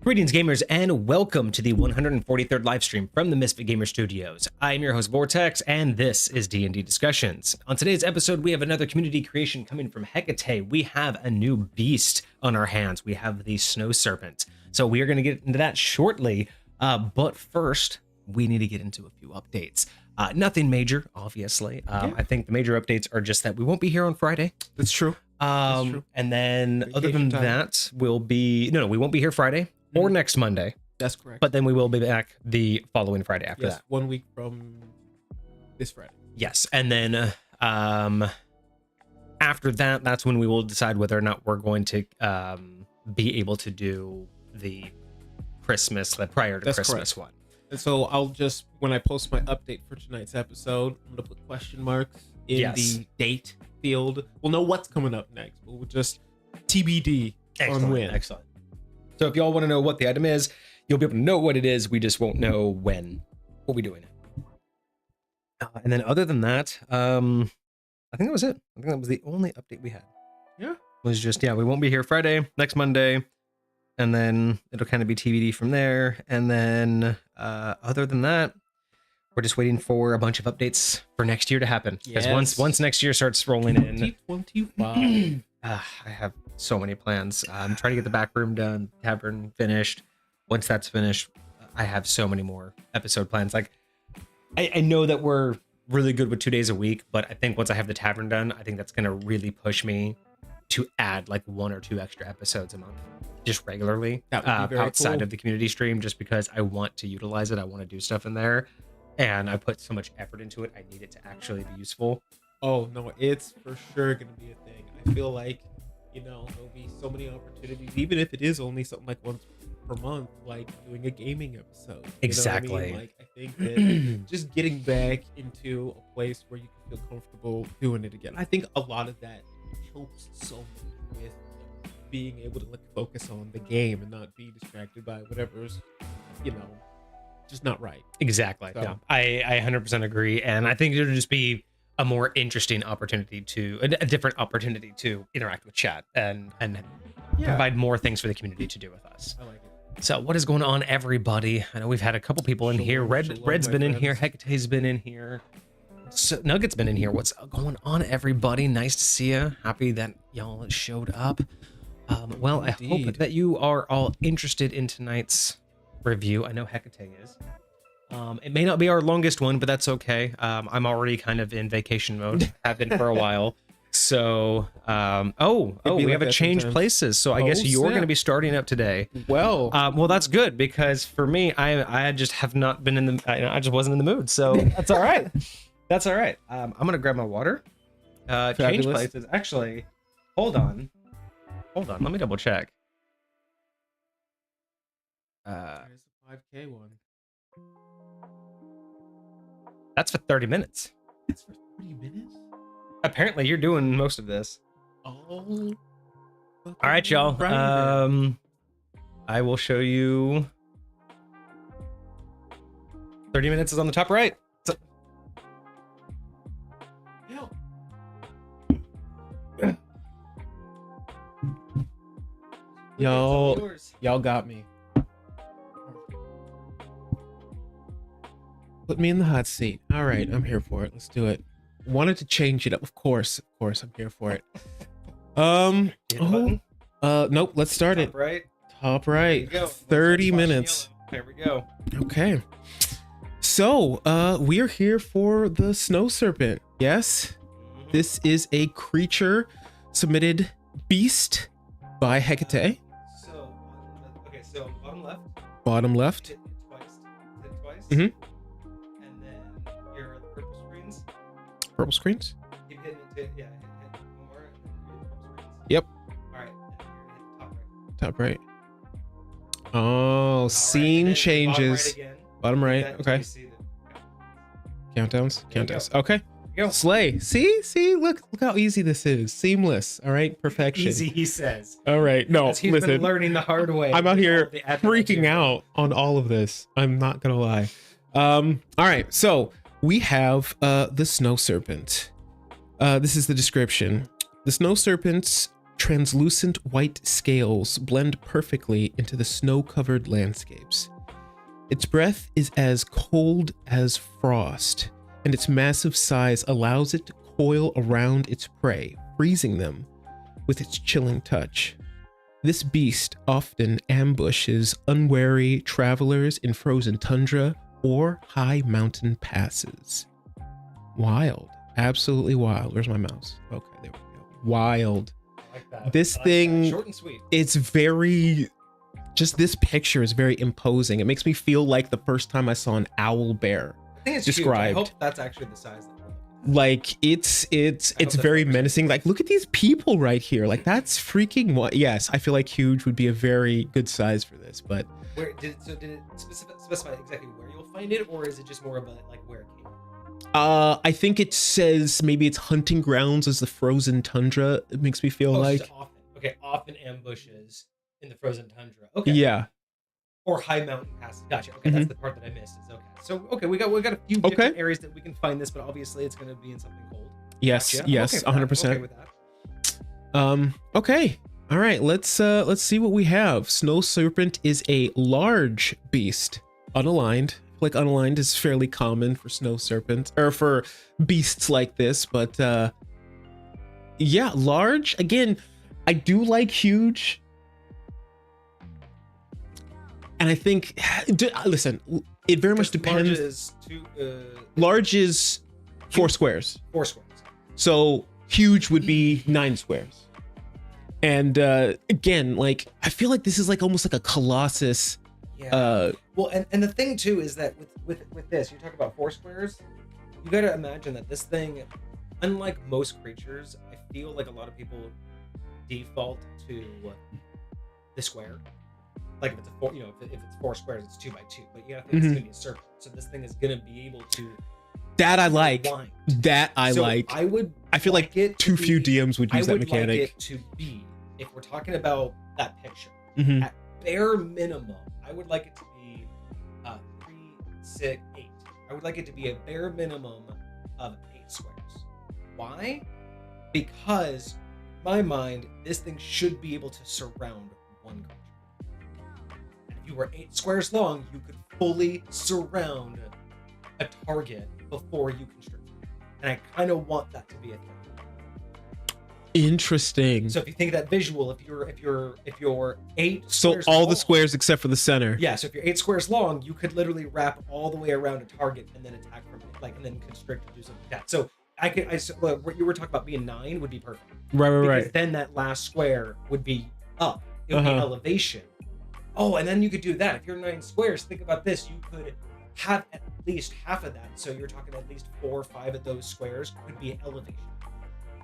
Greetings, gamers, and welcome to the 143rd live stream from the Misfit Gamer Studios. I am your host, Vortex, and this is D&D Discussions. On today's episode, we have another community creation coming from Hecate. We have a new beast on our hands. We have the Snow Serpent. So we are going to get into that shortly, but first, we need to get into a few updates. Nothing major, obviously. I think the major updates are just that we won't be here on Friday. That's true. And then other than that, we'll be... No, we won't be here Friday. Or next Monday. That's correct. But then we will be back the following Friday after that. 1 week from this Friday. Yes. And then after that, that's when we will decide whether or not we're going to be able to do the Christmas, the prior to Christmas one. And so I'll just, when I post my update for tonight's episode, I'm going to put question marks in the date field. We'll know what's coming up next, but we'll just TBD on when. Excellent. So if y'all want to know what the item is, you'll be able to know what it is. We just won't know when we'll be doing it. And then other than that, I think that was it. I think that was the only update we had. Yeah. Was just, we won't be here Friday, next Monday. And then it'll kind of be TBD from there. And then other than that, we're just waiting for a bunch of updates for next year to happen. Because once next year starts rolling in, 2025. I have so many plans. I'm trying to get the back room done, tavern finished. Once that's finished, I have so many more episode plans. Like, I know that we're really good with 2 days a week, but I think once I have the tavern done, I think that's going to really push me to add like 1 or 2 extra episodes a month, just regularly, outside of the community stream, just because I want to utilize it. I want to do stuff in there, and I put so much effort into it. I need it to actually be useful. Oh no, it's for sure going to be a thing. I feel like, there'll be so many opportunities, even if it is only something like once per month, like doing a gaming episode. Exactly. I mean? Like, I think that just getting back into a place where you can feel comfortable doing it again. I think a lot of that helps so much with being able to focus on the game and not be distracted by whatever's, just not right. Exactly. So. Yeah, I 100% agree. And I think it'll just be a more interesting opportunity a different opportunity to interact with chat and provide more things for the community to do with us. I like it. So what is going on, everybody? I know we've had a couple people in here. Red's been in here. Hecate's been in here. So Nugget's been in here. What's going on, everybody? Nice to see you. Happy that y'all showed up. Well, indeed. I hope that you are all interested in tonight's review. I know Hecate is. It may not be our longest one, but that's okay. I'm already kind of in vacation mode. Have been for a while. So, we have a change places. So I guess you're going to be starting up today. Well, that's good, because for me, I just have not been in the. I just wasn't in the mood. So that's all right. That's all right. I'm gonna grab my water. Change places. Actually, hold on. Let me double check. There's the 5K one. That's for 30 minutes. It's for 30 minutes? Apparently, you're doing most of this. Oh. All right, y'all. I will show you. 30 minutes is on the top right. So... Y'all got me. Put me in the hot seat. All right, I'm here for it. Let's do it. Wanted to change it up. Of course, I'm here for it. Nope, let's start it. Top right. 30 minutes. There we go. Okay. So, we are here for the Snow Serpent. Yes. This is a creature submitted beast by Hecate. So bottom left. Bottom left. Hit twice. Mm-hmm. Purple screens? Keep hitting it. Hit one more. And then purple screens. Yep. All right. And you're gonna hit top right. Oh, scene changes. Bottom right. Okay. Countdowns. Okay. Go. Slay. See, look how easy this is. Seamless. All right, perfection. Easy, he says. All right, no, he's listen. Been learning the hard way. I'm out here freaking out on all of this. I'm not gonna lie. All right, so we have the Snow Serpent. This is the description. The Snow Serpent's translucent white scales blend perfectly into the snow-covered landscapes. Its breath is as cold as frost, and its massive size allows it to coil around its prey, freezing them with its chilling touch. This beast often ambushes unwary travelers in frozen tundra or high mountain passes. Wild. Absolutely wild. Where's my mouse? Okay, there we go. Wild. I like that. This I like thing, that. Short and sweet. it's very, just this picture is very imposing. It makes me feel like the first time I saw an owl bear I think it's described. huge. I hope that's actually the size that we're looking at. Like it's very menacing. Like, look at these people right here. Like, that's freaking what. Yes, I feel like huge would be a very good size for this, but Did it specify exactly where you'll find it, or is it just more about like where it came from? I think it says maybe it's hunting grounds as the frozen tundra. It makes me feel like So often ambushes in the frozen tundra. Okay. yeah. Or high mountain passes. Gotcha. Okay, Mhm. that's the part that I missed. Is okay. So we got a few different areas that we can find this, but obviously it's going to be in something cold. Yes, Gotcha. yes, I'm okay with 100%. that. Okay with that. Okay. All right, let's see what we have. Snow Serpent is a large beast, unaligned. Like, unaligned is fairly common for Snow Serpent or for beasts like this, but yeah, large. Again, I do like huge. And I think, listen, it very much depends. Large is 4 squares. 4 squares. So huge would be 9 squares. And again, like, I feel like this is like almost like a colossus. Yeah. Well, and the thing too is that with this, you talk about 4 squares. You got to imagine that this thing, unlike most creatures, I feel like a lot of people default to the square. Like if it's a 4, if it's 4 squares, it's 2 by 2. But you gotta think it's gonna be a serpent, so this thing is gonna be able to. That I like. Wind. That I So like. I feel like it too to few be- DMs would use I that would mechanic. like it to be, if we're talking about that picture, Mhm. at bare minimum, I would like it to be 3, 6, 8. I would like it to be a bare minimum of 8 squares. Why? Because, in my mind, this thing should be able to surround one creature. And if you were 8 squares long, you could fully surround a target before you constrict it. And I kind of want that to be a thing. Interesting. So if you think of that visual, if you're 8 So squares all the long- squares except for the center. Yeah, so if you're 8 squares long, you could literally wrap all the way around a target and then attack from it, like, and then constrict or do something like that. So what you were talking about being 9 would be perfect. Right. Because then that last square would be up. It would be elevation. Oh, and then you could do that. If you're 9 squares, think about this. You could have at least half of that. So you're talking at least 4 or 5 of those squares could be elevation.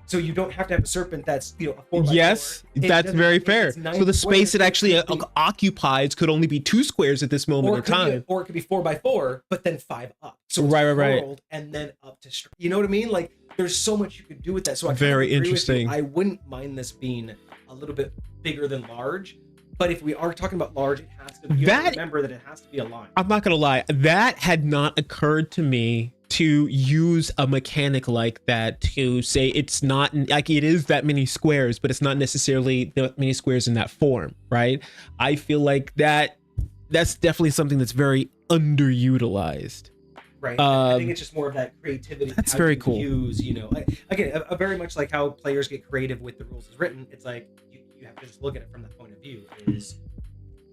So you don't have to have a serpent that's a 4 by Yes, 4. It that's doesn't- very it's fair. 9 So the space squares, it actually could be- occupies could only be 2 squares at this moment in time. Or it could be 4 by 4, but then 5 up. So it's Right. curled and then up to straight. You know what I mean? Like, there's so much you could do with that. So I Very agree with you. interesting. I wouldn't mind this being a little bit bigger than large, but if we are talking about large, it has to be. You have to remember that it has to be a line. I'm not gonna lie, that had not occurred to me to use a mechanic like that to say it's not like it is that many squares, but it's not necessarily that many squares in that form, right? I feel like that's definitely something that's very underutilized. Right. I think it's just more of that creativity. That's how very you cool. Use, again, very much like how players get creative with the rules as written. It's like you have to just look at it from that point of view. Is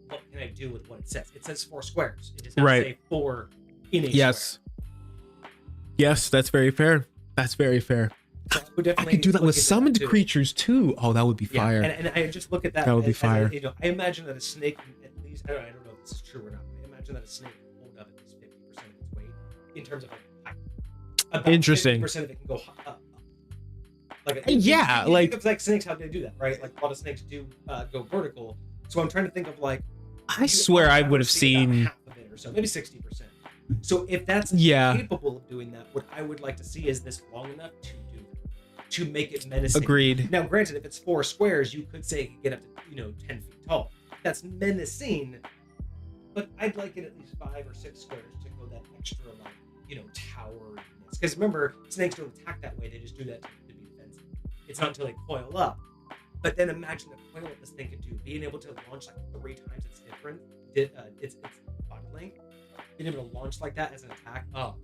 what can I do with what it says? It says 4 squares. It does not say 4 in a square. Yes, that's very fair. That's very fair. So I could do that with summoned creatures too. Oh, that would be fire. And I just look at that. That would be fire. I imagine that a snake, at least, I don't know if this is true or not, but I imagine that a snake can hold up at least 50% of its weight in terms of like height. About Interesting. 50% of it can go up. Like, yeah, you like think of like snakes, how do they do that, right? Like a lot of snakes do go vertical. So I'm trying to think of like. I swear I would have seen half of it or so, maybe 60%. So if that's capable of doing that, what I would like to see is this long enough to do that, to make it menacing. Agreed. Now, granted, if it's 4 squares, you could say it could get up to 10 feet tall. That's menacing, but I'd like it at least 5 or 6 squares to go that extra tower. Because remember, snakes don't attack that way; they just do that to be defensive. It's not until they coil up But then imagine the point of what this thing could do, being able to launch like 3 times its different, its body length, being able to launch like that as an attack. Oh,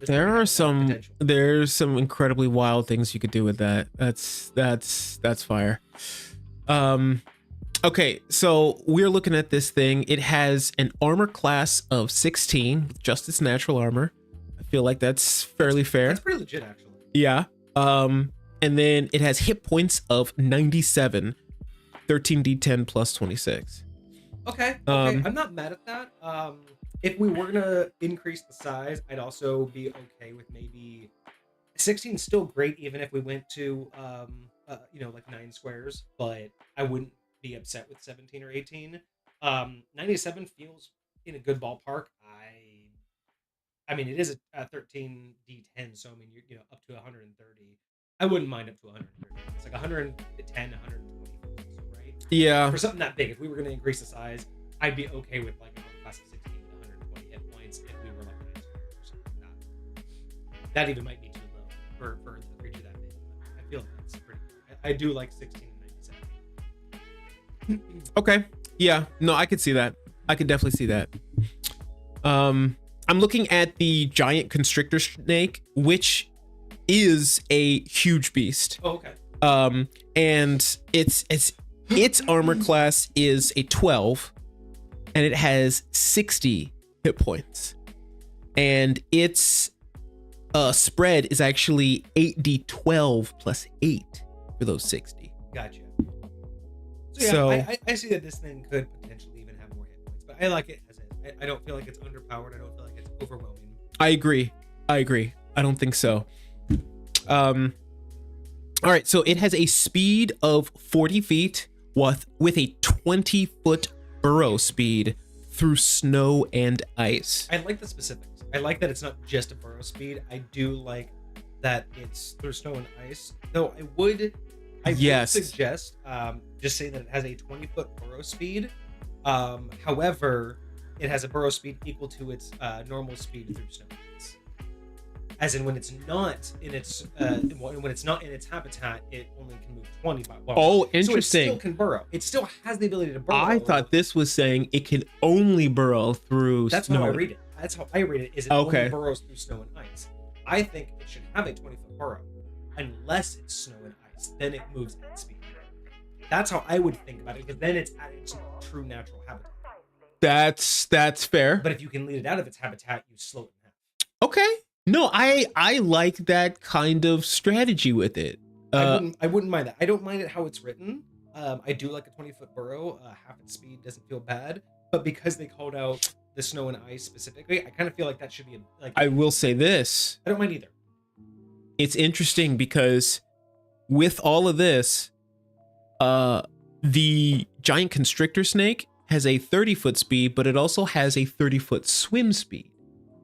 there's some incredibly wild things you could do with that. That's fire. Okay, so we're looking at this thing. It has an armor class of 16 with just its natural armor. I feel like that's fairly fair. That's pretty legit, actually. Yeah. And then it has hit points of 97, 13d10 plus 26. Okay. I'm not mad at that. If we were gonna increase the size, I'd also be okay with maybe 16 is still great, even if we went to like 9 squares, but I wouldn't be upset with 17 or 18. 97 feels in a good ballpark. I mean, it is a 13d10, so I mean, you're up to 130. I wouldn't mind up to 130. It's like 110, 120, right? Yeah. For something that big, if we were going to increase the size, I'd be okay with like a class of 16 with 120 hit points if we were like 9 squares or something like that. That even might be too low for the creature that big. But I feel like that's pretty good. I do like 16 and 97. Okay. Yeah. No, I could see that. I could definitely see that. I'm looking at the giant constrictor snake, which is a huge beast. Oh, okay. And its armor class is a 12, and it has 60 hit points, and its spread is actually 8d12 plus 8 for those 60. Gotcha. So yeah, I see that this thing could potentially even have more hit points, but I like it as is. I don't feel like it's underpowered. I don't feel like it's overwhelming. I agree. I don't think so. All right, so it has a speed of 40 feet with a 20-foot burrow speed through snow and ice. I like the specifics. I like that it's not just a burrow speed. I do like that it's through snow and ice. Though I would suggest just saying that it has a 20-foot burrow speed. However, it has a burrow speed equal to its normal speed through snow and ice. As in, when it's not in its habitat, it only can move 20 by 1. Oh, interesting. So it still can burrow. It still has the ability to burrow. I thought this was saying it can only burrow through That's snow. how I read it. That's how I read it. Is it only burrows through snow and ice? I think it should have a 20-foot burrow, unless it's snow and ice. Then it moves at speed. That's how I would think about it, because then it's at its true natural habitat. That's fair. But if you can lead it out of its habitat, you slow it in half. Okay. No, I like that kind of strategy with it. I wouldn't mind that. I don't mind it how it's written. I do like a 20-foot burrow. Half its speed doesn't feel bad. But because they called out the snow and ice specifically, I kind of feel like that should be I will say this. I don't mind either. It's interesting because with all of this, the giant constrictor snake has a 30-foot speed, but it also has a 30-foot swim speed.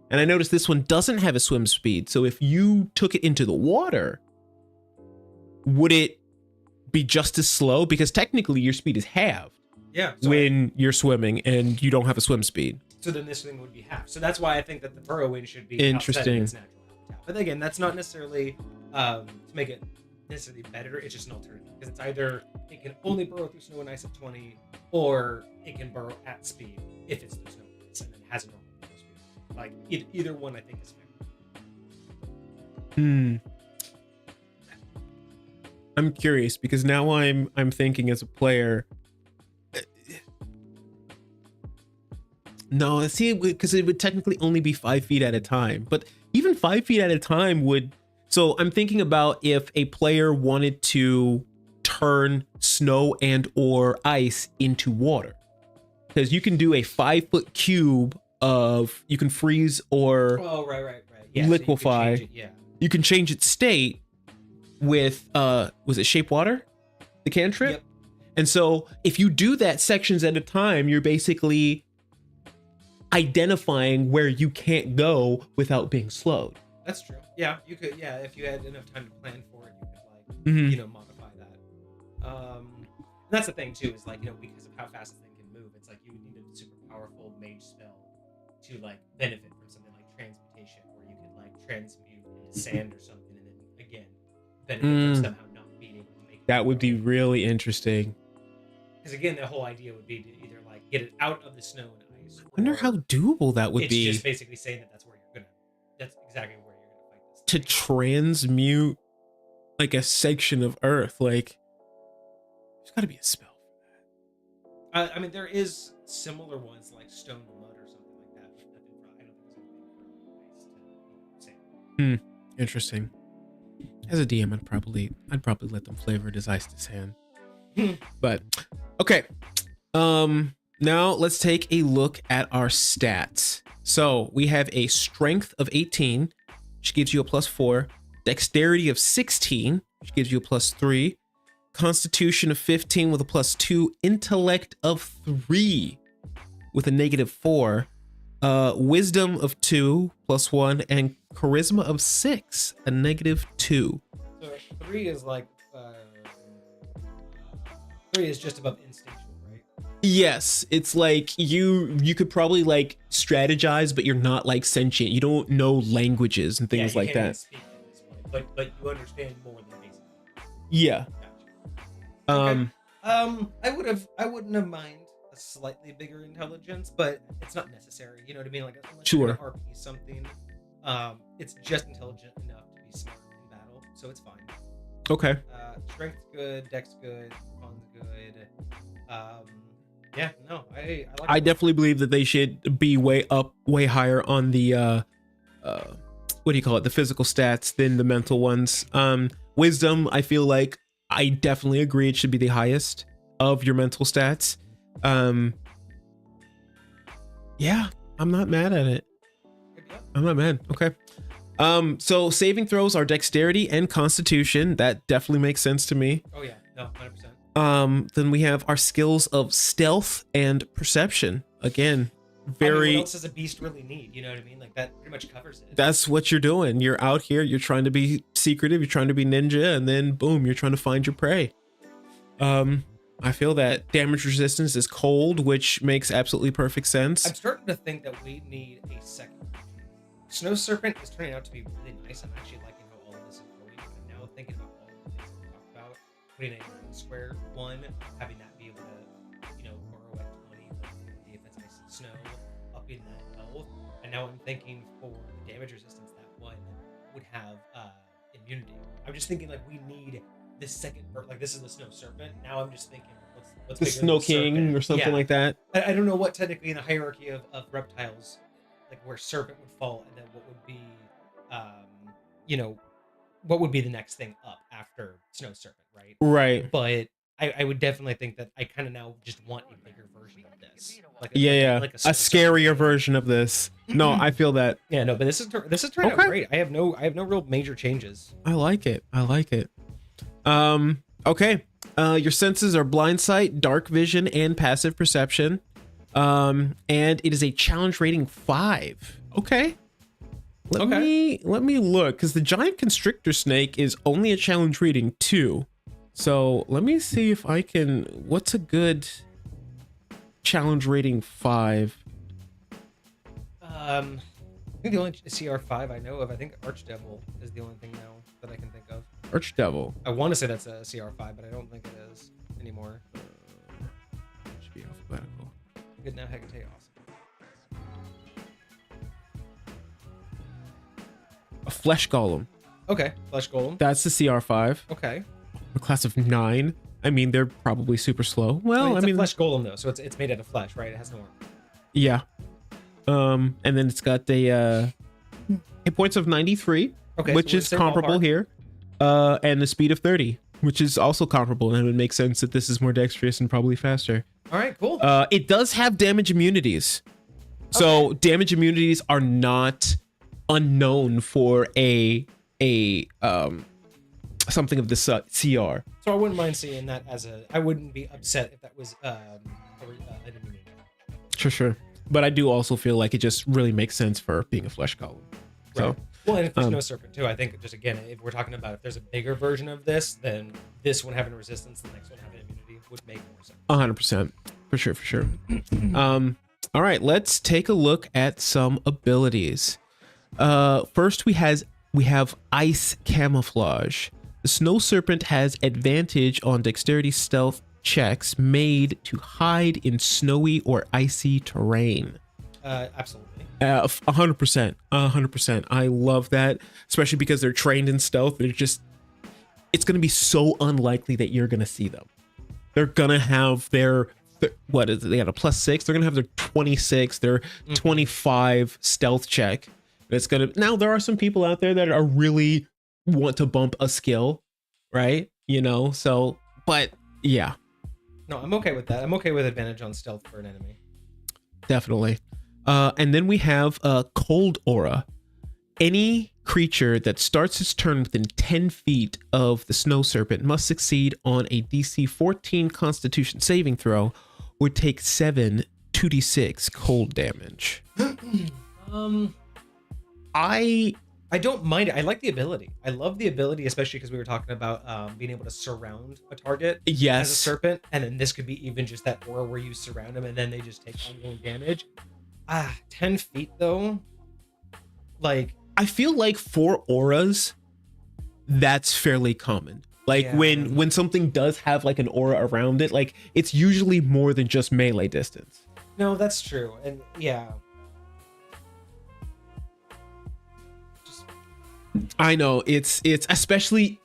And I noticed this one doesn't have a swim speed. So if you took it into the water, would it be just as slow? Because technically your speed is halved. Yeah. When you're swimming and you don't have a swim speed. So then this thing would be half. So that's why I think that the burrowing should be interesting. Its natural habitat. But again, that's not necessarily to make it necessarily better. It's just an alternative, because it's either it can only burrow through snow and ice at 20, or it can burrow at speed if it's through snow and ice and then has a normal burrow speed. Like either one, I think is fair. I'm curious, because now I'm thinking as a player. No, see, because it would technically only be 5 feet at a time, but even 5 feet at a time would. So I'm thinking about if a player wanted to turn snow and or ice into water, because you can do a 5-foot cube of, you can freeze or right. Yeah, liquefy. So you can change it, you can change its state with was it shape water, the cantrip? Yep. And so if you do that sections at a time, you're basically identifying where you can't go without being slowed. That's true. Yeah, you could. Yeah, if you had enough time to plan for it, you could modify that. And that's the thing too, is because of how fast the thing can move, it's like you would need a super powerful mage spell to benefit from something like transmutation, where you could transmute into sand or something, and then again benefit from somehow not being able to make it. That would be really interesting. Because again, the whole idea would be to either like get it out of the snow and ice. I wonder how doable that would be. It's just basically saying that that's exactly where you're gonna fight this to thing. transmute like a section of Earth. Like, there's got to be a spell for that. I mean, there is similar ones like stone to mud or something like that. But I don't think there's anything for ice to say. Interesting. As a DM, I'd probably let them flavor it as ice to sand. But okay. Now let's take a look at our stats. So we have a strength of 18, which gives you a +4, dexterity of 16, which gives you a +3, constitution of 15 with a +2, intellect of 3 with a -4, wisdom of 2 +1, and charisma of 6, a -2. So 3 is like 3 is just above instinctual, right? Yes, it's like you could probably like strategize, but you're not like sentient. You don't know languages and things like that. Speak at this point, but you understand more than basic. Yeah. Gotcha. Okay. I wouldn't have mind a slightly bigger intelligence, but it's not necessary. You know what I mean? Like unless you're gonna RP something, it's just intelligent enough to be smart in battle, so it's fine. Okay. Strength's good, dex good, con's good. Yeah, no, I like. I definitely believe that they should be way higher on the what do you call it? The physical stats than the mental ones. Wisdom, I feel like I definitely agree it should be the highest of your mental stats. Yeah, I'm not mad at it. I'm not mad. Okay. So saving throws are dexterity and constitution. That definitely makes sense to me. Oh yeah, no, 100%. Then we have our skills of stealth and perception. Again, very. What else does a beast really need? You know what I mean? Like that pretty much covers it. That's what you're doing. You're out here. You're trying to be secretive. You're trying to be ninja, and then boom, you're trying to find your prey. I feel that damage resistance is cold, which makes absolutely perfect sense. I'm starting to think that we need a second. Snow Serpent is turning out to be really nice. I'm actually liking how all of this is going. I'm now thinking about all of the things we talked about. Putting a square one, having that be able to, borrow at 20, like the defense against snow, upping that health. And now I'm thinking for the damage resistance, that one would have immunity. I'm just thinking like we need this second, like this is the Snow Serpent. Now I'm just thinking, what's the Snow King serpent? or something like that. I don't know what technically in the hierarchy of reptiles, like where serpent would fall, and then what would be, what would be the next thing up after Snow Serpent, right? Right. But I would definitely think that I kind of now just want a bigger version of this. Like a scarier version of this. No, I feel that. Yeah, no, but this is turning out great. I have no real major changes. I like it. Okay. Your senses are blind sight, dark vision, and passive perception. And it is a challenge rating 5. Okay. Let me look, because the giant constrictor snake is only a challenge rating 2. So let me see if I can. What's a good challenge rating 5? I think the only CR5 I know of, I think Archdevil is the only thing now that I can think of. Archdevil. I want to say that's a CR5, but I don't think it is anymore. Should be alphabetical. Good now, Hecate, awesome. A flesh golem. Okay, flesh golem. That's the CR5. Okay. A class of 9. I mean, they're probably super slow. Well, it's a flesh golem though, so it's made out of flesh, right? It has no armor. Yeah. And then it's got the hit points of 93, which is comparable here. And the speed of 30, which is also comparable, and it would make sense that this is more dexterous and probably faster. All right, cool. It does have damage immunities. So damage immunities are not unknown for a something of this CR. So I wouldn't mind seeing that I wouldn't be upset if that was an immunity. Sure. But I do also feel like it just really makes sense for being a flesh golem. So. Right. Well, and if there's no serpent too, I think just again, if we're talking about if there's a bigger version of this, then this one having resistance, the next one having immunity would make more sense. 100%, for sure. All right, let's take a look at some abilities. First, we have ice camouflage. The Snow Serpent has advantage on dexterity, stealth checks made to hide in snowy or icy terrain. Absolutely. 100%. 100%. I love that, especially because they're trained in stealth. It's going to be so unlikely that you're going to see them. They're going to have their, what is it? They got a +6. They're going to have their 26, their 25 stealth check. It's going to, now there are some people out there that are really want to bump a skill, right? You know, so, but yeah. No, I'm okay with that. I'm okay with advantage on stealth for an enemy. Definitely. And then we have Cold Aura. Any creature that starts its turn within 10 feet of the Snow Serpent must succeed on a DC 14 Constitution saving throw or take 7 2d6 cold damage. I don't mind it. I like the ability. I love the ability, especially because we were talking about being able to surround a target as a serpent. And then this could be even just that aura where you surround them and then they just take ongoing damage. 10 feet though. Like, I feel like for auras, that's fairly common. Like when something does have like an aura around it, like it's usually more than just melee distance. No, that's true. And yeah. I know it's especially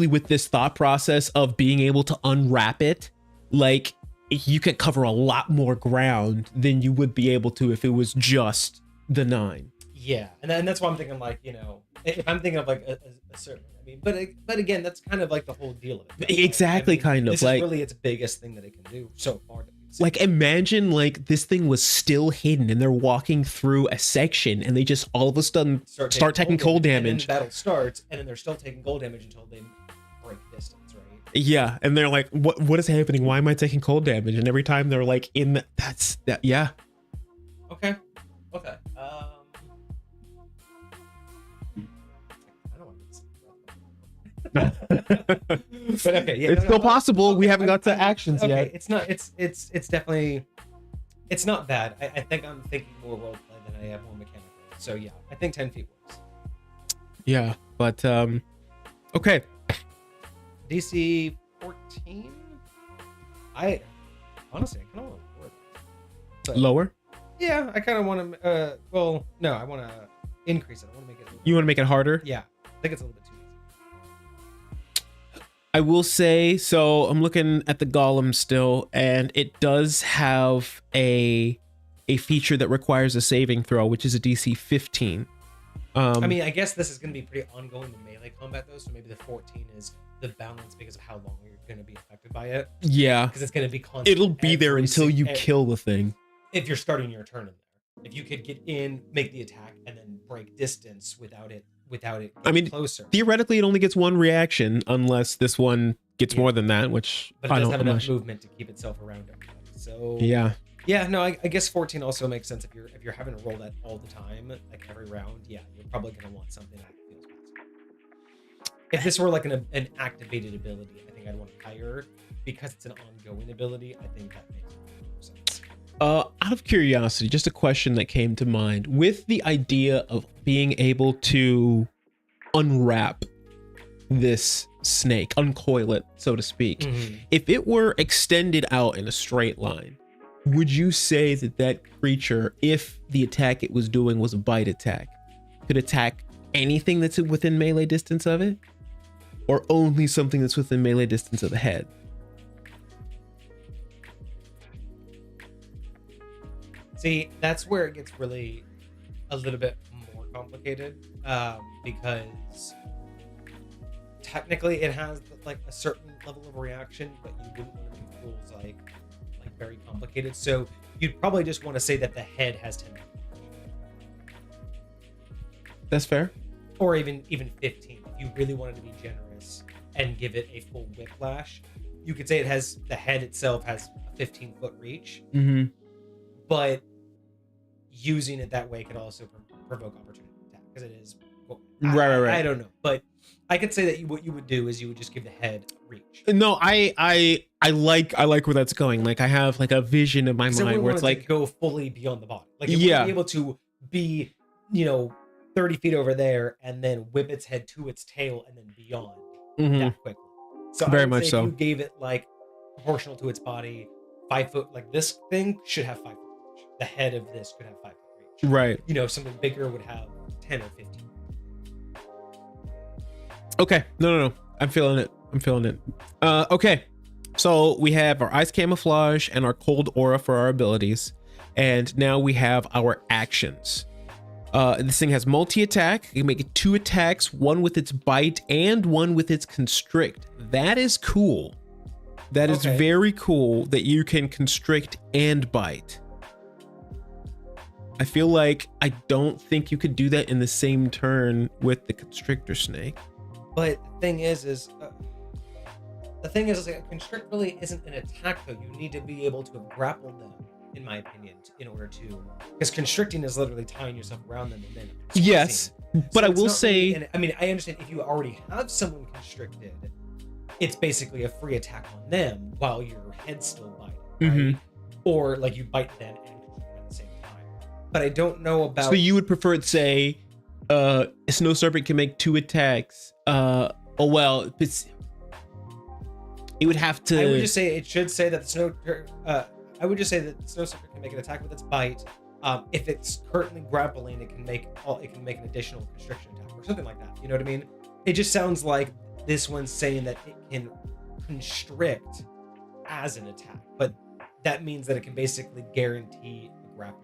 with this thought process of being able to unwrap it, like you could cover a lot more ground than you would be able to if it was just the 9. Yeah, and that's why I'm thinking, like, you know, if I'm thinking of like a certain, I mean, but again, that's kind of like the whole deal of it. Exactly, I mean, kind of this like is really its biggest thing that it can do so far. Like, imagine like this thing was still hidden and they're walking through a section and they just all of a sudden start taking cold damage. And then battle starts, and then they're still taking cold damage until they break distance, right? Yeah, and they're like, what is happening? Why am I taking cold damage? And every time they're like in that, yeah. Okay. But okay, yeah, it's still possible. We haven't got to actions yet. It's not. It's definitely. It's not bad. I think I'm thinking more roleplay than I am more mechanical. So yeah, I think 10 feet works. Yeah, but okay. DC 14. I honestly, I kind of want to lower. Yeah, I kind of want to. Well, no, I want to increase it. I want to make it. You want to make it harder? Yeah, I think it's a little bit too easy. I will say, so I'm looking at the golem still, and it does have a feature that requires a saving throw, which is a DC 15. I mean, I guess this is going to be pretty ongoing in melee combat, though, so maybe the 14 is the balance because of how long you're going to be affected by it. Yeah. Because it's going to be constant. It'll be there until you kill the thing. If you're starting your turn in there. If you could get in, make the attack, and then break distance without it I mean, closer. Theoretically, it only gets one reaction unless this one gets more than that, which but it does have enough movement to keep itself around everybody. So yeah, no, I guess 14 also makes sense if you're having to roll that all the time, like every round. Yeah, you're probably gonna want something that feels possible. If this were like an activated ability, I think I'd want it higher. Because it's an ongoing ability, I think that makes more sense. Out of curiosity, just a question that came to mind with the idea of being able to unwrap this snake, uncoil it, so to speak. Mm-hmm. If it were extended out in a straight line, would you say that creature, if the attack it was doing was a bite attack, could attack anything that's within melee distance of it? Or only something that's within melee distance of the head? See, that's where it gets really a little bit more complicated, because technically it has like a certain level of reaction, but you wouldn't want to make rules like very complicated. So you'd probably just want to say that the head has 10. That's fair. Or even 15. If you really wanted to be generous and give it a full whiplash, you could say the head itself has a 15-foot reach. Mm-hmm. But using it that way could also provoke opportunity attack because it is right. I don't know, but I could say that what you would do is you would just give the head reach. No, I like where that's going. Like I have like a vision in my mind where it's like go fully beyond the body. Like it would be able to be 30 feet over there and then whip its head to its tail and then beyond that quickly. So very much so. If you gave it like proportional to its body. 5 foot, like this thing should have 5 foot reach. The head of this could have 5 foot reach. Right. You know, something bigger would have 10 or 15. Okay. No. I'm feeling it. Okay. So we have our ice camouflage and our cold aura for our abilities. And now we have our actions. This thing has multi-attack. You can make it 2 attacks, one with its bite and one with its constrict. That is cool. That is very cool that you can constrict and bite. I feel like I don't think you could do that in the same turn with the constrictor snake. But the thing is like, constrict really isn't an attack though. You need to be able to have grappled them, in my opinion, in order to, because constricting is literally tying yourself around them and then yes, but I will say, really, I mean, I understand if you already have someone constricted, it's basically a free attack on them while your head's still biting, right? Or like you bite them and constrict at the same time. But I don't know about. So you would prefer it say, Snow Serpent can make 2 attacks. It would have to. I would just say it should say that the Snow. I would just say that the Snow Serpent can make an attack with its bite. If it's currently grappling, it can make an additional constriction attack or something like that. You know what I mean? It just sounds like this one's saying that it can constrict as an attack, but that means that it can basically guarantee a grapple.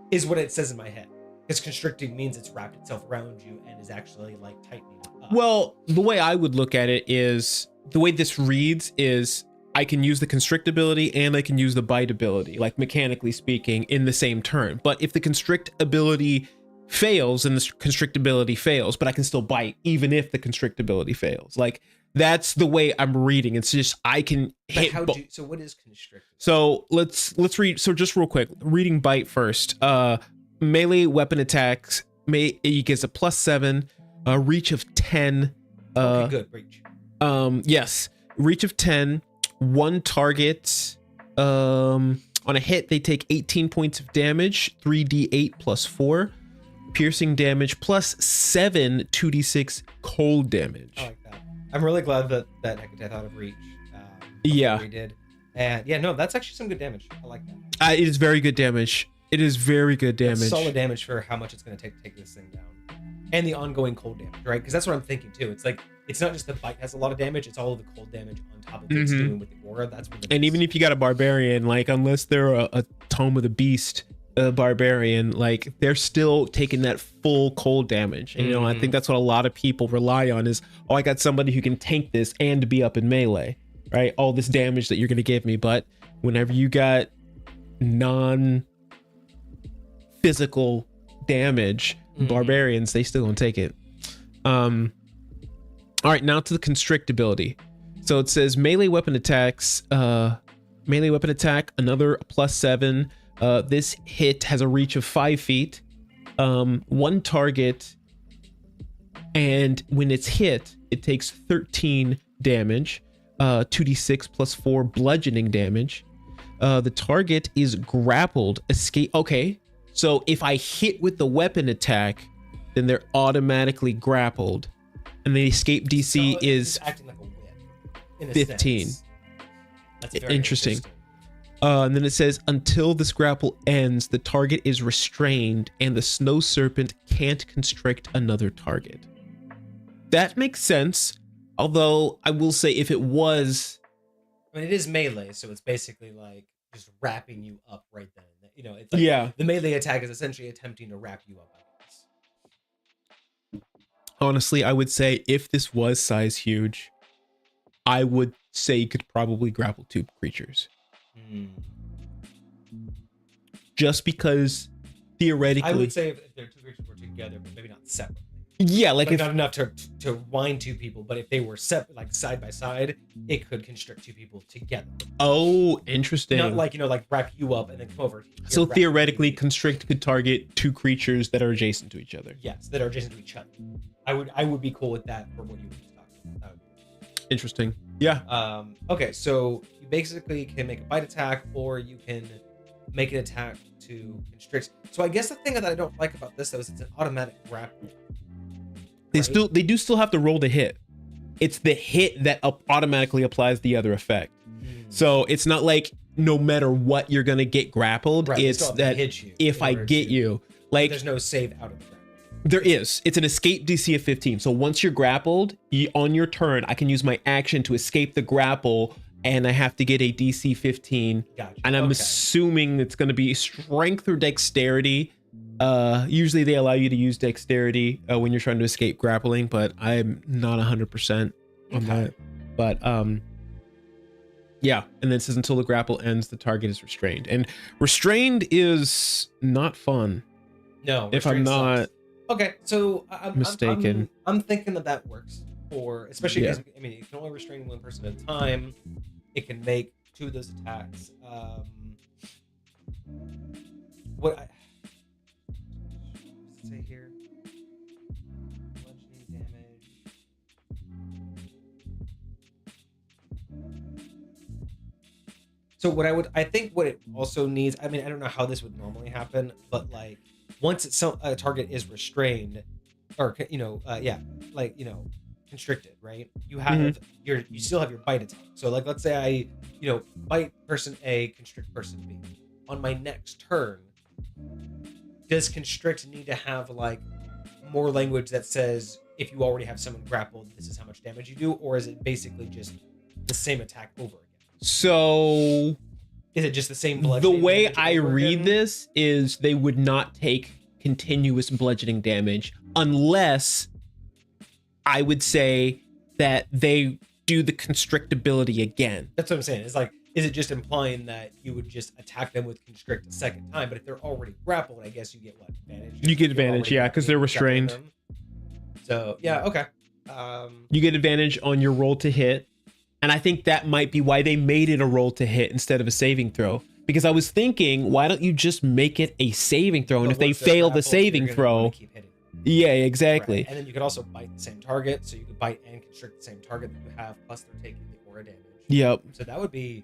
Is what it says in my head. Because constricting means it's wrapped itself around you and is actually like tightening it up. Well, the way I would look at it is, the way this reads is, I can use the constrict ability and I can use the bite ability, like mechanically speaking, in the same turn. But if the constrict ability fails, then the constrict ability fails, but I can still bite even if the constrict ability fails. Like, that's the way I'm reading. It's just I can hit. So what is constrict? So let's read. So just real quick, reading bite first. Melee weapon attacks. It gets a +7, reach of 10. Okay, good reach. Yes, reach of 10. One target. On a hit, they take 18 points of damage. 3d8 plus 4. Piercing damage plus 7 2d6 cold damage. I like that. I'm really glad that Hecate thought of reach. Yeah, we did. And yeah, no, that's actually some good damage. I like that. It is very good damage. It is very good damage. That's solid damage for how much it's going to take this thing down, and the ongoing cold damage, right? Because that's what I'm thinking too. It's like it's not just the bite has a lot of damage; it's all of the cold damage on top of what it's doing with the aura. That's what. And even if you got a barbarian, like unless they're a Tome of the Beast barbarian, like they're still taking that full cold damage. And, you know, I think that's what a lot of people rely on is, oh, I got somebody who can tank this and be up in melee, right? All this damage that you're going to give me. But whenever you got non-physical damage, barbarians, they still don't take it. All right, now to the constrict ability. So it says melee weapon attacks, melee weapon attack, another +7. This hit has a reach of 5 feet, one target, and when it's hit, it takes 13 damage, 2d6 plus 4 bludgeoning damage. The target is grappled, escape. Okay, so if I hit with the weapon attack, then they're automatically grappled, and the escape DC is acting like a whip, in a 15. sense. That's very Interesting. And then it says, until this grapple ends, the target is restrained and the Snow Serpent can't constrict another target. That makes sense. Although I will say if it was... I mean, it is melee, so it's basically like just wrapping you up right then. You know, it's like the melee attack is essentially attempting to wrap you up. Honestly, I would say if this was size huge, I would say you could probably grapple 2 creatures. Just because theoretically, I would say if their 2 creatures were together, but maybe not separately. Yeah, like if not enough to wind 2 people, but if they were like side by side, it could constrict 2 people together. Oh, interesting. Not like, you know, like wrap you up and then come over here. So theoretically, constrict could target 2 creatures that are adjacent to each other. Yes, that are adjacent to each other. I would be cool with that for what you were just talking about. Interesting. Yeah. Okay, so you basically can make a bite attack, or you can make an attack to constrict. So I guess the thing that I don't like about this though is it's an automatic grapple. Right? They do still have to roll the hit. It's the hit that automatically applies the other effect. So it's not like no matter what you're gonna get grappled. Right, It's that if I get you, like there's no save out of the grapple. there is. It's an escape DC of 15. So once you're grappled, on your turn, I can use my action to escape the grapple, and I have to get a DC 15. Gotcha. And I'm assuming it's going to be strength or dexterity. Usually they allow you to use dexterity when you're trying to escape grappling, but I'm not 100% on that. But yeah, and then it says until the grapple ends, the target is restrained. And restrained is not fun. No, if I'm not sucks. Okay, so mistaken. I'm thinking that works for, especially because I mean, you can only restrain one person at a time. It can make 2 of those attacks. What does it say here? Bludgeoning damage. So I think what it also needs, I mean, I don't know how this would normally happen, but like once a target is restrained, or constricted, right? You have you still have your bite attack. So like, let's say I bite person A, constrict person B. On my next turn, does constrict need to have like more language that says if you already have someone grappled, this is how much damage you do, or is it basically just the same attack over again? So is it just the same bludgeoning? The way I read this is they would not take continuous bludgeoning damage unless I would say that they do the constrictability again. That's what I'm saying. It's like, is it just implying that you would just attack them with constrict a second time? But if they're already grappled, I guess you get what, advantage? You get advantage, yeah, because they're restrained. So yeah, okay. You get advantage on your roll to hit. And I think that might be why they made it a roll to hit instead of a saving throw. Because I was thinking, why don't you just make it a saving throw? And if they fail the saving throw, yeah, exactly. Right. And then you could also bite the same target, so you could bite and constrict the same target that you have, plus they're taking the aura damage. Yep. So that would be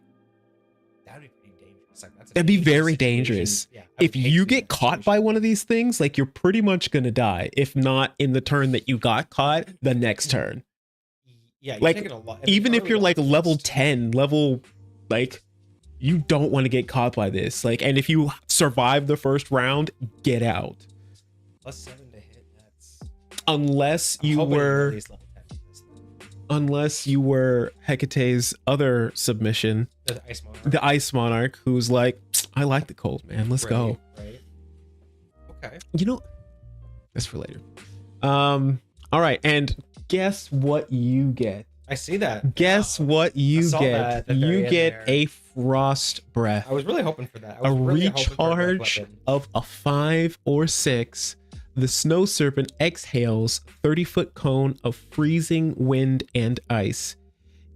pretty dangerous. Like, that'd be very dangerous. Yeah, if you get caught by one of these things, like you're pretty much gonna die. If not in the turn that you got caught, the next turn. Yeah, you're like taking a lot. Even if you're like level 10, like you don't want to get caught by this. Like, and if you survive the first round, get out. +7 to hit. That's unless you were Hecate's other submission, the Ice Monarch, who's like, I like the cold, man. Let's go. Right. Okay. That's for later. All right, and guess what you get? I see that. Guess what you get? You get a frost breath. I was really hoping for that. A recharge of a 5 or 6. The Snow Serpent exhales 30-foot cone of freezing wind and ice.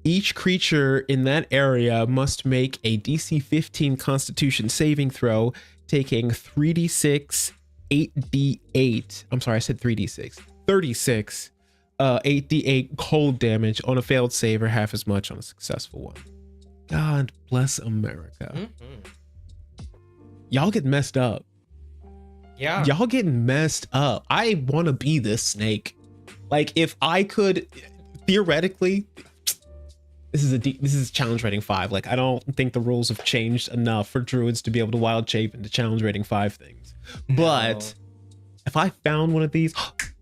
Each creature in that area must make a DC 15 Constitution saving throw, taking 3d6, 8d8. I'm sorry, I said 3d6. 36, 8d8 cold damage on a failed save, or half as much on a successful one. God bless America. Y'all get messed up. Yeah. Y'all getting messed up. I want to be this snake. Like, if I could, theoretically, this is challenge rating 5. Like, I don't think the rules have changed enough for druids to be able to wild shape into challenge rating 5 things. No. But if I found one of these,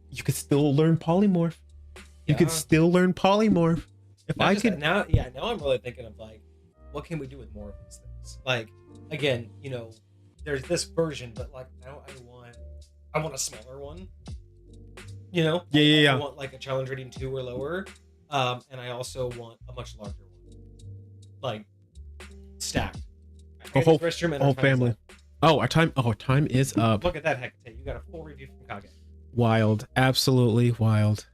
you could still learn polymorph. You could still learn polymorph. If I could now I'm really thinking of like, what can we do with more of these things? Like, again, there's this version, but like now I want a smaller one. I want like a challenge rating 2 or lower, and I also want a much larger one, like stacked. A whole family. Our time is up. Look at that, Hecate. You got a full review from Kage. Wild, absolutely wild.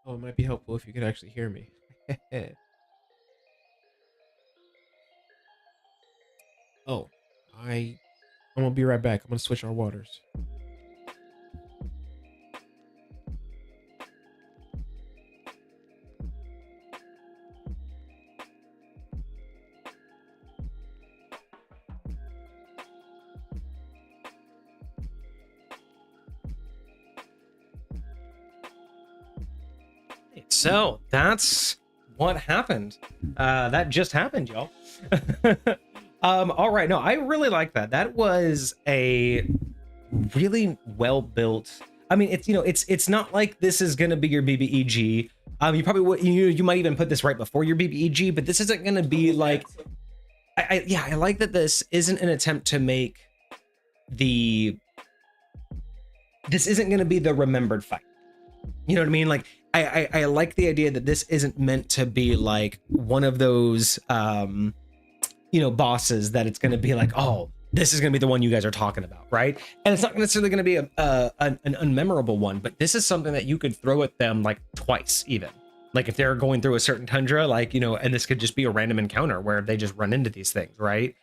Oh, it might be helpful if you could actually hear me. Oh, I'm gonna be right back. I'm gonna switch our waters. So that's what happened. That just happened, y'all. All right. No, I really like that. That was a really well built. I mean, it's not like this is gonna be your BBEG. You probably would, you might even put this right before your BBEG, but this isn't gonna be like. I like that this isn't an attempt to make the. This isn't gonna be the remembered fight. You know what I mean? Like, I like the idea that this isn't meant to be like one of those bosses that it's going to be like, oh, this is going to be the one you guys are talking about, right? And it's not necessarily going to be an unmemorable one, but this is something that you could throw at them like twice even. Like if they're going through a certain tundra, like, and this could just be a random encounter where they just run into these things, right?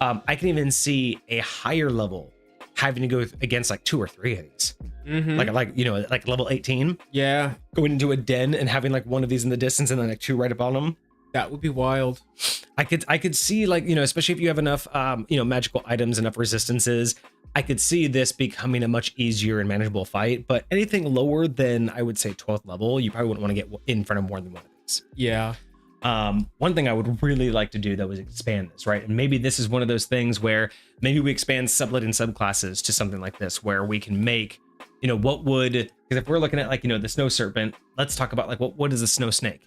I can even see a higher level having to go against like 2 or 3 of these. Like level 18. Yeah. Going into a den and having like one of these in the distance and then like 2 right above them. That would be wild. I could see like, especially if you have enough, magical items, enough resistances, I could see this becoming a much easier and manageable fight. But anything lower than, I would say 12th level, you probably wouldn't want to get in front of more than one of these. Yeah. One thing I would really like to do though is expand this, right? And maybe this is one of those things where maybe we expand sublet and subclasses to something like this, where we can make, what would, because if we're looking at like, the Snow Serpent, let's talk about like, what is a Snow Snake?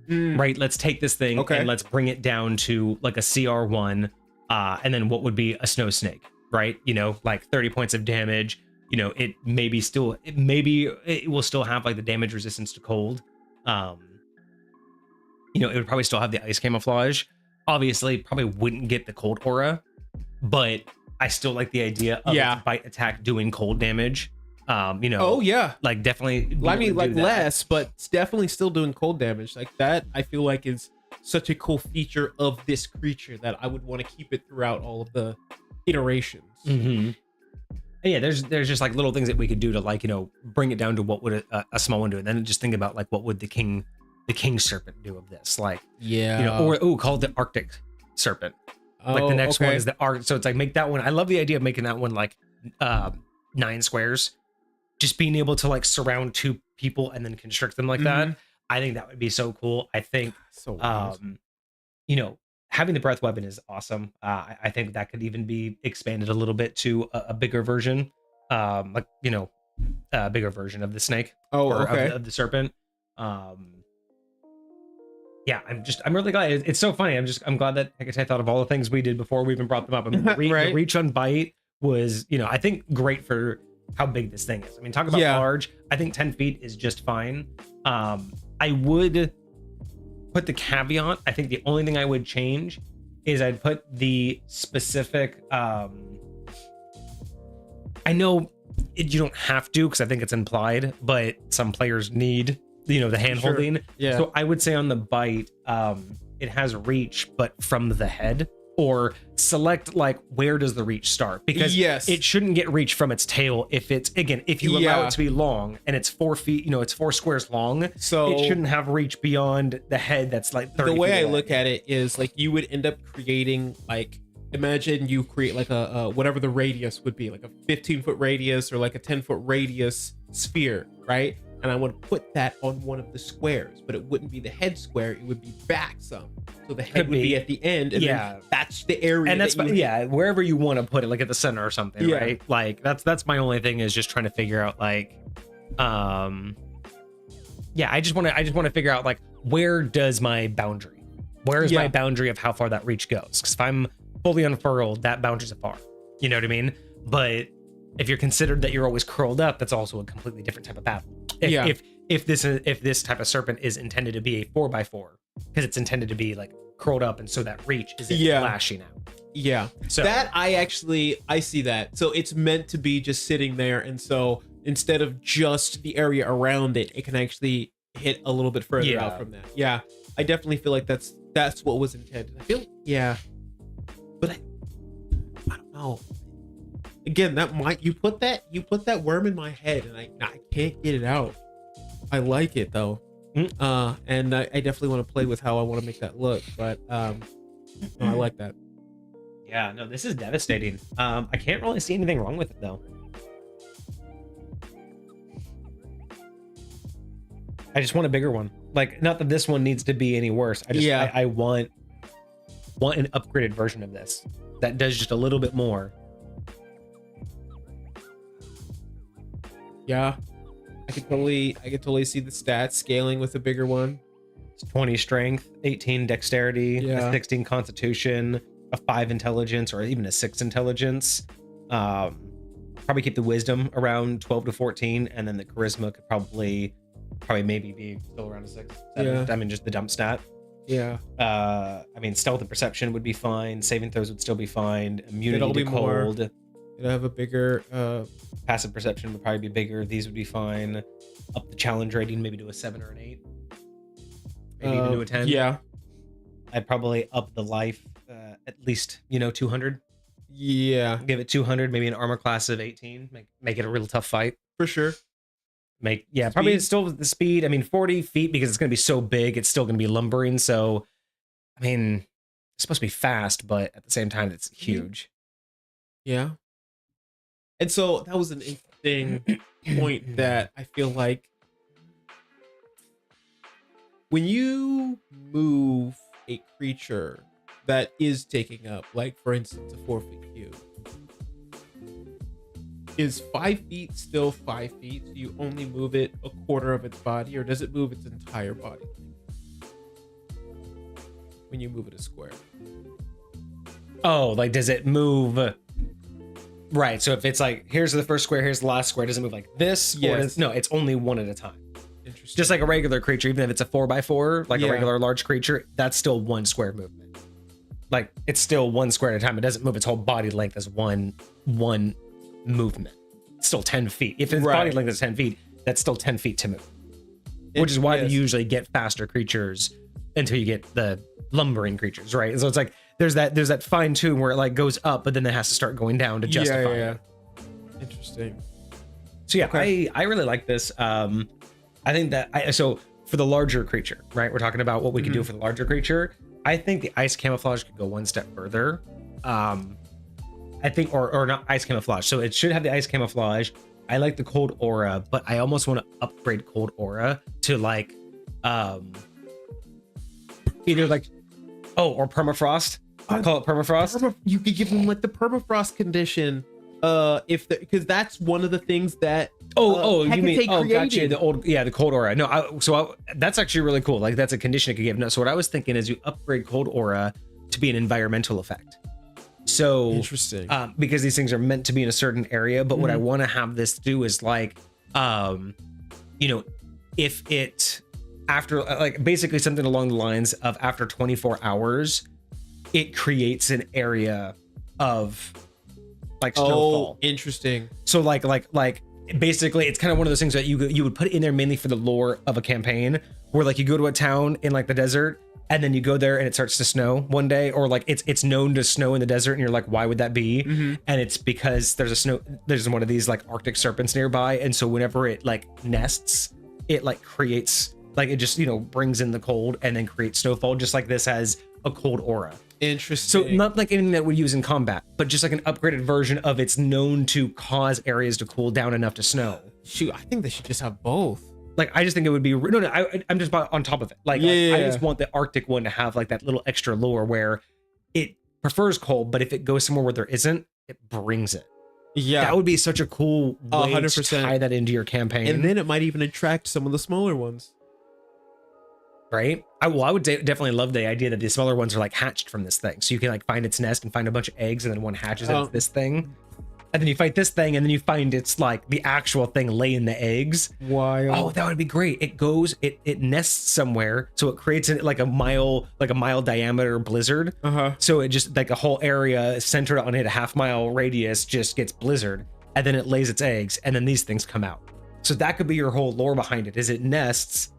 Right? Let's take this thing and let's bring it down to like a CR1, and then what would be a Snow Snake, right? Like 30 points of damage. It will still have like the damage resistance to cold. It would probably still have the ice camouflage. Obviously, probably wouldn't get the cold aura, but I still like the idea of its bite attack doing cold damage. Oh yeah, like definitely. I mean, like less, but it's definitely still doing cold damage. Like that, I feel like is such a cool feature of this creature that I would want to keep it throughout all of the iterations. Mm-hmm. Yeah, there's just like little things that we could do to like bring it down to what would a small one do, and then just think about like what would the king serpent do of this, like call it the Arctic serpent. Like the next one is the Arctic, so it's like make that one. I love the idea of making that one like 9 squares. Just being able to like surround 2 people and then constrict them like that. I think that would be so cool. I think, having the breath weapon is awesome. I think that could even be expanded a little bit to a bigger version, a bigger version of the snake of the serpent. Yeah, I'm really glad. It's so funny. I'm glad that I thought of all the things we did before we even brought them up. I mean, the reach on bite was, I think great for how big this thing is. I mean, talk about large. I think 10 feet is just fine. I would put the caveat. I think the only thing I would change is I'd put the specific. I know you don't have to because I think it's implied, but some players need the hand holding. Sure. Yeah. So I would say on the bite, it has reach, but from the head. Or select like where does the reach start, because it shouldn't get reach from its tail if you allow it to be long and it's 4 feet, it's 4 squares long, so it shouldn't have reach beyond the head that's like 30 the way feet I away. look at it is like you would end up creating like, imagine you create like a whatever the radius would be, like a 15-foot radius or like a 10-foot radius sphere, right? And I would put that on one of the squares, but it wouldn't be the head square, it would be back some. So the head would be at the end, and then that's the area. And that's wherever you want to put it, like at the center or something, right? Like that's my only thing is just trying to figure out like, I just want to figure out like where does my boundary? Where is my boundary of how far that reach goes? Because if I'm fully unfurled, that boundary's afar. You know what I mean? But if you're considered that you're always curled up, that's also a completely different type of battle. If this type of serpent is intended to be a 4x4, because it's intended to be like curled up, and so that reach is flashing out. Yeah, so that I see that. So it's meant to be just sitting there, and so instead of just the area around it, it can actually hit a little bit further out from that. Yeah, I definitely feel like that's what was intended. I feel but Oh, again, you put that worm in my head, and I can't get it out. I like it though. And I definitely want to play with how I want to make that look, but no, I like that. Yeah, no, this is devastating. I can't really see anything wrong with it though. I just want a bigger one. Like, not that this one needs to be any worse. I want an upgraded version of this that does just a little bit more. Yeah, I could totally see the stats scaling with a bigger one. It's 20 strength, 18 dexterity, a 16 constitution, a 5 intelligence, or even a 6 intelligence. Probably keep the wisdom around 12 to 14, and then the charisma could probably maybe be still around a 6. 7. Yeah. I mean, just the dump stat. Yeah. I mean, stealth and perception would be fine. Saving throws would still be fine. Immunity to cold. It'll have a bigger passive perception would probably be bigger. These would be fine. Up the challenge rating maybe to a 7 or an 8. Maybe even to a 10. Yeah. I'd probably up the life at least 200. Yeah. Give it 200. Maybe an armor class of 18. Make it a real tough fight for sure. Probably it's still the speed. I mean, 40 feet because it's going to be so big. It's still going to be lumbering. So, I mean, it's supposed to be fast, but at the same time, it's huge. Yeah. And so that was an interesting point that I feel like when you move a creature that is taking up, like for instance, a 4-foot cube, is 5 feet still 5 feet? So you only move it a quarter of its body, or does it move its entire body when you move it a square? Oh, like does it move? Right. So if it's like, here's the first square, here's the last square, does it move like this? Yes. No, it's only one at a time. Interesting. Just like a regular creature, even if it's a 4x4, like a regular large creature, that's still one square movement. Like it's still one square at a time. It doesn't move its whole body length as one movement. It's still 10 feet. If its body length is 10 feet, that's still 10 feet to move. Which is why they usually get faster creatures until you get the lumbering creatures, right? So it's like there's that fine tune where it like goes up, but then it has to start going down to justify it. Interesting. So yeah, I really like this. I think that so for the larger creature, right? We're talking about what we can do for the larger creature. I think the ice camouflage could go one step further. I think, or not ice camouflage. So it should have the ice camouflage. I like the cold aura, but I almost want to upgrade cold aura to like, either like, or permafrost. I call it permafrost. You could give them like the permafrost condition. Because that's one of the things that you mean gotcha, the cold aura. No, that's actually really cool. Like that's a condition it could give. No, so what I was thinking is you upgrade cold aura to be an environmental effect. So interesting. Because these things are meant to be in a certain area, but what I want to have this do is like if it after like basically something along the lines of after 24 hours it creates an area of like snowfall. Interesting. So like basically it's kind of one of those things that you would put in there mainly for the lore of a campaign where like you go to a town in like the desert and then you go there and it starts to snow one day, or like it's known to snow in the desert and you're like, why would that be? And it's because there's one of these like Arctic serpents nearby, and so whenever it like nests, it like creates like it just brings in the cold and then creates snowfall, just like this has a cold aura. Interesting. So not like anything that we use in combat, but just like an upgraded version of it's known to cause areas to cool down enough to snow. Shoot, I think they should just have both. Like, I just think it would be I'm just on top of it. Like, I just want the Arctic one to have like that little extra lore where it prefers cold, but if it goes somewhere where there isn't, it brings it. Yeah, that would be such a cool way 100%. To tie that into your campaign, and then it might even attract some of the smaller ones. Right? I would definitely love the idea that the smaller ones are like hatched from this thing, so you can like find its nest and find a bunch of eggs, and then one hatches and it's this thing. And then you fight this thing, and then you find it's like the actual thing laying the eggs. Wild. Oh, that would be great. It nests somewhere, so it creates like a mile diameter blizzard. So it just like a whole area centered on it, a half-mile radius just gets blizzard, and then it lays its eggs, and then these things come out. So that could be your whole lore behind it, is it nests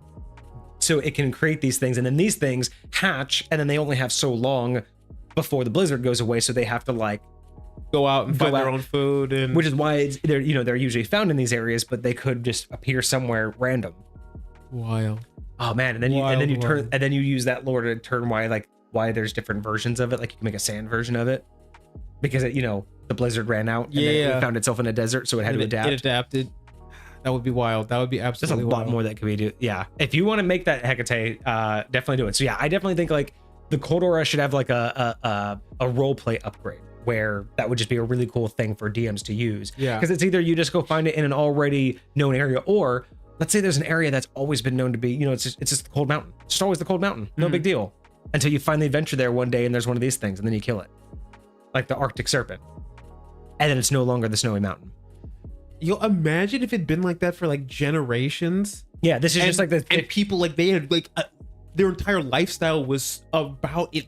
so it can create these things, and then these things hatch, and then they only have so long before the blizzard goes away, so they have to like go out and find their own food, and which is why they're they're usually found in these areas, but they could just appear somewhere random. Wild. Oh man, and then you use that lore to turn why there's different versions of it. Like you can make a sand version of it because the blizzard ran out and then it found itself in a desert, so it had to adapt. It adapted. That would be wild. That would be absolutely wild. There's a lot more that could be do. Yeah, if you want to make that Hecate, definitely do it. So yeah, I definitely think like the Cold Aura should have like a role play upgrade where that would just be a really cool thing for DMs to use. Yeah, because it's either you just go find it in an already known area, or let's say there's an area that's always been known to be, it's just the cold mountain. It's just always the cold mountain. No big deal. Until you finally venture there one day and there's one of these things and then you kill it. Like the Arctic serpent. And then it's no longer the snowy mountain. You'll imagine if it'd been like that for like generations. Yeah, this is just like and people like they had like their entire lifestyle was about it.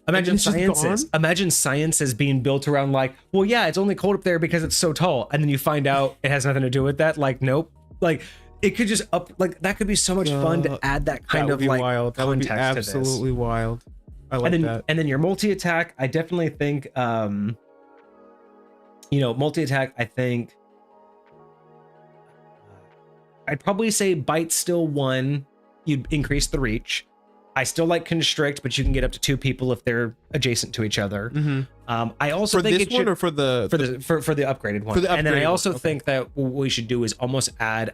Imagine science is being built around like, well, yeah, it's only cold up there because it's so tall. And then you find out it has nothing to do with that. Like, nope. Like it could just that could be so much fun to add that kind of like wild. That would be absolutely wild. I like that. And then your multi-attack, I definitely think multi-attack, I think I'd probably say bite's still one. You'd increase the reach. I still like constrict, but you can get up to 2 people if they're adjacent to each other. I also think this one or for the upgraded one. And then I also think that what we should do is almost add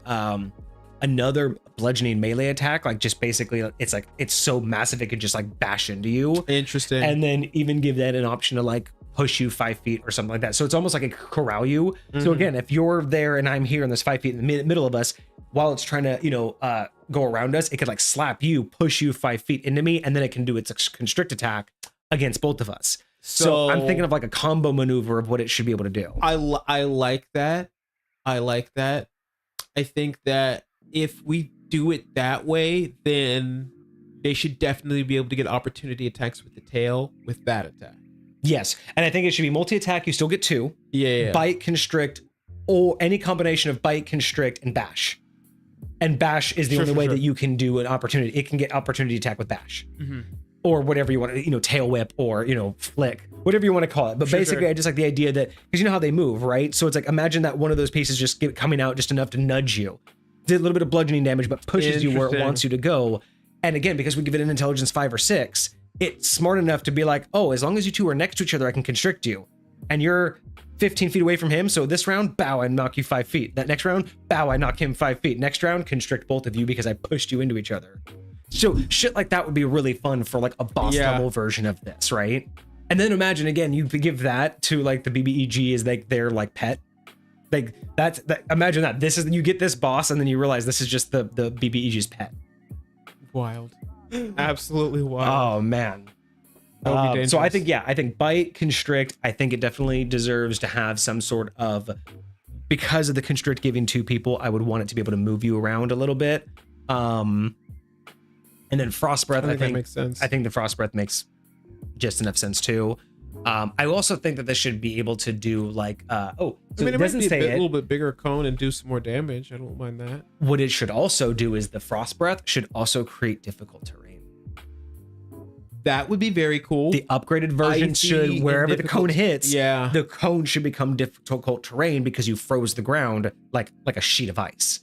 another bludgeoning melee attack. Like just basically, it's so massive it could just like bash into you. Interesting. And then even give that an option to like push you 5 feet or something like that. So it's almost like it could corral you. So again, if you're there and I'm here and there's 5 feet in the middle of us, while it's trying to go around us, it could like slap you, push you 5 feet into me, and then it can do its constrict attack against both of us. So I'm thinking of like a combo maneuver of what it should be able to do. I like that. I think that if we do it that way, then they should definitely be able to get opportunity attacks with the tail with that attack. Yes, and I think it should be multi-attack. You still get 2. Yeah. Bite, constrict, or any combination of bite, constrict, and bash. And bash is the only way that you can do an opportunity. It can get opportunity attack with bash, or whatever you want to, tail whip, or flick, whatever you want to call it. But basically, I just like the idea that because you know how they move, right? So it's like imagine that one of those pieces just coming out just enough to nudge you, did a little bit of bludgeoning damage, but pushes you where it wants you to go. And again, because we give it an intelligence 5 or 6, it's smart enough to be like, oh, as long as you two are next to each other, I can constrict you, and you're 15 feet away from him. So this round, bow, I knock you 5 feet. That next round, bow, I knock him 5 feet. Next round, constrict both of you because I pushed you into each other. So shit like that would be really fun for like a boss level version of this, right? And then imagine again, you give that to like the BBEG as like their like pet. Like imagine that this is, you get this boss and then you realize this is just the BBEG's pet. Wild. Absolutely wild. Oh man. So I think bite, constrict, I think it definitely deserves to have some sort of, because of the constrict giving 2 people, I would want it to be able to move you around a little bit. And then frost breath, I think that makes sense. I think the frost breath makes just enough sense too. I also think that this should be able to do like, it doesn't say a little bit bigger cone and do some more damage. I don't mind that. What it should also do is the frost breath should also create difficult terrain. That would be very cool. The upgraded version should, wherever the cone hits, the cone should become difficult terrain because you froze the ground like a sheet of ice,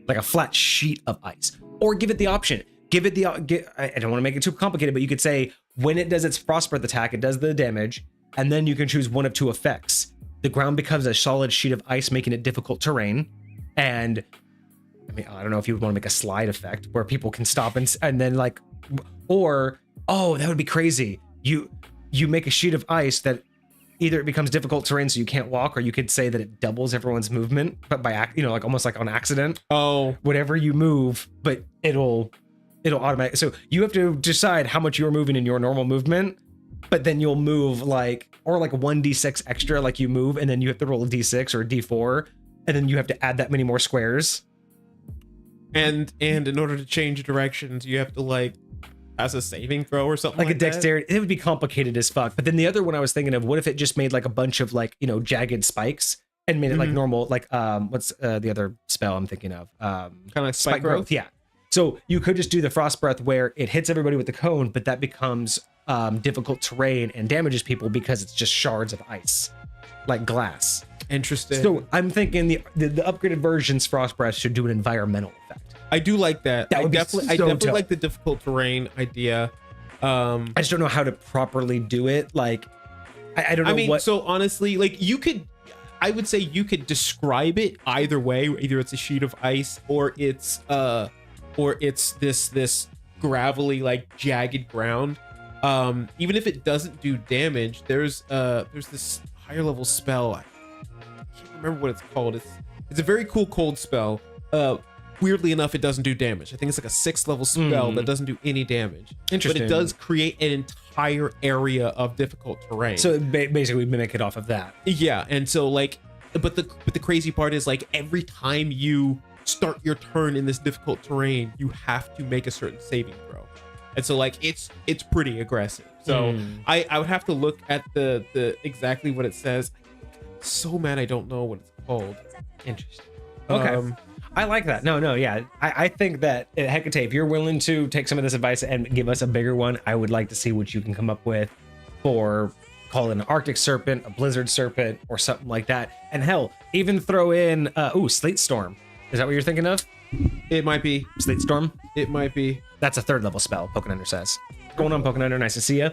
like a flat sheet of ice. Or give it the option. I don't want to make it too complicated, but you could say when it does its frost breath attack, it does the damage, and then you can choose one of 2 effects. The ground becomes a solid sheet of ice, making it difficult terrain, and I don't know if you would want to make a slide effect where people can stop and then like, or that would be crazy. You make a sheet of ice that either it becomes difficult terrain so you can't walk, or you could say that it doubles everyone's movement, but by like almost like on accident. Whatever you move, but it'll automatically. So you have to decide how much you're moving in your normal movement, but then you'll move like 1d6 extra, like you move, and then you have to roll a d6 or a d4, and then you have to add that many more squares. And in order to change directions, you have to like as a saving throw or something like a dexterity. It would be complicated as fuck. But then the other one I was thinking of, what if it just made like a bunch of like jagged spikes and made it like normal, like what's the other spell I'm thinking of? Kind of like spike growth. Yeah. So you could just do the frost breath where it hits everybody with the cone, but that becomes difficult terrain and damages people because it's just shards of ice, like glass. Interesting. So I'm thinking the upgraded versions Frost Breath should do an environmental effect. I do like that. That would I definitely like the difficult terrain idea. I just don't know how to properly do it. Like, I don't know. I mean, so honestly, like I would say you could describe it either way. Either it's a sheet of ice or it's this gravelly, like jagged ground. Even if it doesn't do damage, there's this higher level spell. I can't remember what it's called. It's a very cool cold spell. Weirdly enough, it doesn't do damage. I think it's like a 6th level spell that doesn't do any damage. Interesting. But it does create an entire area of difficult terrain. So basically mimic it off of that. Yeah, and so like, but the crazy part is like every time you start your turn in this difficult terrain, you have to make a certain saving throw. And so like it's pretty aggressive. So I would have to look at the exactly what it says. I'm so mad I don't know what it's called. Interesting. Okay. I like that. No, yeah. I think that, Hecate, if you're willing to take some of this advice and give us a bigger one, I would like to see what you can come up with for, call it an Arctic Serpent, a Blizzard Serpent, or something like that. And hell, even throw in, Sleet Storm. Is that what you're thinking of? It might be. Sleet Storm? It might be. That's a 3rd level spell, Poking Under says. What's going on, Poking Under? Nice to see you.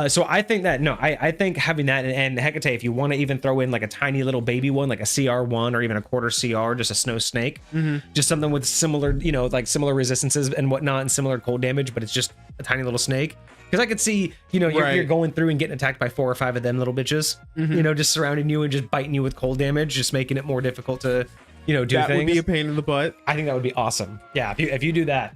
So I think that, I think having that, and Hecate, if you want to even throw in like a tiny little baby one, like a CR1 or even a quarter CR, just a snow snake, just something with similar, like similar resistances and whatnot and similar cold damage, but it's just a tiny little snake. Because I could see, you're going through and getting attacked by 4 or 5 of them little bitches, just surrounding you and just biting you with cold damage, just making it more difficult to, do things. That would be a pain in the butt. I think that would be awesome. Yeah, if you do that.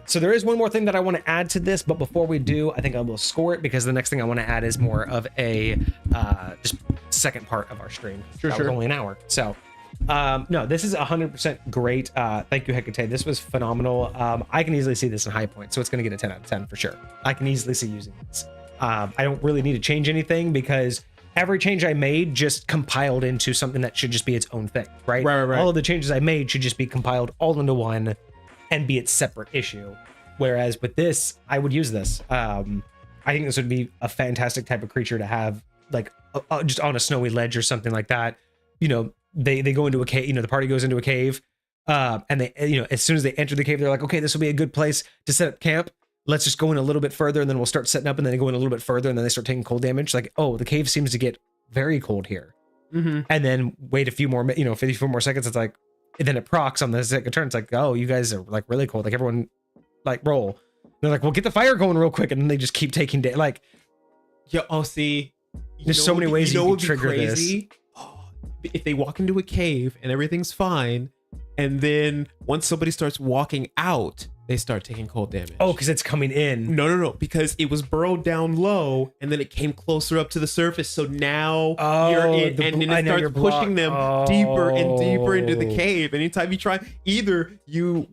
So there is one more thing that I want to add to this, but before we do, I think I will score it because the next thing I want to add is more of a just second part of our stream. Sure. Was only an hour. So no, this is 100% great. Thank you, Hecate. This was phenomenal. I can easily see this in high points, so it's going to get a 10 out of 10 for sure. I can easily see using this. I don't really need to change anything because every change I made just compiled into something that should just be its own thing, right? Right. All of the changes I made should just be compiled all into one and be its separate issue. Whereas with this, I would use this. I think this would be a fantastic type of creature to have, like just on a snowy ledge or something like that. They go into a cave. The party goes into a cave, and they, as soon as they enter the cave, they're like, okay, this will be a good place to set up camp. Let's just go in a little bit further, and then we'll start setting up, and then they go in a little bit further, and then they start taking cold damage. Like, oh, the cave seems to get very cold here, and then wait a few more, 54 more seconds. It's like. And then it procs on the second turn. It's like, oh, you guys are like really cold. Like everyone, like roll. And they're like, well, get the fire going real quick, and then they just keep taking like. Yeah. Oh, see, there's so many ways you can trigger this. If they walk into a cave and everything's fine, and then once somebody starts walking out, they start taking cold damage. Oh, because it's coming in. No, because it was burrowed down low, and then it came closer up to the surface. So now you're in, and then it starts pushing them deeper and deeper into the cave. Anytime you try, either you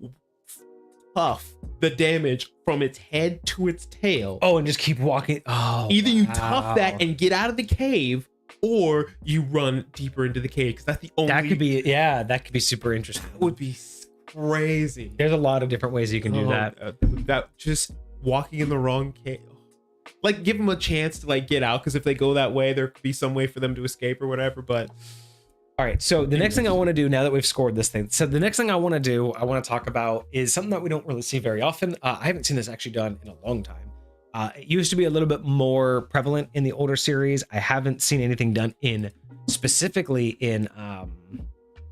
tough the damage from its head to its tail. Oh, and just keep walking. Oh, either you tough that and get out of the cave, or you run deeper into the cave, because that's the only. That could be super interesting. That would be crazy. There's a lot of different ways you can do that. That just walking in the wrong cave. Like, give them a chance to like get out, because if they go that way, there could be some way for them to escape or whatever. But all right, so the next thing I want to do now that we've scored this thing, so the next thing I want to talk about is something that we don't really see very often. I haven't seen this actually done in a long time. It used to be a little bit more prevalent in the older series. I haven't seen anything done specifically in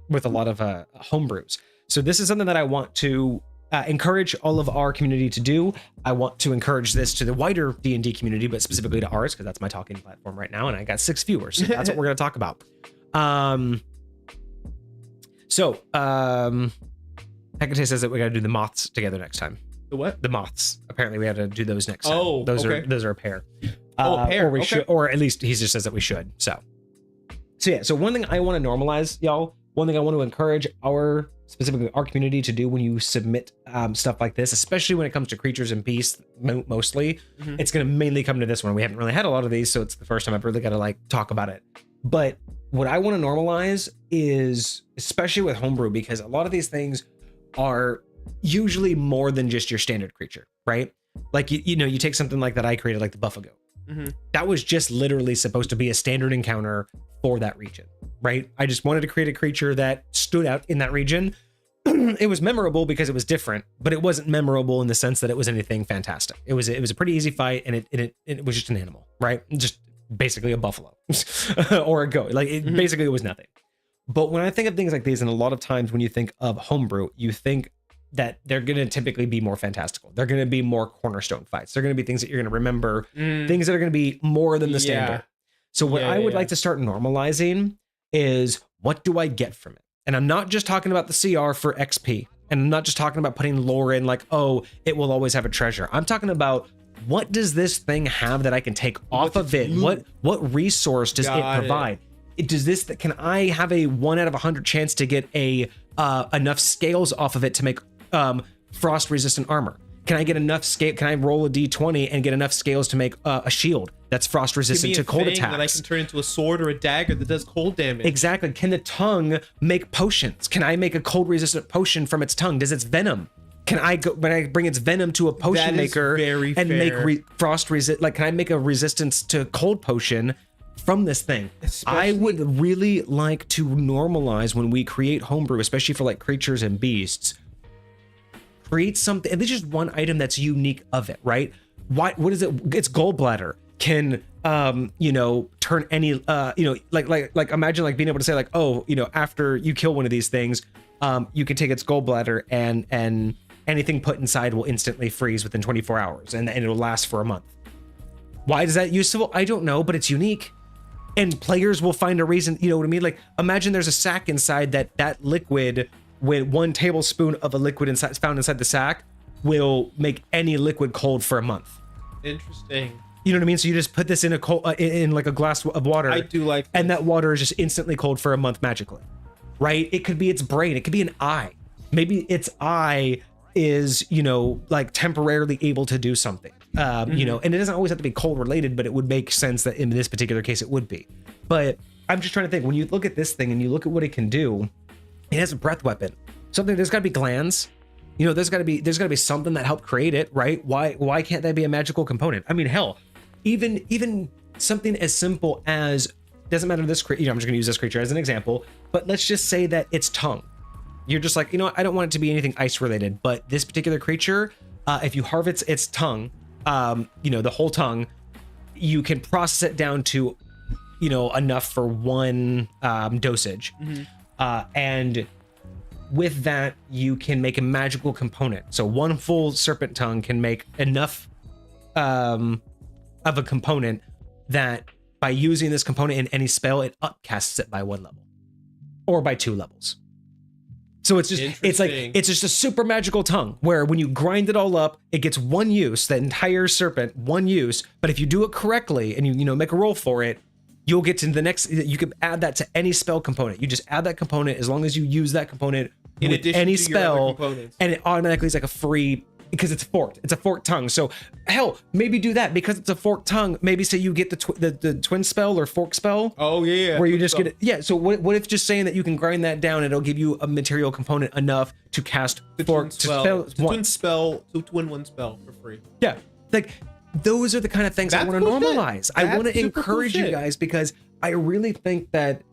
with a lot of homebrews. So this is something that I want to encourage all of our community to do. I want to encourage this to the wider D&D community, but specifically to ours, because that's my talking platform right now, and I got 6 viewers. So that's what we're going to talk about. Hecate says that we got to do the moths together next time. The what? The moths. Apparently, we had to do those next time. Oh, those okay. are a pair. A pair. Or we should, or at least he just says that we should. So yeah. So one thing I want to normalize, y'all. One thing I want to encourage specifically our community to do when you submit stuff like this, especially when it comes to creatures and beasts, mostly, it's going to mainly come to this one. We haven't really had a lot of these, so it's the first time I've really got to like talk about it. But what I want to normalize is, especially with homebrew, because a lot of these things are usually more than just your standard creature, right? Like, you take something like that I created, like the Buffalo Goat. That was just literally supposed to be a standard encounter for that region, right? I just wanted to create a creature that stood out in that region. It was memorable because it was different, but it wasn't memorable in the sense that it was anything fantastic. It was a pretty easy fight, and it was just an animal, right? Just basically a buffalo or a goat. Like, basically it was nothing. But when I think of things like these, and a lot of times when you think of homebrew, you think that they're going to typically be more fantastical. They're going to be more cornerstone fights. They're going to be things that you're going to remember, things that are going to be more than the standard. So what I would like to start normalizing is, what do I get from it? And I'm not just talking about the CR for XP. And I'm not just talking about putting lore in like, oh, it will always have a treasure. I'm talking about, what does this thing have that I can take off of it? What resource does it provide? Does this, can I have a 1 out of 100 chance to get enough scales off of it to make frost resistant armor? Can I get enough scale? Can I roll a d20 and get enough scales to make a shield that's frost resistant to cold attacks? That I can turn into a sword or a dagger that does cold damage. Exactly. Can the tongue make potions? Can I make a cold resistant potion from its tongue? Does its venom? Can I go, when I bring its venom to a potion maker and make frost resist? Like, can I make a resistance to cold potion from this thing? I would really like to normalize, when we create homebrew, especially for like creatures and beasts, create something, and this is just one item that's unique of it, right? What is it? It's gallbladder can turn any like imagine like being able to say like, oh, after you kill one of these things, you can take its gallbladder and anything put inside will instantly freeze within 24 hours and it'll last for a month. Why is that useful? I don't know, but it's unique. And players will find a reason, you know what I mean? Like, imagine there's a sack inside that liquid, with 1 tablespoon of a liquid found inside the sack will make any liquid cold for a month. Interesting. You know what I mean? So you just put this in a cold, in like a glass of water. I do like this. And that water is just instantly cold for a month magically, right? It could be its brain. It could be an eye. Maybe its eye is, like temporarily able to do something. And it doesn't always have to be cold related, but it would make sense that in this particular case it would be. But I'm just trying to think, when you look at this thing and you look at what it can do, it has a breath weapon. Something, there's gotta be glands. There's gotta be something that helped create it, right? Why can't that be a magical component? I mean, hell, even something as simple as, doesn't matter this creature, I'm just gonna use this creature as an example, but let's just say that its tongue. You're just like, I don't want it to be anything ice related, but this particular creature, if you harvest its tongue, the whole tongue, you can process it down to, enough for 1 dosage. And with that, you can make a magical component. So 1 full serpent tongue can make enough of a component that by using this component in any spell, it upcasts it by 1 level or by 2 levels. So it's just a super magical tongue where when you grind it all up, it gets 1 use, that entire serpent, 1 use. But if you do it correctly and you make a roll for it, you'll get to the next, you can add that to any spell component. You just add that component as long as you use that component in addition any to spell, and it automatically is like a free, because it's forked. It's a forked tongue. So hell, maybe do that because it's a forked tongue. Maybe say you get the twin spell or fork spell. Oh yeah. Where you just get it. Yeah. So what if just saying that you can grind that down, it'll give you a material component enough to cast twin 1 spell for free. Yeah. Like, those are the kind of things I want to normalize. I want to encourage you guys, because I really think that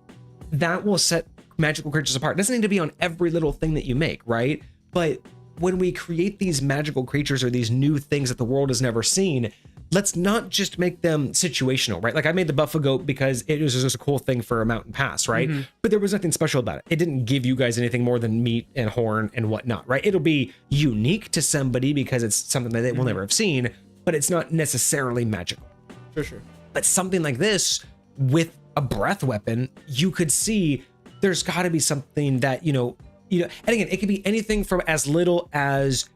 will set magical creatures apart. It doesn't need to be on every little thing that you make, right? But when we create these magical creatures or these new things that the world has never seen, let's not just make them situational, right? Like, I made the Buffalo Goat because it was just a cool thing for a mountain pass, right? But there was nothing special about it. It didn't give you guys anything more than meat and horn and whatnot, right? It'll be unique to somebody because it's something that they will never have seen, but it's not necessarily magical. For sure. But something like this with a breath weapon, you could see there's got to be something that, and again, it could be anything from as little as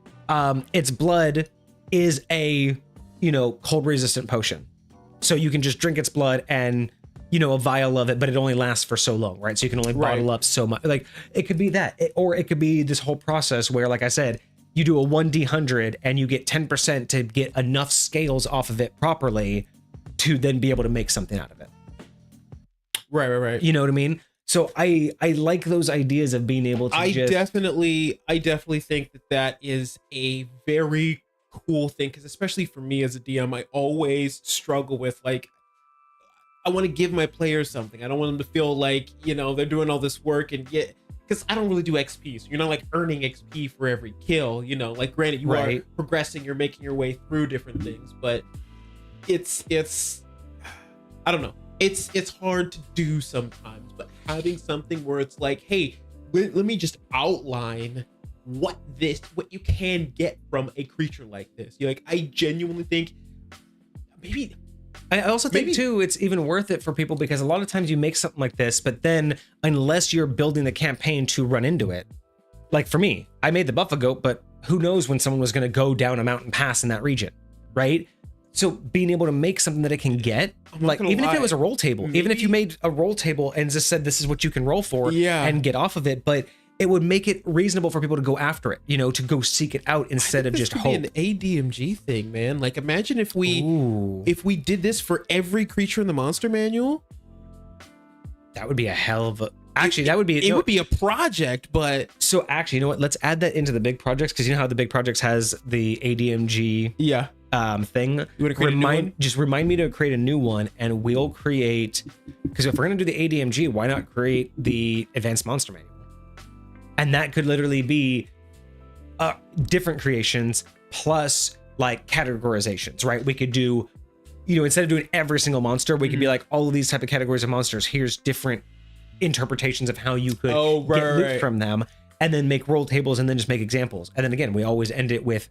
its blood is a, cold resistant potion. So you can just drink its blood and, a vial of it, but it only lasts for so long, right? So you can only bottle up so much. Like, it could be that, or it could be this whole process where, like I said, you do a 1d100 and you get 10% to get enough scales off of it properly to then be able to make something out of it. Right. You know what I mean? So I like those ideas of being able to I definitely think that is a very cool thing, because especially for me as a DM, I always struggle with like, I want to give my players something. I don't want them to feel like, you know, they're doing all this work and get, because I don't really do XP. So you're not like earning XP for every kill, you know, like granted you are progressing, you're making your way through different things, but it's I don't know. It's hard to do sometimes, but having something where it's like, hey, let me just outline what you can get from a creature like this. You're like, I genuinely think maybe. I also think too, it's even worth it for people because a lot of times you make something like this, but then unless you're building the campaign to run into it, like for me, I made the Buffalo Goat, but who knows when someone was going to go down a mountain pass in that region, right? So being able to make something that it can get, like even if it was a roll table, even if you made a roll table and just said this is what you can roll for and get off of it, but it would make it reasonable for people to go after it, you know, to go seek it out instead of just hope. An ADMG thing, man. Like imagine if we did this for every creature in the monster manual. That would be a hell of a. Actually, that would be. It would be a project, but so actually, you know what? Let's add that into the big projects because you know how the big projects has the ADMG thing. You want to create a new one? Just remind me to create a new one, and we'll create. Because if we're gonna do the ADMG, why not create the Advanced Monster Manual? And that could literally be different creations plus like categorizations, right? We could do, you know, instead of doing every single monster, we could be like all of these type of categories of monsters. Here's different interpretations of how you could get loot from them, and then make roll tables and then just make examples. And then again, we always end it with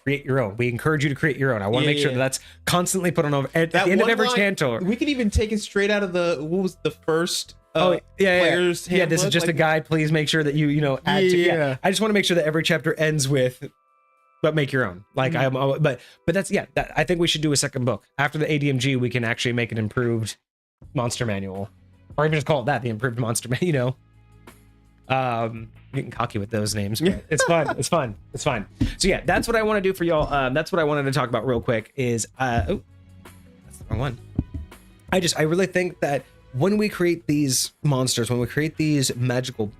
create your own. We encourage you to create your own. I want to make sure that's constantly put on at the end of every cantor. We can even take it straight out of what was the first players handbook? This is just like a guide. Please make sure that you know add to I just want to make sure that every chapter ends with but make your own. Like but that's I think we should do a second book. After the ADMG, we can actually make an improved monster manual. Or even just call it that, the improved monster manual, you know. Getting cocky with those names, but it's fun. It's fun. It's fine. So yeah, that's what I want to do for y'all. That's what I wanted to talk about real quick is that's the wrong one. I really think that when we create these monsters, when we create these magical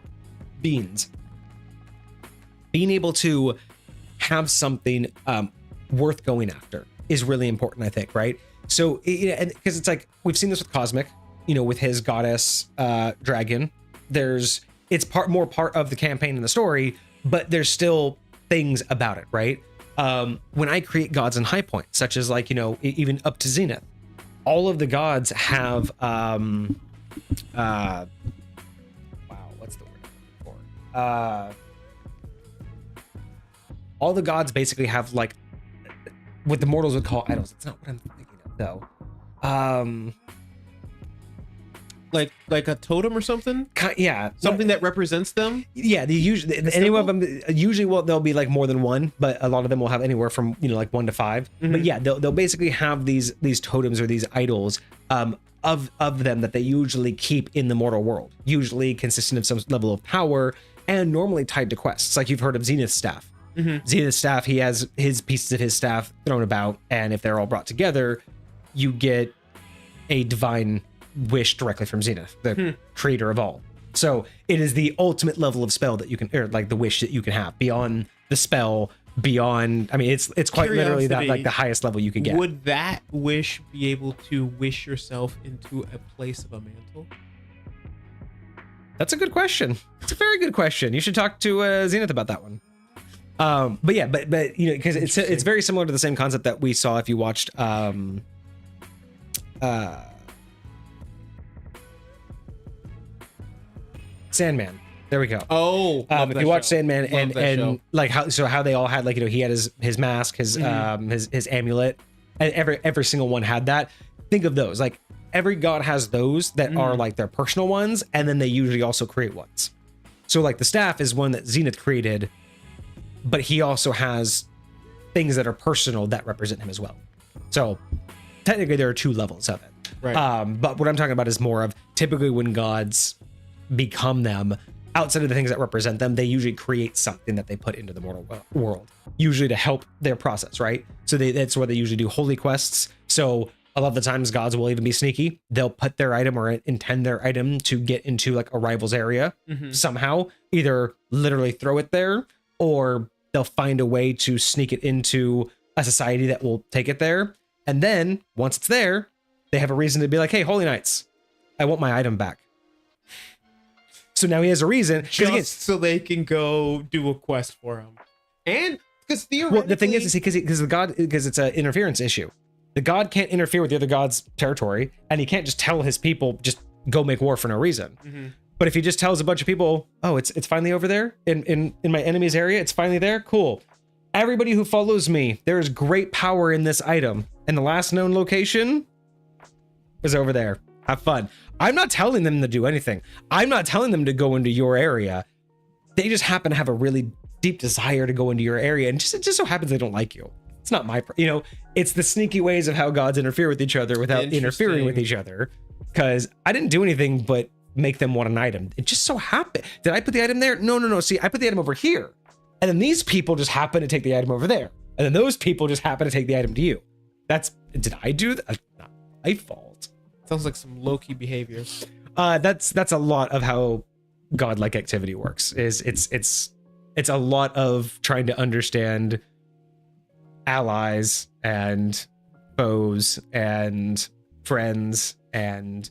beings, being able to have something worth going after is really important, I think, right? So, because it's like, we've seen this with Cosmic, you know, with his goddess dragon. It's more part of the campaign and the story, but there's still things about it, right? When I create gods in High Point, such as like, you know, even up to Zenith, all of the gods have wow, what's the word for? All the gods basically have like what the mortals would call idols. It's not what I'm thinking of though. Like a totem or something? Yeah, something that represents them. Yeah, any of them usually they'll be like more than one, but a lot of them will have anywhere from, you know, like 1 to 5. But yeah, they'll basically have these totems or these idols of them that they usually keep in the mortal world, usually consistent of some level of power and normally tied to quests. Like you've heard of Zenith's staff. Zenith's staff, he has his pieces of his staff thrown about, and if they're all brought together, you get a divine wish directly from Zenith, the creator of all. So it is the ultimate level of spell that you can, or like the wish that you can have beyond the spell, beyond. I mean, it's quite literally that like the highest level you can get. Would that wish be able to wish yourself into a place of a mantle? That's a good question. It's a very good question. You should talk to Zenith about that one. But yeah, but you know, because it's very similar to the same concept that we saw if you watched Sandman. There we go. Oh, if you watch Sandman and like how they all had, like, you know, he had his mask, his amulet, and every single one had that. Think of those. Like every god has those that are like their personal ones, and then they usually also create ones. So like the staff is one that Zenith created, but he also has things that are personal that represent him as well. So technically there are 2 levels of it. Right. But what I'm talking about is more of typically when gods become them, outside of the things that represent them, they usually create something that they put into the mortal world, usually to help their process, right? So that's where they usually do holy quests. So a lot of the times gods will even be sneaky. They'll put their item or intend their item to get into like a rival's area somehow, either literally throw it there or they'll find a way to sneak it into a society that will take it there. And then once it's there, they have a reason to be like, hey, Holy Knights, I want my item back. So now he has a reason. Just so they can go do a quest for him. And because theoretically... Well, the thing is because it's an interference issue. The god can't interfere with the other god's territory, and he can't just tell his people, just go make war for no reason. Mm-hmm. But if he just tells a bunch of people, oh, it's finally over there in my enemy's area, it's finally there, cool. Everybody who follows me, there is great power in this item. And the last known location is over there. Have fun. I'm not telling them to do anything. I'm not telling them to go into your area. They just happen to have a really deep desire to go into your area, and it just so happens they don't like you. It's not my, it's the sneaky ways of how gods interfere with each other without interfering with each other. Because I didn't do anything but make them want an item. It just so happened. Did I put the item there? No. See, I put the item over here. And then these people just happen to take the item over there. And then those people just happen to take the item to you. Did I do that? Not my fault. Sounds like some low-key behavior. That's a lot of how godlike activity works. It's a lot of trying to understand allies and foes and friends and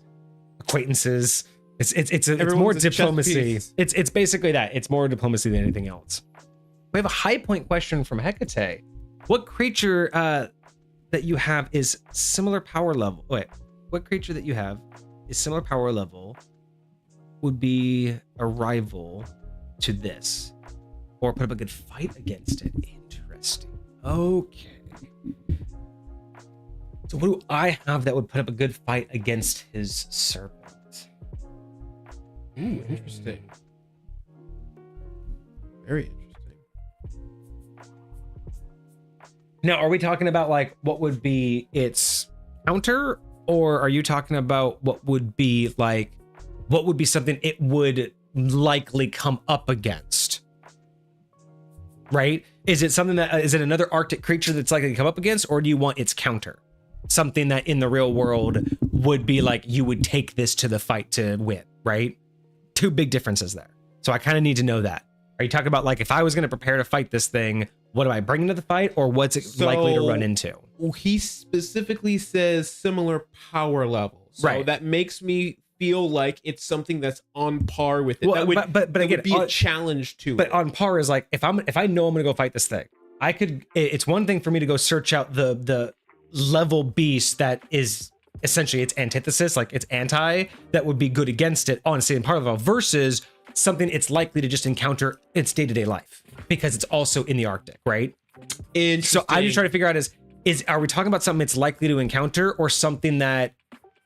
acquaintances. It's more diplomacy. It's basically that. It's more diplomacy than anything else. We have a high point question from Hecate. What creature that you have is similar power level? What creature that you have is similar power level would be a rival to this, or put up a good fight against it? Interesting. Okay. So what do I have that would put up a good fight against his serpent? Ooh, interesting. Very interesting. Now, are we talking about like what would be its counter, or are you talking about what would be something it would likely come up against? Right? Is it another Arctic creature that's likely to come up against, or do you want its counter? Something that in the real world would be like you would take this to the fight to win, right? Two big differences there. So I kind of need to know that. Are you talking about like if I was going to prepare to fight this thing, what am I bringing to the fight, or what's it likely to run into? Well, he specifically says similar power levels. So right. That makes me feel like it's something that's on par with it. Well, but again, would be a challenge to but it. But on par is like if I know I'm going to go fight this thing, it's one thing for me to go search out the level beast that is essentially its antithesis, like its anti, that would be good against it on the same part level, versus something it's likely to just encounter its day-to-day life because it's also in the Arctic, right? So I'm just trying to figure out are we talking about something it's likely to encounter, or something that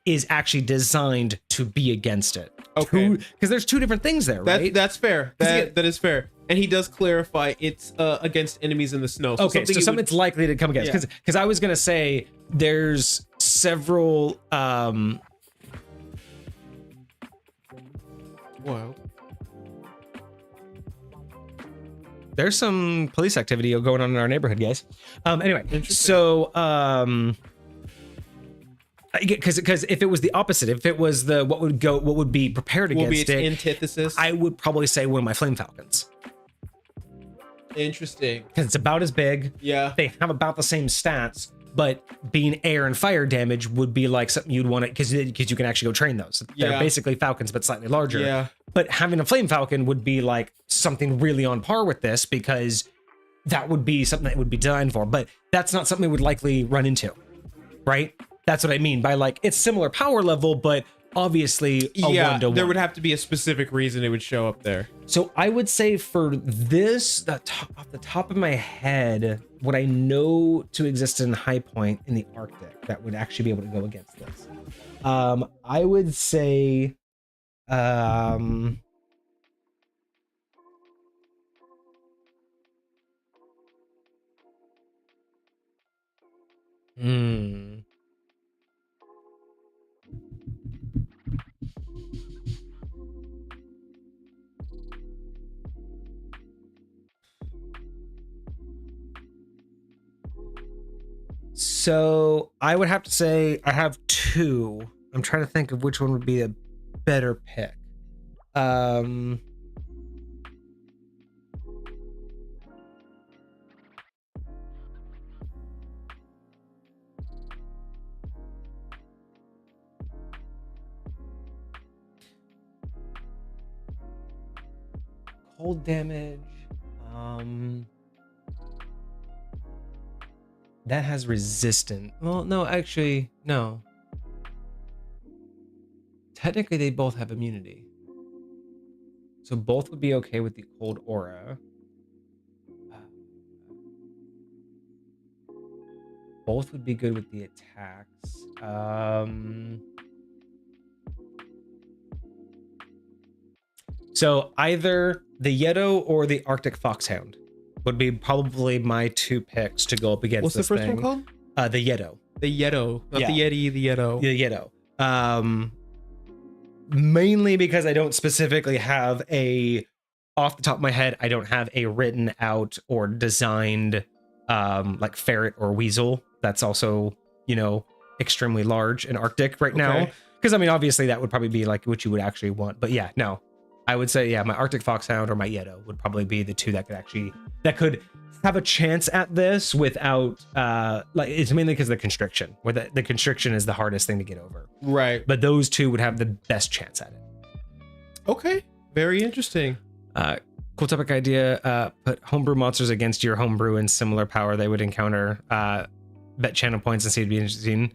is actually designed to be against it? Okay. Because there's two different things there, right? That's fair. That is fair. And he does clarify it's against enemies in the snow. So okay, so something it's likely to come against. Because I was going to say there's several... Wow. There's some police activity going on in our neighborhood, guys. Anyway, so because if it was the opposite, if it was what would be prepared against it, antithesis, I would probably say one of my flame falcons. Interesting. Because it's about as big. Yeah. They have about the same stats, but being air and fire damage would be like something you'd want to, because you can actually go train those. They're basically falcons, but slightly larger. Yeah. But having a flame falcon would be like something really on par with this, because that would be something that would be designed for. But that's not something we would likely run into, right? That's what I mean by like it's similar power level, but obviously a one-to-one. There would have to be a specific reason it would show up there. So I would say for this, off the top of my head, what I know to exist in High Point in the Arctic that would actually be able to go against this, I would say, So I would have to say I have two. I'm trying to think of which one would be a better pick. cold damage. That has resistance. Well, no, actually, no. Technically, they both have immunity. So both would be okay with the cold aura. Both would be good with the attacks. So either the Yeto or the Arctic Foxhound would be probably my two picks to go up against. What's this the first thing. one called? The Yeto. The Yeto, not Yeah. the Yeti. The Yeto. The Yeto. Mainly because I don't specifically have off the top of my head, I don't have a written out or designed like ferret or weasel. That's also, extremely large in Arctic right now. Because I mean, obviously that would probably be like what you would actually want. But yeah, no, I would say, yeah, my Arctic Foxhound or my Yeto would probably be the two that could have a chance at this without it's mainly because of the constriction, where the constriction is the hardest thing to get over. Right. But those two would have the best chance at it. Okay. Very interesting. Cool topic idea. Put homebrew monsters against your homebrew and similar power they would encounter. Bet channel points and see it'd be interesting.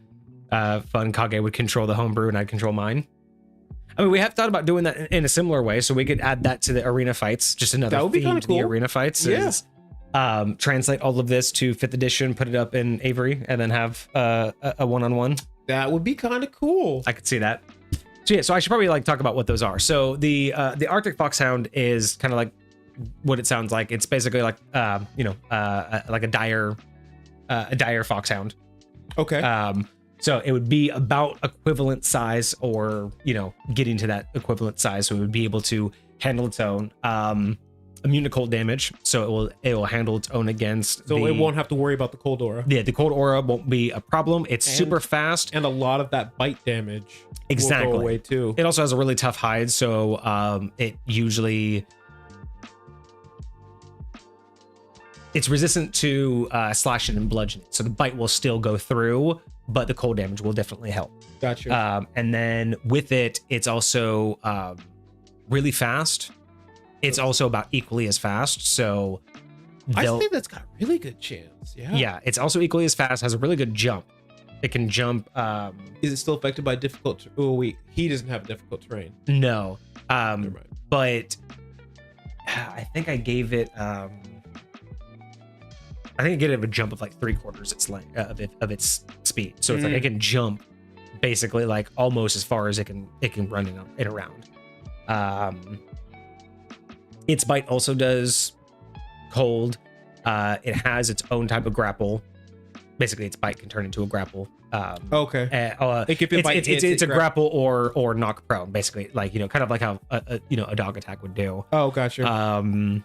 Fun. Kage would control the homebrew and I'd control mine. I mean, we have thought about doing that in a similar way, so we could add that to the arena fights. Just another That would be theme kinda to the cool. arena fights. Yeah. Is, translate all of this to 5th edition, put it up in Avery, and then have a one-on-one. That would be kind of cool. I could see that. So yeah, so I should probably talk about what those are. So the Arctic Foxhound is kind of like what it sounds like. It's basically like like a dire foxhound. Okay. So it would be about equivalent size, or getting to that equivalent size, so it would be able to handle its own. Immune to cold damage, so it will handle its own against. So it won't have to worry about the cold aura. Yeah, the cold aura won't be a problem. It's super fast, and a lot of that bite damage exactly will go away too. It also has a really tough hide, so it usually it's resistant to slashing and bludgeoning, so the bite will still go through, but the cold damage will definitely help. Gotcha. And then with it, it's also really fast. It's also about equally as fast. So I think that's got a really good chance. Yeah. Yeah, it's also equally as fast, has a really good jump. It can jump. Is it still affected by difficult? Oh wait, he doesn't have difficult terrain. No. Never mind. But I think I gave it a jump of like 3/4 its length of its speed. So it's like it can jump basically like almost as far as it can run in around. Its bite also does cold. It has its own type of grapple. Basically, its bite can turn into a grapple. Okay. It's a grapple or knock prone, basically, like kind of like how a dog attack would do. Oh, gotcha.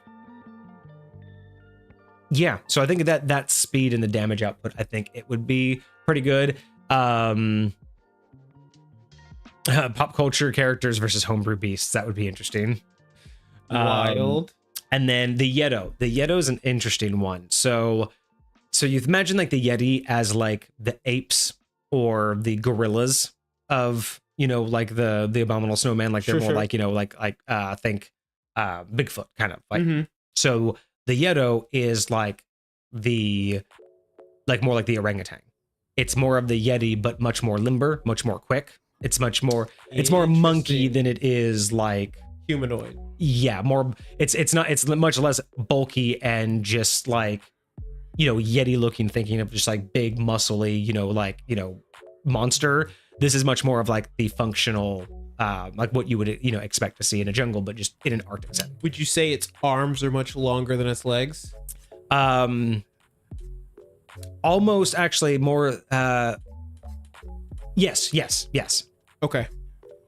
Yeah, so I think that speed and the damage output, I think it would be pretty good. Pop culture characters versus homebrew beasts, that would be interesting. Wild. And then the Yeto. The Yeto is an interesting one. So you imagine like the Yeti as like the apes or the gorillas of like the abominable snowman. Like they're more like think Bigfoot kind of like. So the Yeto is like more like the orangutan. It's more of the Yeti, but much more limber, much more quick. It's more monkey than it is like humanoid. Yeah, more. It's much less bulky and just like Yeti looking, thinking of just like big muscly monster. This is much more of like the functional like what you would expect to see in a jungle, but just in an Arctic setting. Would you say its arms are much longer than its legs? Almost, actually, more. Yes. Okay.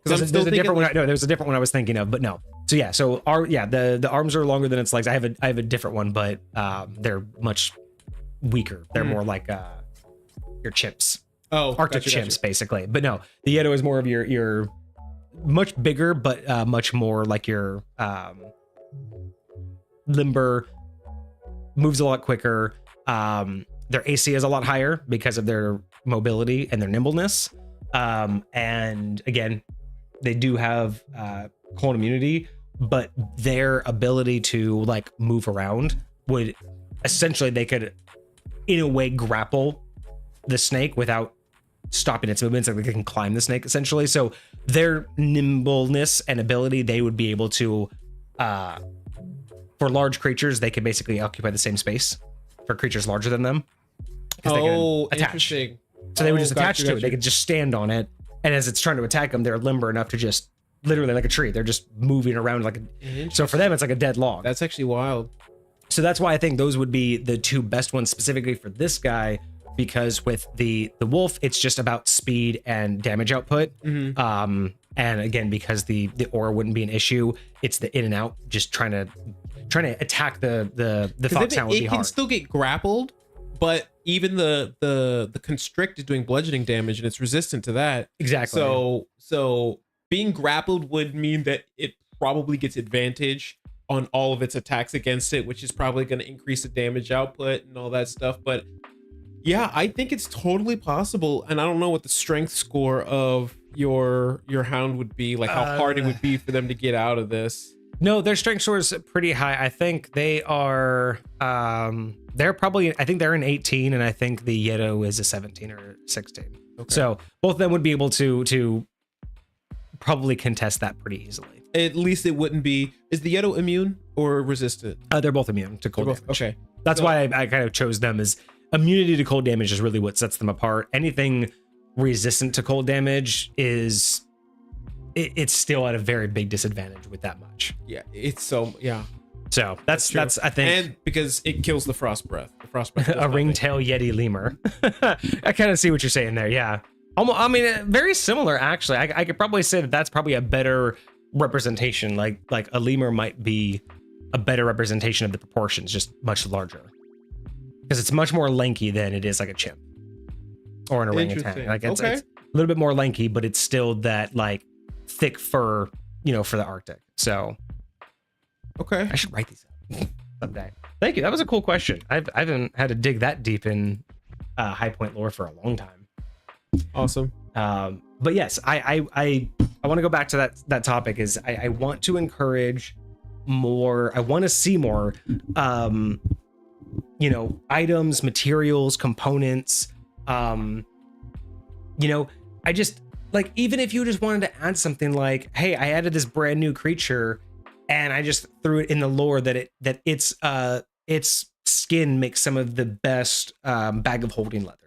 There's a different one. No, there's a different one I was thinking of, but no. So yeah, the arms are longer than its legs. I have a different one, but they're much weaker. They're more like your chimps. Oh, Arctic chimps, basically. But no, the Yeto is more of your much bigger, but much more like your limber, moves a lot quicker. Their AC is a lot higher because of their mobility and their nimbleness. And again, they do have cold immunity, but their ability to like move around would essentially, they could in a way grapple the snake without stopping its movements. Like they can climb the snake essentially. So their nimbleness and ability, they would be able to, for large creatures, they could basically occupy the same space for creatures larger than them. Oh, interesting. So they would just attach to it. They could just stand on it. And as it's trying to attack them, they're limber enough to just literally like a tree. They're just moving around like so for them, it's like a dead log. That's actually wild. So that's why I think those would be the two best ones specifically for this guy, because with the wolf, it's just about speed and damage output. And again, because the aura wouldn't be an issue, it's the in and out, just trying to attack the fox hound would be hard. It can still get grappled, but even the constrict is doing bludgeoning damage and it's resistant to that. Exactly. So being grappled would mean that it probably gets advantage on all of its attacks against it, which is probably going to increase the damage output and all that stuff. But yeah, I think it's totally possible. And I don't know what the strength score of your hound would be, like how hard it would be for them to get out of this. No, their strength score is pretty high. I think they are, they're probably, I think they're an 18, and I think the Yeto is a 17 or 16. Okay. So both of them would be able to probably contest that pretty easily. At least it wouldn't be. Is the Yeto immune or resistant? They're both immune to cold damage. Okay. That's why I kind of chose them, as immunity to cold damage is really what sets them apart. Anything resistant to cold damage is, it's still at a very big disadvantage with that much. Yeah, it's so, yeah. So that's I think, and because it kills the frost breath. The frost breath. A ringtail Yeti lemur. I kind of see what you're saying there. Yeah. Almost, I mean, very similar actually. I could probably say that that's probably a better representation. Like a lemur might be a better representation of the proportions, just much larger, because it's much more lanky than it is like a chimp or an orangutan. Like it's a little bit more lanky, but it's still that like thick fur, for the Arctic. So okay, I should write these up someday. Thank you. That was a cool question. I haven't had to dig that deep in High Point lore for a long time. Awesome. But yes, I want to go back to that topic. Is I want to encourage more. I want to see more, items, materials, components. I just like, even if you just wanted to add something like, hey, I added this brand new creature and I just threw it in the lore that its skin makes some of the best bag of holding leather.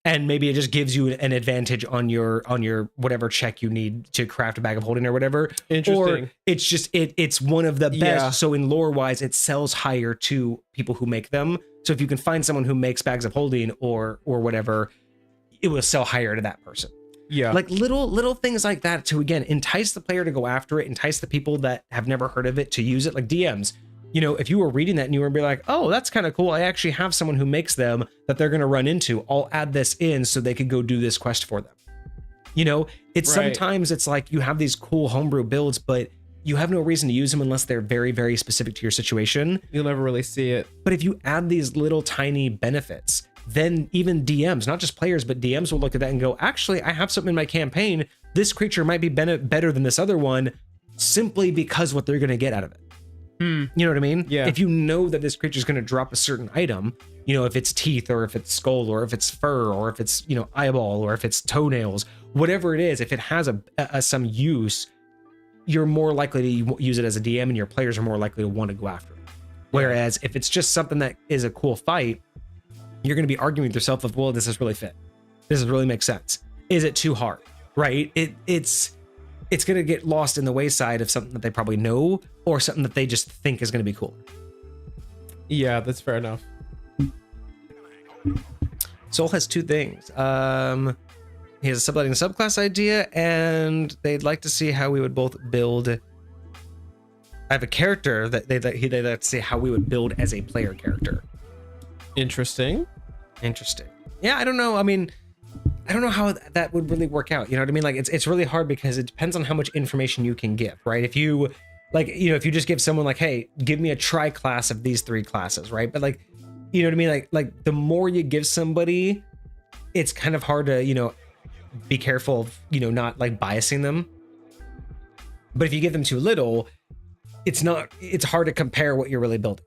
And maybe it just gives you an advantage on your whatever check you need to craft a bag of holding or whatever. Interesting. Or it's just it's one of the best. Yeah. So in lore wise, it sells higher to people who make them. So if you can find someone who makes bags of holding or whatever, it will sell higher to that person. Yeah. Like little things like that to, again, entice the player to go after it, entice the people that have never heard of it to use it. Like DMs. If you were reading that and you were be like, oh, that's kind of cool. I actually have someone who makes them that they're going to run into. I'll add this in so they could go do this quest for them. It's right. Sometimes it's like you have these cool homebrew builds, but you have no reason to use them unless they're very, very specific to your situation. You'll never really see it. But if you add these little tiny benefits, then even DMs, not just players, but DMs will look at that and go, actually, I have something in my campaign. This creature might be better than this other one simply because what they're going to get out of it. You know what I mean? Yeah. If you know that this creature is going to drop a certain item, if it's teeth or if it's skull or if it's fur or if it's, eyeball or if it's toenails, whatever it is, if it has some use, you're more likely to use it as a DM and your players are more likely to want to go after it. Whereas if it's just something that is a cool fight, you're going to be arguing with yourself of, well, this is really fit. This really makes sense. Is it too hard? Right? It's going to get lost in the wayside of something that they probably know or something that they just think is going to be cool. Yeah, that's fair enough. Soul has two things. He has a subletting subclass idea, and they'd like to see how we would both build. I have a character that they'd like to see how we would build as a player character. Interesting. Yeah, I don't know. I mean, I don't know how that would really work out. You know what I mean? Like it's really hard because it depends on how much information you can give, right? If you if you just give someone like, hey, give me a tri-class of these 3 classes, right? But like, you know what I mean? Like the more you give somebody, it's kind of hard to, be careful of, not like biasing them. But if you give them too little, it's hard to compare what you're really building.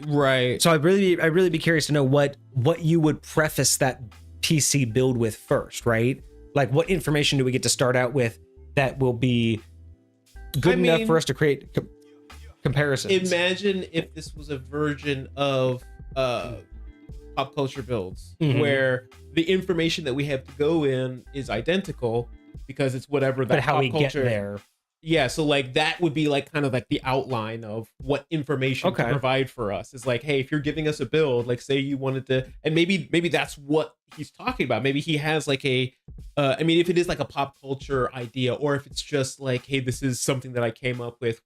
Right. So I'd really be curious to know what you would preface that PC build with first, right? Like, what information do we get to start out with that will be good enough for us to create comparisons? Imagine if this was a version of pop culture builds where the information that we have to go in is identical because it's whatever that but how pop we culture, get there. Yeah, so like that would be like kind of like the outline of what information to provide for us. Is like, hey, if you're giving us a build, like say you wanted to, and maybe that's what he's talking about. Maybe he has like a, I mean, if it is like a pop culture idea, or if it's just like, hey, this is something that I came up with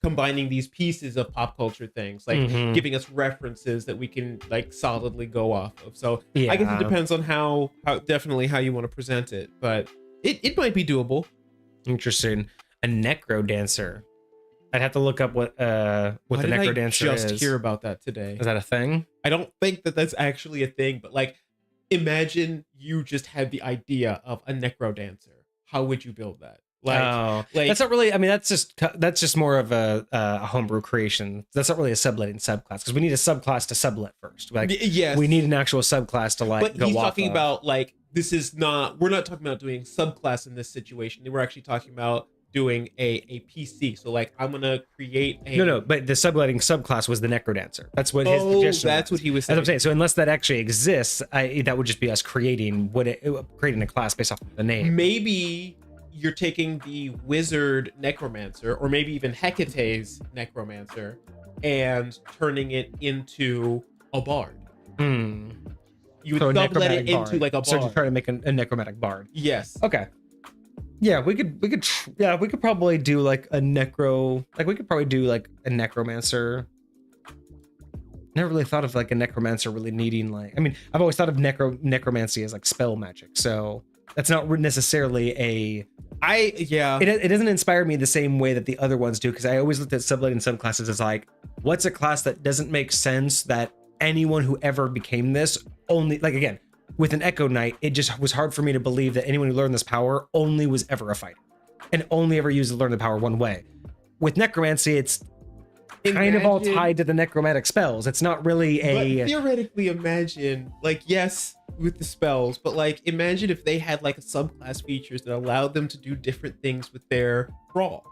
combining these pieces of pop culture things, like giving us references that we can like solidly go off of. So I guess it depends on how definitely how you want to present it, but it might be doable. Interesting. A necro dancer. I'd have to look up what the necro dancer is. I just hear about that today. Is that a thing? I don't think that that's actually a thing, but like, imagine you just had the idea of a necro dancer. How would you build that? Like that's not really. I mean, that's just more of a homebrew creation. That's not really a subletting subclass because we need a subclass to sublet first. Like, yes, we need an actual subclass to like. But go he's off talking of. about like this is not. We're not talking about doing subclass in this situation. We're actually talking about doing a PC. So like, I'm gonna create a no, but the subletting subclass was the necro dancer. That's what his suggestion. That's what he was saying. That's what I'm saying. So unless that actually exists, that would just be us creating creating a class based off of the name. Maybe you're taking the wizard necromancer, or maybe even Hecate's necromancer, and turning it into a bard. You would sublet it into like a bard. So to try to make a necromantic bard. Yes. Okay. Yeah, we could probably do like a necro, like we could probably do like a necromancer. Never really thought of like a necromancer really needing like, I mean, I've always thought of necromancy as like spell magic. So that's not necessarily it doesn't inspire me the same way that the other ones do, because I always looked at subletting subclasses as like, what's a class that doesn't make sense that anyone who ever became this only, like, again, with an Echo Knight, it just was hard for me to believe that anyone who learned this power only was ever a fighter and only ever used to learn the power one way. With necromancy, it's kind of all tied to the necromantic spells. It's not really But theoretically, imagine, like, yes, with the spells, but like, imagine if they had like a subclass features that allowed them to do different things with their brawl,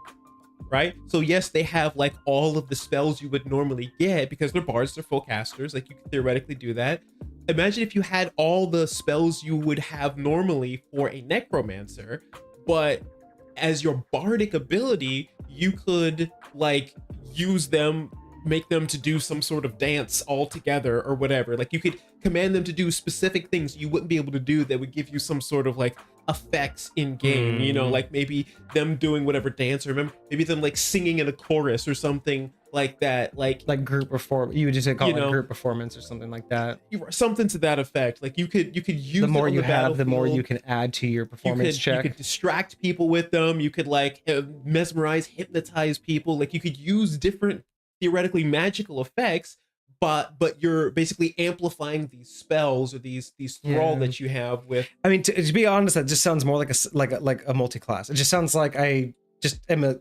right? So yes, they have like all of the spells you would normally get because they're bards, they're full casters. Like, you could theoretically do that. Imagine if you had all the spells you would have normally for a necromancer, but as your bardic ability, you could like use them, make them to do some sort of dance all together or whatever. Like, you could command them to do specific things you wouldn't be able to do that would give you some sort of like effects in game, you know, like maybe them doing whatever dance, or remember maybe them like singing in a chorus or something like that, like group perform. You would just call it group performance or something like that. Something to that effect. Like, you could use the more you have, the more you can add to your performance check. You could distract people with them. You could like mesmerize, hypnotize people. Like, you could use different theoretically magical effects, but you're basically amplifying these spells or these thrall that you have with. I mean, to be honest, that just sounds more like a multi-class. It just sounds like I just am a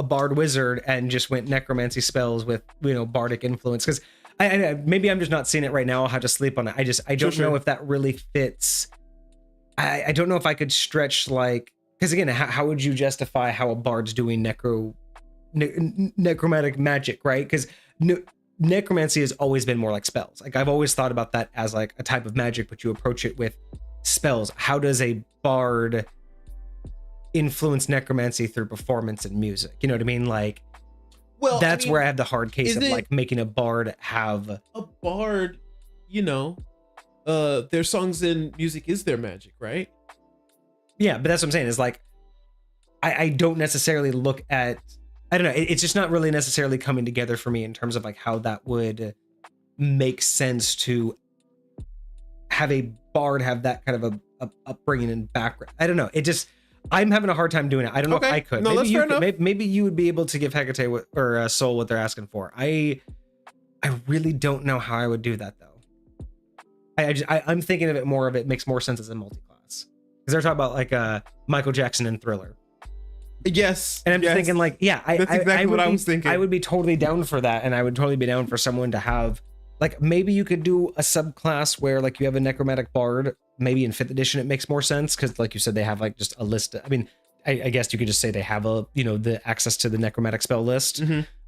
bard wizard and just went necromancy spells with bardic influence, because I maybe I'm just not seeing it right now. I'll have to sleep on it. I don't know if that really fits. I don't know if I could stretch, like, because again, how would you justify how a bard's doing necromantic magic, right? Because necromancy has always been more like spells. Like, I've always thought about that as like a type of magic, but you approach it with spells. How does a bard influence necromancy through performance and music? You know what I mean? Like, well, that's where I have the hard case of like making a bard have a bard. Their songs and music is their magic, right? Yeah, but that's what I'm saying is like, I don't necessarily look at. I don't know. It's just not really necessarily coming together for me in terms of like how that would make sense to have a bard have that kind of a upbringing and background. I don't know. I'm having a hard time doing it. I don't know if I could. No, maybe you would be able to give Hecate or Soul what they're asking for. I really don't know how I would do that though. I'm thinking of it more of it makes more sense as a multi-class, because they're talking about like Michael Jackson and Thriller. Yes. And I'm just thinking like, yeah, that's exactly what I was thinking. I would be totally down for that. And I would totally be down for someone to have, like, maybe you could do a subclass where like you have a necromantic bard. Maybe in 5th edition it makes more sense because, like you said, they have like just a list. I mean, I guess you could just say they have a, the access to the necromantic spell list.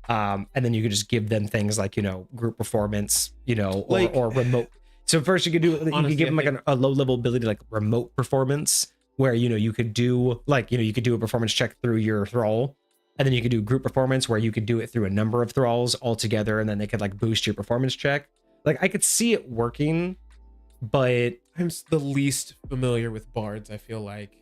And then you could just give them things like, group performance, or remote. So first you could do, honestly, you could give them like a low level ability, like remote performance, where, you could do like, you could do a performance check through your thrall. And then you could do group performance where you could do it through a number of thralls all together. And then they could like boost your performance check. Like I could see it working, but I'm the least familiar with bards. I feel like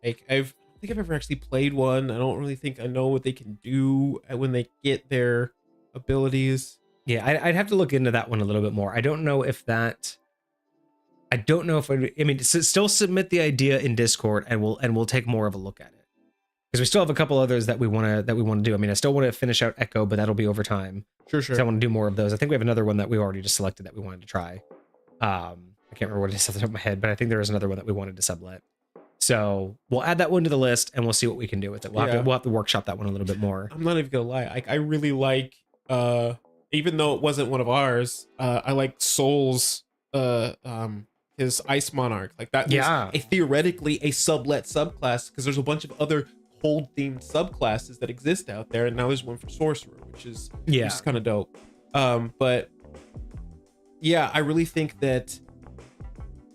I don't think I've ever actually played one. I don't really think I know what they can do when they get their abilities. Yeah, I'd have to look into that one a little bit more. I don't know if still submit the idea in Discord and we'll take more of a look at it. Because we still have a couple others that we want to do. I mean, I still want to finish out Echo, but that'll be over time. Sure. I want to do more of those. I think we have another one that we already just selected that we wanted to try. I can't remember what it is off the top of my head, but I think there is another one that we wanted to sublet. So we'll add that one to the list and we'll see what we can do with it. We'll have to workshop that one a little bit more. I'm not even gonna lie. I really like, even though it wasn't one of ours, I like Soul's, his Ice Monarch. Like that was theoretically a sublet subclass because there's a bunch of other cold themed subclasses that exist out there, and now there's one for Sorcerer, which is kind of dope. But yeah, I really think that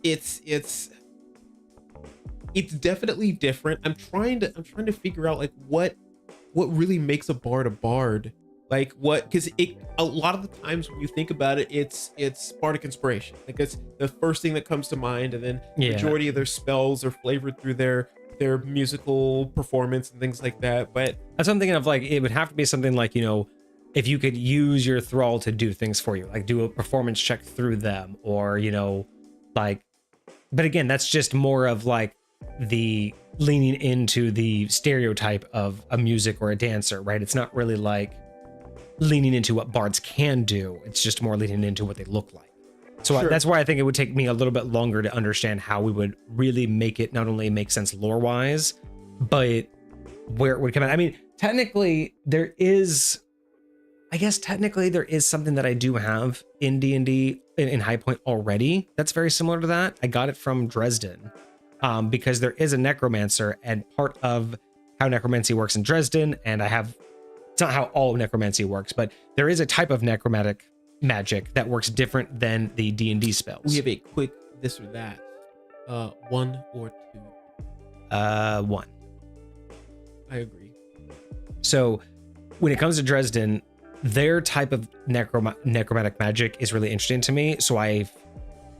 it's definitely different. I'm trying to figure out like what really makes a bard. Like what, because a lot of the times when you think about it, it's bardic inspiration. Like it's the first thing that comes to mind, and then majority of their spells are flavored through their musical performance and things like that. But that's what I'm thinking of. Like it would have to be something like, if you could use your thrall to do things for you, like do a performance check through them, or like. But again, that's just more of like the leaning into the stereotype of a music or a dancer, right? It's not really like leaning into what bards can do. It's just more leaning into what they look like. So that's why I think it would take me a little bit longer to understand how we would really make it not only make sense lore wise, but where it would come out. I mean, technically there is something that I do have in D&D in High Point already that's very similar to that. I got it from Dresden because there is a necromancer, and part of how necromancy works in Dresden, and it's not how all necromancy works, but there is a type of necromantic magic that works different than the D&D spells. We have a quick this or that. 1 or 2? 1. I agree. So when it comes to Dresden, their type of necromantic magic is really interesting to me. So I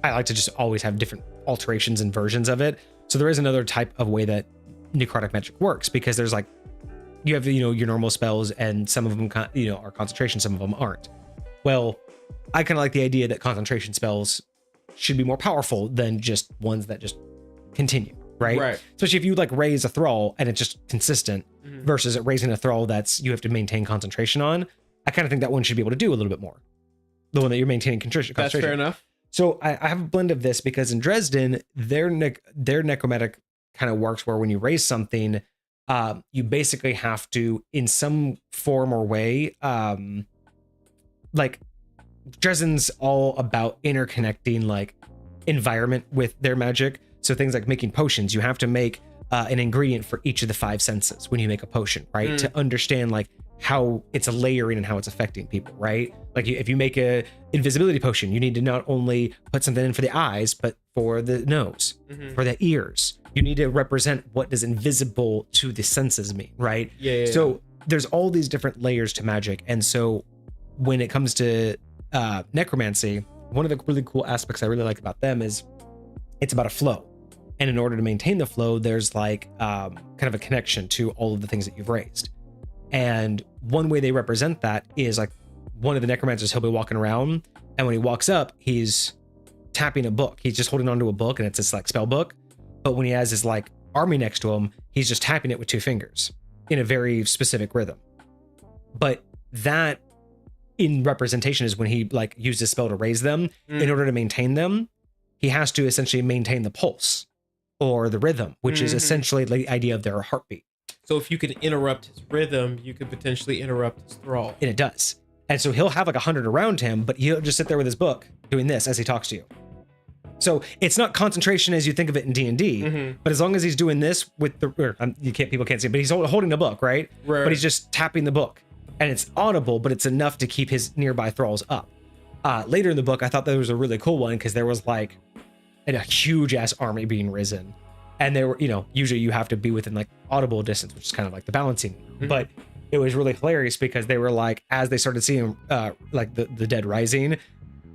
like to just always have different alterations and versions of it. So there is another type of way that necrotic magic works, because there's like, you have, your normal spells, and some of them, are concentration, some of them aren't. Well, I kind of like the idea that concentration spells should be more powerful than just ones that just continue, right? Especially if you like raise a thrall and it's just consistent versus it raising a thrall you have to maintain concentration on. I kind of think that one should be able to do a little bit more. The one that you're maintaining concentration. That's fair enough. So I have a blend of this, because in Dresden, their necromantic kind of works where when you raise something, you basically have to, in some form or way, like Dresden's all about interconnecting like environment with their magic. So things like making potions, you have to make an ingredient for each of the 5 senses when you make a potion, right? To understand like how it's layering and how it's affecting people, right? Like if you make a invisibility potion, you need to not only put something in for the eyes, but for the nose, for the ears. You need to represent what does invisible to the senses mean, right? So there's all these different layers to magic. And so when it comes to necromancy, one of the really cool aspects I really like about them is it's about a flow. And in order to maintain the flow, there's like kind of a connection to all of the things that you've raised. And one way they represent that is like one of the necromancers, he'll be walking around, and when he walks up, he's tapping a book. He's just holding onto a book, and it's this like spell book. But when he has his like army next to him, he's just tapping it with 2 fingers in a very specific rhythm. But that in representation is when he like used his spell to raise them. In order to maintain them, he has to essentially maintain the pulse or the rhythm, which is essentially the idea of their heartbeat. So if you can interrupt his rhythm, you could potentially interrupt his thrall. And it does. And so he'll have like 100 around him, but he'll just sit there with his book doing this as he talks to you. So it's not concentration as you think of it in D&D, but as long as he's doing this with the, people can't see it, but he's holding a book, right? But he's just tapping the book, and it's audible, but it's enough to keep his nearby thralls up. Later in the book, I thought there was a really cool one because there was like a huge ass army being risen, and they were, usually you have to be within like audible distance, which is kind of like the balancing, but it was really hilarious because they were like, as they started seeing like the dead rising,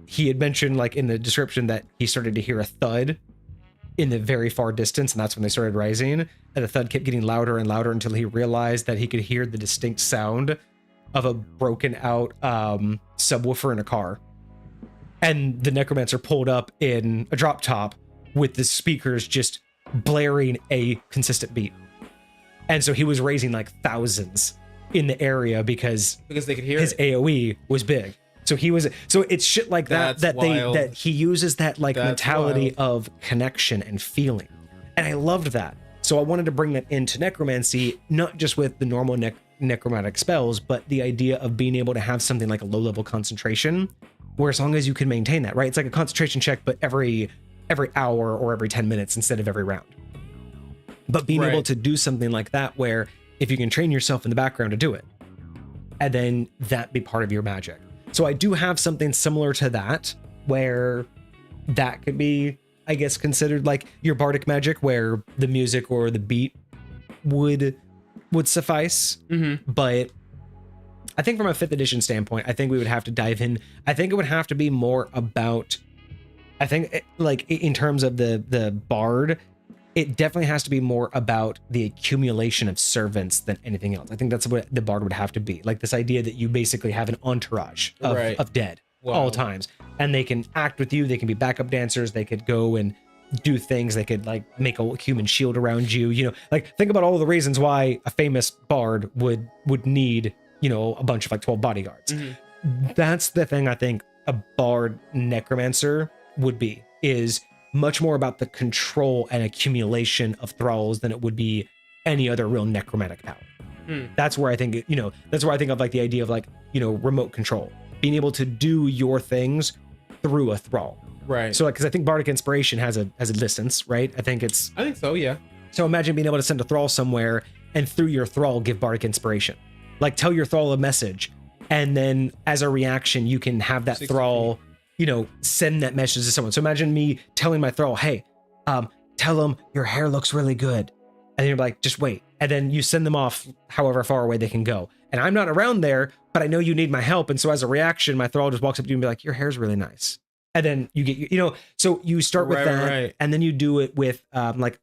he had mentioned like in the description that he started to hear a thud in the very far distance, and that's when they started rising, and the thud kept getting louder and louder until he realized that he could hear the distinct sound of a broken out subwoofer in a car. And the necromancer pulled up in a drop top with the speakers just blaring a consistent beat, and so he was raising like thousands in the area because they could hear his AoE was big. So it's shit like that that he uses that like mentality of connection and feeling. And I loved that. So I wanted to bring that into necromancy, not just with the normal necromantic spells, but the idea of being able to have something like a low level concentration, where as long as you can maintain that, right? It's like a concentration check, but every hour or every 10 minutes instead of every round. But being able to do something like that, where if you can train yourself in the background to do it, and then that be part of your magic. So I do have something similar to that, where that could be, I guess, considered like your bardic magic, where the music or the beat would suffice. But I think from a 5th edition standpoint, I think we would have to dive in. I think it would have to be more about, I think like in terms of the bard, it definitely has to be more about the accumulation of servants than anything else. I think that's what the bard would have to be. Like this idea that you basically have an entourage of dead all times, and they can act with you. They can be backup dancers. They could go and do things. They could like make a human shield around you. Like think about all the reasons why a famous bard would need, a bunch of like 12 bodyguards. That's the thing I think a bard necromancer would be, is much more about the control and accumulation of thralls than it would be any other real necromantic power. That's where I think, that's where I think of like the idea of like, remote control, being able to do your things through a thrall. Right. So like, cause I think bardic inspiration has a distance, right? I think so. Yeah. So imagine being able to send a thrall somewhere and through your thrall, give bardic inspiration, like tell your thrall a message. And then as a reaction, you can have that thrall send that message to someone. So imagine me telling my thrall, hey, tell them your hair looks really good. And then you're like, just wait. And then you send them off however far away they can go. And I'm not around there, but I know you need my help. And so as a reaction, my thrall just walks up to you and be like, your hair's really nice. And then you get, so you start with that. And then you do it with like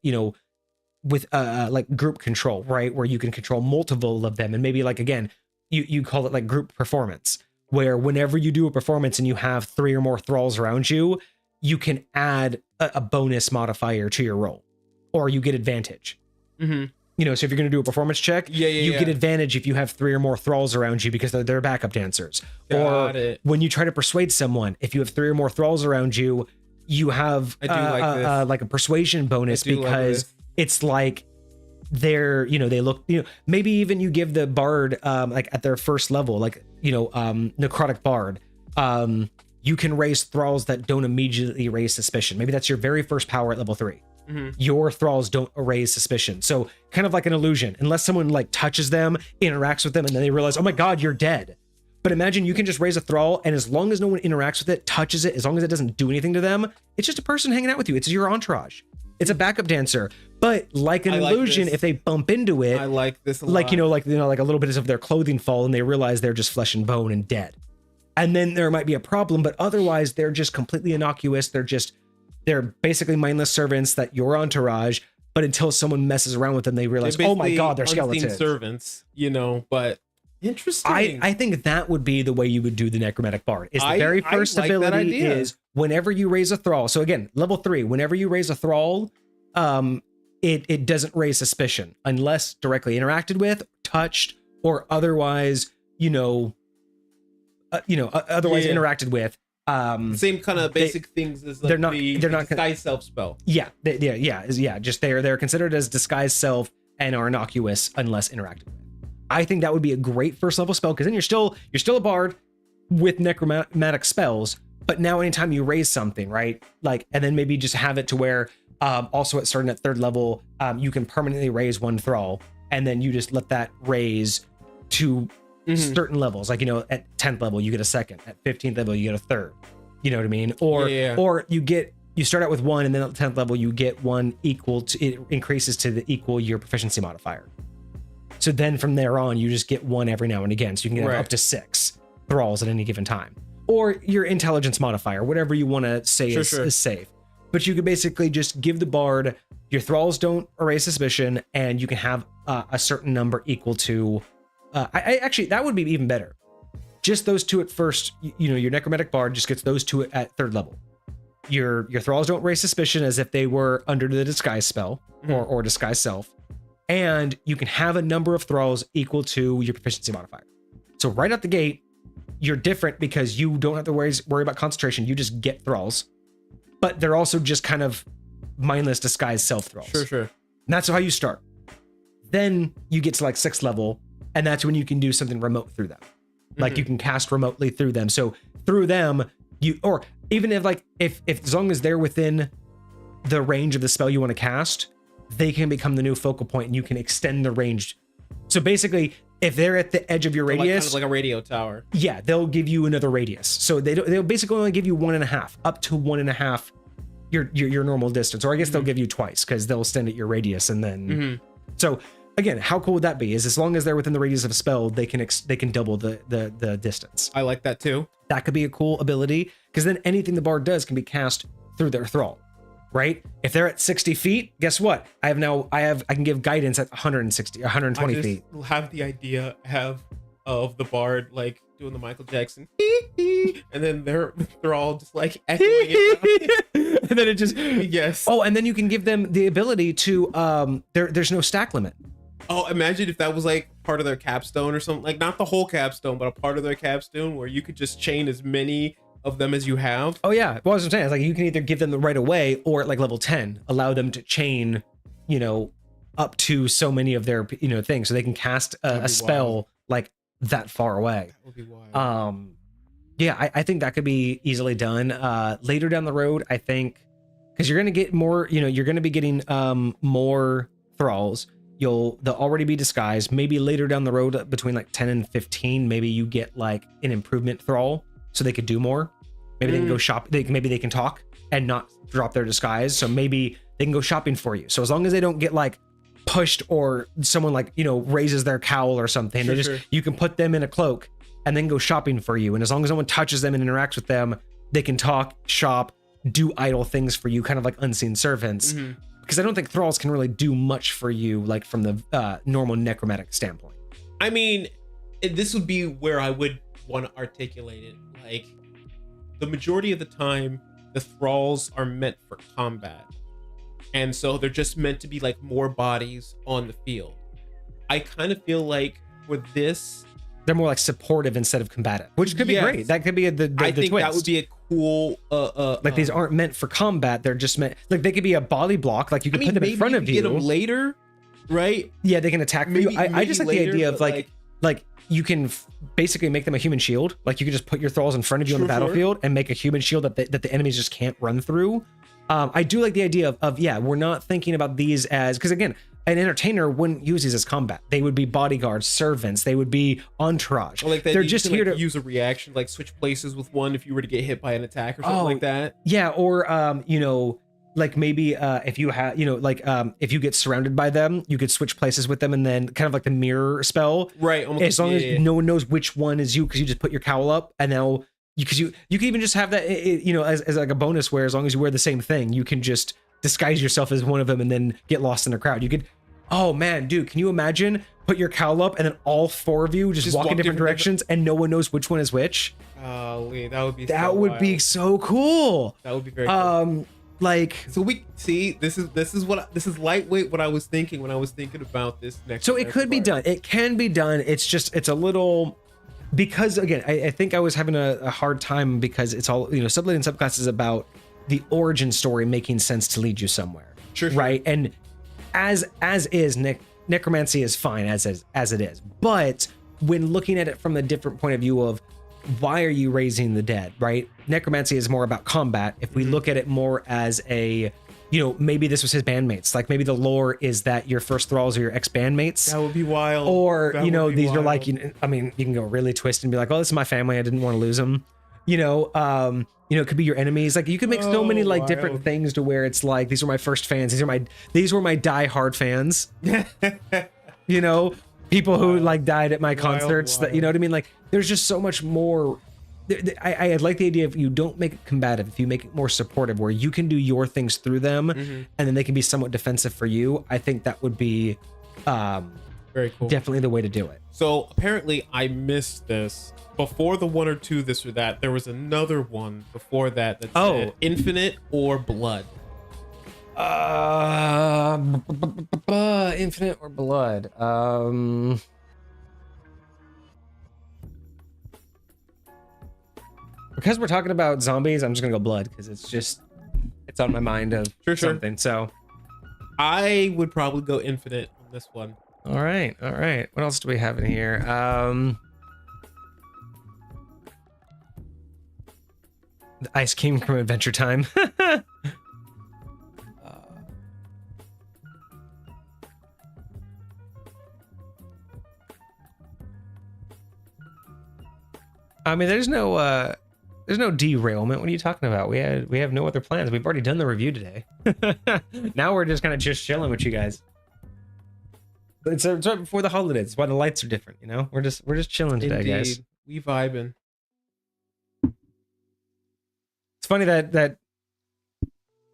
group control, right? Where you can control multiple of them. And maybe like, again, you call it like group performance, where whenever you do a performance and you have 3 or more thralls around you, you can add a bonus modifier to your roll, or you get advantage. So if you're going to do a performance check, you get advantage if you have 3 or more thralls around you because they're backup dancers. When you try to persuade someone, if you have 3 or more thralls around you, you have like a persuasion bonus, because it's like they're, they look, maybe even you give the bard like at their first level, like necrotic bard, you can raise thralls that don't immediately raise suspicion. Maybe that's your very first power at level 3. Your thralls don't raise suspicion. So kind of like an illusion, unless someone like touches them, interacts with them, and then they realize, oh my god, you're dead. But imagine you can just raise a thrall, and as long as no one interacts with it, touches it, as long as it doesn't do anything to them, it's just a person hanging out with you. It's your entourage. It's a backup dancer. But like an illusion, if they bump into it, I like this a like, lot. like a little bit of their clothing fall and they realize they're just flesh and bone and dead. And then there might be a problem, but otherwise they're just completely innocuous. They're basically mindless servants that your entourage, but until someone messes around with them, they realize, oh my god, they're skeletons. Servants, but interesting. I think that would be the way you would do the necromantic bard. Is the very first ability is whenever you raise a thrall. So again, level 3, whenever you raise a thrall, it doesn't raise suspicion unless directly interacted with, touched, or otherwise, otherwise interacted with. Same kind of basic things as like they're not disguise self spell. Just they're considered as disguise self and are innocuous unless interacted with. I think that would be a great first level spell, because then you're still a bard with necromantic spells, but now anytime you raise something, right? Like, and then maybe just have it to where also starting at 3rd level, you can permanently raise 1 thrall, and then you just let that raise to certain levels. Like, at 10th level you get a 2nd, at 15th level you get a 3rd. You know what I mean? Or you start out with 1, and then at 10th level you get 1 equal to, it increases to the equal your proficiency modifier. So then from there on, you just get 1 every now and again. So you can get up to 6 thralls at any given time. Or your intelligence modifier, whatever you want to say is safe. But you could basically just give the bard, your thralls don't erase suspicion, and you can have a certain number equal to, actually, that would be even better. Just those 2 at first, your necromantic bard just gets those 2 at 3rd level. Your thralls don't raise suspicion as if they were under the disguise spell or disguise self. And you can have a number of thralls equal to your proficiency modifier. So right out the gate, you're different because you don't have to worry about concentration. You just get thralls, but they're also just kind of mindless disguise self thralls. Sure. And that's how you start. Then you get to like 6th level, and that's when you can do something remote through them. Like you can cast remotely through them. So through them, or even if as long as they're within the range of the spell you want to cast, they can become the new focal point, and you can extend the range. So basically, if they're at the edge of your radius, kind of like a radio tower. Yeah, they'll give you another radius. So they'll basically only give you 1.5, up to 1.5 your normal distance. Or I guess they'll give you twice, because they'll extend at your radius, and then so again, how cool would that be? Is as long as they're within the radius of a spell, they can double the distance. I like that too. That could be a cool ability, because then anything the bard does can be cast through their thrall. Right? If they're at 60 feet, guess what? I can give guidance at 160, 120 feet. I just have the idea of the bard like doing the Michael Jackson, and then they're all just like echoing it. And then it just yes. Oh, and then you can give them the ability to there's no stack limit. Oh, imagine if that was like part of their capstone or something, like not the whole capstone, but a part of their capstone where you could just chain as many of them as you have. Oh yeah, well, what I'm saying is like you can either give them the right away, or at like level 10 allow them to chain up to so many of their things, so they can cast a spell like that far away. That would be wild. Yeah, I think that could be easily done later down the road. I think because you're gonna get more, you're gonna be getting more thralls. They'll already be disguised. Maybe later down the road, between like 10 and 15, maybe you get like an improvement thrall, so they could do more. Maybe they can go shop. Maybe they can talk and not drop their disguise. So maybe they can go shopping for you. So as long as they don't get like pushed, or someone like raises their cowl or something, you can put them in a cloak and then go shopping for you. And as long as no one touches them and interacts with them, they can talk, shop, do idle things for you, kind of like unseen servants. Because I don't think thralls can really do much for you, like from the normal necromantic standpoint. I mean, this would be where I would want to articulate it. Like, the majority of the time, the thralls are meant for combat, and so they're just meant to be like more bodies on the field. I kind of feel like with this, they're more like supportive instead of combative, which could be great. That could be the I think twist. that would be a cool like these aren't meant for combat, they're just meant, like they could be a body block, like you can put them in front of you. Get them later, right? Yeah, they can attack for you. I just like the idea of like you can basically make them a human shield. Like you could just put your thralls in front of you on the battlefield and make a human shield that the enemies just can't run through. I do like the idea of we're not thinking about these as, because again, an entertainer wouldn't use these as combat. They would be bodyguards, servants. They would be entourage. Or like they're just here to use a reaction, like switch places with one if you were to get hit by an attack or something like that. Yeah, or like maybe if you have if you get surrounded by them, you could switch places with them, and then kind of like the mirror spell, right? Almost as long as no one knows which one is you, because you just put your cowl up, and now you can even just have that as like a bonus, where as long as you wear the same thing, you can just disguise yourself as one of them and then get lost in a crowd. You could, oh man, dude, can you imagine put your cowl up and then all 4 of you just walk in different directions and no one knows which one is which? Oh, that would be be so cool. That would be very cool. Like, so we see this is lightweight what I was thinking when I was thinking about this next. So it could be done. It can be done. It's a little, because again, I think I was having a hard time, because it's all, sublet and subclass is about the origin story making sense to lead you somewhere. Sure. Right. And as is, Nick, necromancy is fine as it is. But when looking at it from a different point of view of why are you raising the dead, right? Necromancy is more about combat. If we look at it more as a, you know, maybe this was his bandmates. Like maybe the lore is that your first thralls are your ex-bandmates. That would be wild. Or, That you know, would be these are wild. like, you know, I mean, you can go really twisted and be like, oh, this is my family. I didn't want to lose them. You know, it could be your enemies. Like you could make so many like different wild. things to where it's like, these are my first fans. These were my die-hard fans. You know, people who like died at my concerts. That, you know what I mean? Like there's just so much more. I like the idea of you don't make it combative, if you make it more supportive, where you can do your things through them, and then they can be somewhat defensive for you. I think that would be very cool. definitely the way to do it. So apparently I missed this. Before the 1 or 2 this or that, there was another one before that that said infinite or blood. Infinite or blood. Because we're talking about zombies, I'm just gonna go blood because it's on my mind of something. So I would probably go infinite on this one. all right. What else do we have in here? The Ice King from Adventure Time. I mean, there's no derailment. What are you talking about? We have no other plans. We've already done the review today. Now we're just kind of just chilling with you guys. It's right before the holidays. That's why the lights are different. You know, we're just chilling today, guys. We vibing. It's funny that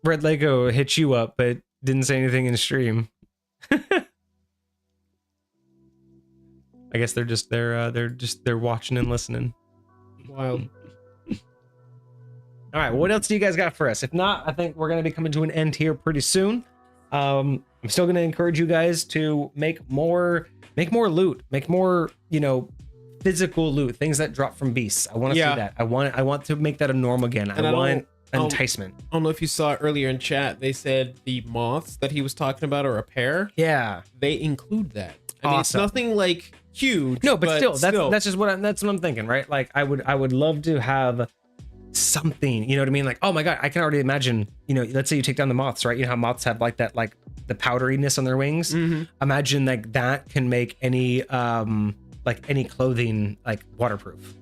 Red Lego hit you up, but didn't say anything in stream. I guess they're watching and listening. Wild. All right, what else do you guys got for us? If not, I think we're going to be coming to an end here pretty soon. I'm still going to encourage you guys to make more loot, make more, you know, physical loot, things that drop from beasts. I want to see that. I want to make that a norm again. I want enticement. I don't know if you saw it earlier in chat. They said the moths that he was talking about are a pair. Yeah, they include that. I mean, it's nothing like huge. No, but still, that's just what I'm thinking, right? Like I would love to have something, you know what I mean? Like, oh my god, I can already imagine, you know, let's say you take down the moths, right? You know how moths have like that, like the powderiness on their wings. Imagine like that can make any clothing like waterproof.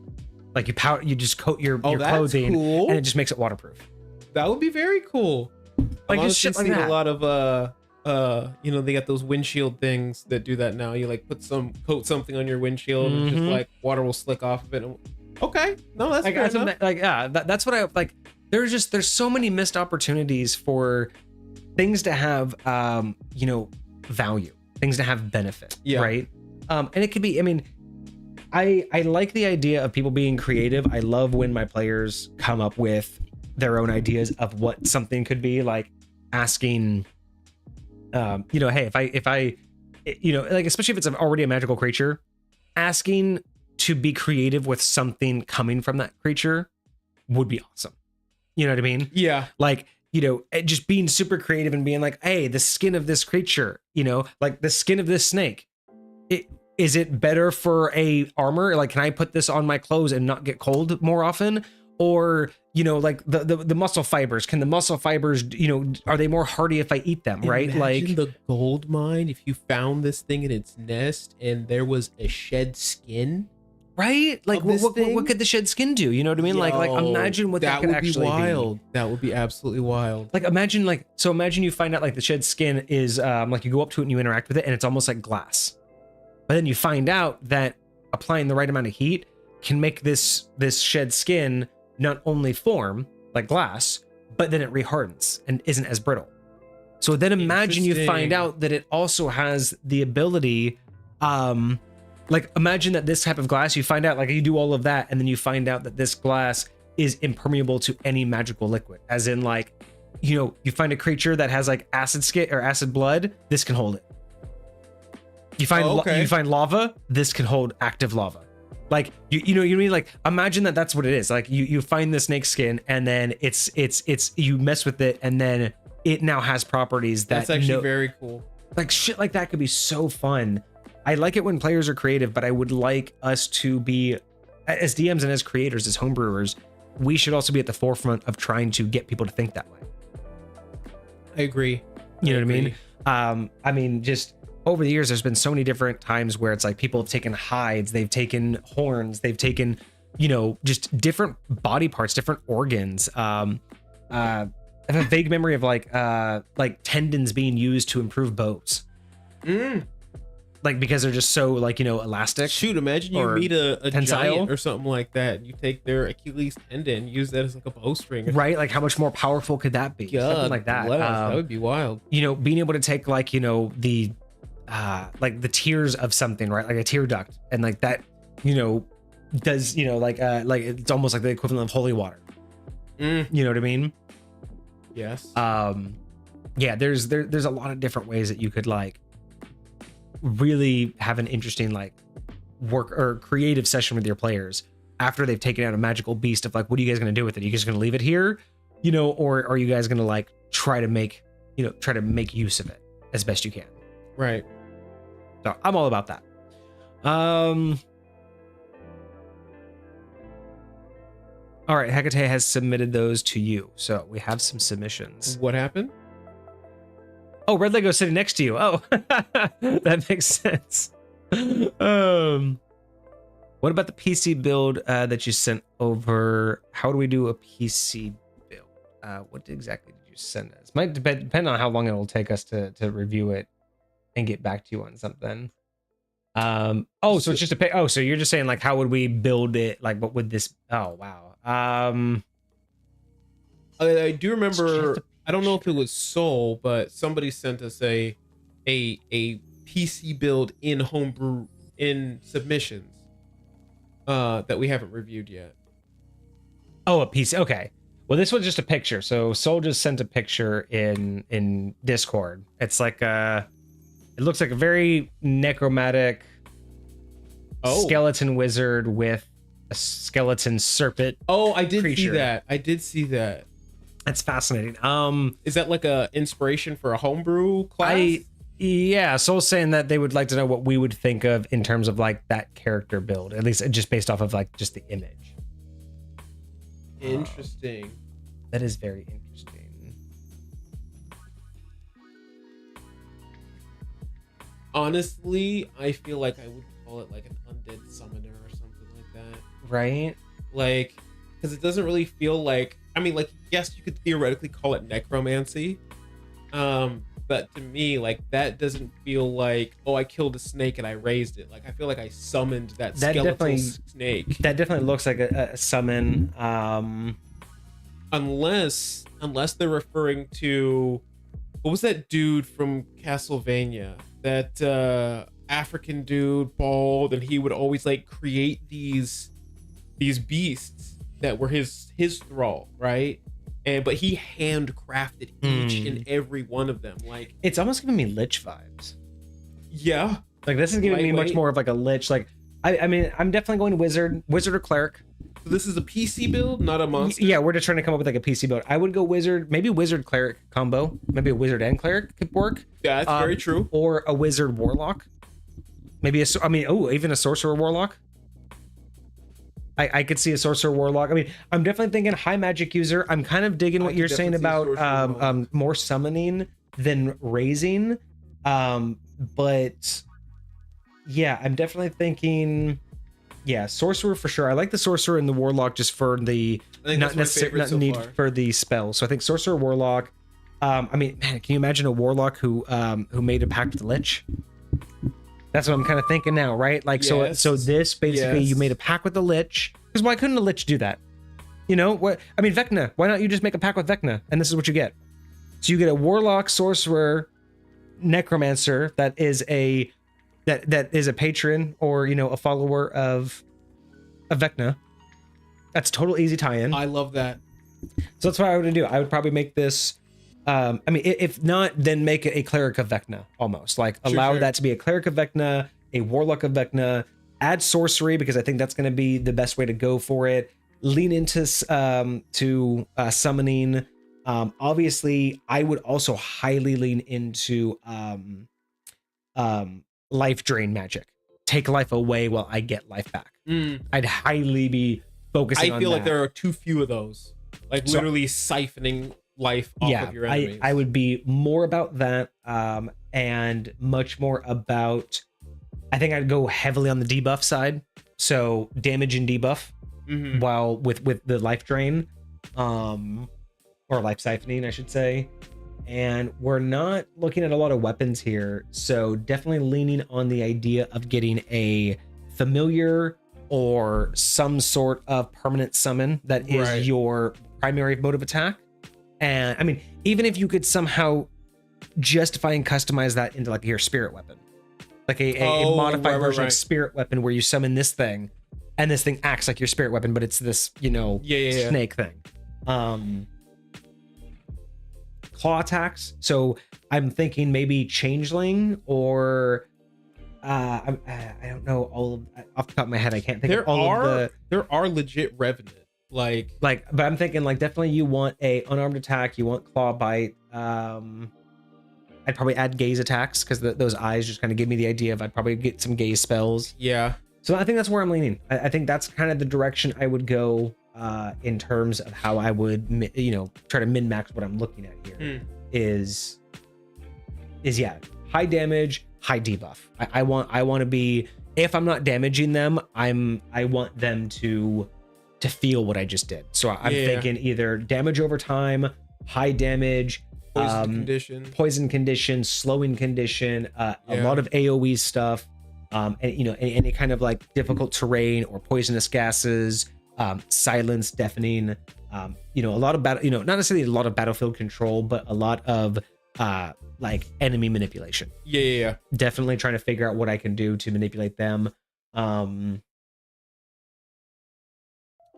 Like you just coat your clothing, and it just makes it waterproof. That would be very cool. Like just shit like that. A lot of you know, they got those windshield things that do that now. You like coat something on your windshield, and just like water will slick off of it. Okay, no, that's fair enough. That's what I like. There's so many missed opportunities for things to have you know, value, things to have benefit, right? And it could be, I mean, I like the idea of people being creative. I love when my players come up with their own ideas of what something could be, like asking you know, hey, if I you know, like especially if it's already a magical creature, asking to be creative with something coming from that creature would be awesome. You know what I mean? Yeah. Like, you know, just being super creative and being like, hey, the skin of this creature, you know, like the skin of this snake, is it better for a armor? Like, can I put this on my clothes and not get cold more often? Or, you know, like the muscle fibers, can the muscle fibers, you know, are they more hardy if I eat them, right? Imagine like the gold mine, if you found this thing in its nest and there was a shed skin. Right? Like what could the shed skin do? You know what I mean? Like imagine what that could actually be. Wild. That would be absolutely wild. Like imagine you find out like the shed skin is like you go up to it and you interact with it and it's almost like glass. But then you find out that applying the right amount of heat can make this shed skin not only form like glass, but then it rehardens and isn't as brittle. So then imagine you find out that it also has the ability like imagine that this type of glass, you find out like you do all of that and then you find out that this glass is impermeable to any magical liquid, as in like, you know, you find a creature that has like acid skin or acid blood, this can hold it. You find you find lava, this can hold active lava. Like you know what I mean? Like imagine that that's what it is. Like you find the snake skin and then it's you mess with it and then it now has properties that that's actually very cool. Like shit like that could be so fun. I like it when players are creative, but I would like us to be, as DMs and as creators, as homebrewers, we should also be at the forefront of trying to get people to think that way. I agree. You know what I mean? I mean, just over the years, there's been so many different times where it's like people have taken hides, they've taken horns, they've taken, you know, just different body parts, different organs. I have a vague memory of like tendons being used to improve bows. Like because they're just so like, you know, elastic. Shoot, imagine you meet a tensile giant or something like that, and you take their Achilles tendon, use that as like a bowstring. Right? Like how much more powerful could that be? God, something like that. that would be wild. You know, being able to take like, you know, the tears of something, right? Like a tear duct, and like that, you know, does, you know, like it's almost like the equivalent of holy water. You know what I mean? Yes. Yeah, there's a lot of different ways that you could like really have an interesting like work or creative session with your players after they've taken out a magical beast of like, what are you guys going to do with it? Are you guys going to leave it here, you know, or are you guys going to like try to make use of it as best you can? Right. So I'm all about that. All right, Hecate has submitted those to you, so we have some submissions. What happened? Oh, Red Lego's sitting next to you. Oh, that makes sense. What about the PC build that you sent over? How do we do a PC build? What exactly did you send us? Might depend on how long it will take us to review it and get back to you on something. So it's just so you're just saying like, how would we build it? Like, what would this? Oh, wow. I do remember. I don't know if it was Soul, but somebody sent us a PC build in homebrew in submissions that we haven't reviewed yet. Oh, a PC. Okay. Well, this was just a picture. So Soul just sent a picture in Discord. It's like it looks like a very necromantic skeleton wizard with a skeleton serpent. Oh, I did creature. see that. I did see that. That's fascinating. Is that like a inspiration for a homebrew class? Yeah, Soul's saying that they would like to know what we would think of in terms of like that character build, at least just based off of like just the image. Interesting. That is very interesting. Honestly, I feel like I would call it like an undead summoner or something like that. Right? Like, because it doesn't really feel like, I mean, like, yes, you could theoretically call it necromancy. But to me, like, that doesn't feel like, oh, I killed a snake and I raised it. Like, I feel like I summoned that skeletal snake. That definitely looks like a summon. Unless they're referring to, what was that dude from Castlevania? That African dude, bald, and he would always like create these beasts that were his thrall, right? But he handcrafted each and every one of them. Like, it's almost giving me Lich vibes. Yeah. Like, this is giving me much more of like a Lich. Like, I mean, I'm definitely going wizard or cleric. So this is a PC build, not a monster? Yeah, we're just trying to come up with like a PC build. I would go wizard, maybe wizard cleric combo. Maybe a wizard and cleric could work. Yeah, that's very true. Or a wizard warlock. Maybe even a sorcerer warlock. I could see a sorcerer warlock. I mean, I'm definitely thinking high magic user. I'm kind of digging what you're saying about more summoning than raising. But yeah, I'm definitely thinking, yeah, sorcerer for sure. I like the sorcerer and the warlock just for the not necessarily need for the spell. So I think sorcerer warlock. I mean, man, can you imagine a warlock who made a pact with the Lich? That's what I'm kind of thinking now, right? Like, yes. so this basically, yes. You made a pact with the Lich. Because why couldn't a Lich do that? You know what? I mean, Vecna. Why not you just make a pact with Vecna, and this is what you get? So you get a warlock, sorcerer, necromancer that is a patron or a follower of Vecna. That's total easy tie-in. I love that. So that's what I would do. I would probably make this. I mean, if not, then make it a cleric of Vecna, almost like allow that to be a cleric of Vecna, a warlock of Vecna. Add sorcery because I think that's going to be the best way to go for it. Lean into summoning. Obviously, I would also highly lean into life drain magic. Take life away while I get life back. I'd highly be focusing on that. I feel like there are too few of those. Like literally siphoning life off of your enemies. I would be more about that, and much more about, I think I'd go heavily on the debuff side. So damage and debuff, while with the life drain, or life siphoning, I should say. And we're not looking at a lot of weapons here, so definitely leaning on the idea of getting a familiar or some sort of permanent summon that is your primary mode of attack. And I mean, even if you could somehow justify and customize that into like your spirit weapon, like a modified version of spirit weapon where you summon this thing and this thing acts like your spirit weapon, but it's this, snake thing. Claw attacks. So I'm thinking maybe changeling, or I don't know, all off the top of my head I can't think of all of the. There are legit revenant like but I'm thinking like definitely you want a unarmed attack, you want claw bite. I'd probably add gaze attacks because those eyes just kind of give me the idea of I'd probably get some gaze spells. Yeah, so I think that's where I'm leaning. I think that's kind of the direction I would go in terms of how I would try to min-max what I'm looking at here. Is high damage, high debuff. I want to be, if I'm not damaging them, I want them to feel what I just did. So I'm thinking either damage over time, high damage, poison condition, slowing condition, a lot of AoE stuff, and any kind of like difficult terrain or poisonous gases, silence, deafening, a lot of battle, not necessarily a lot of battlefield control, but a lot of like enemy manipulation. Yeah. Definitely trying to figure out what I can do to manipulate them. How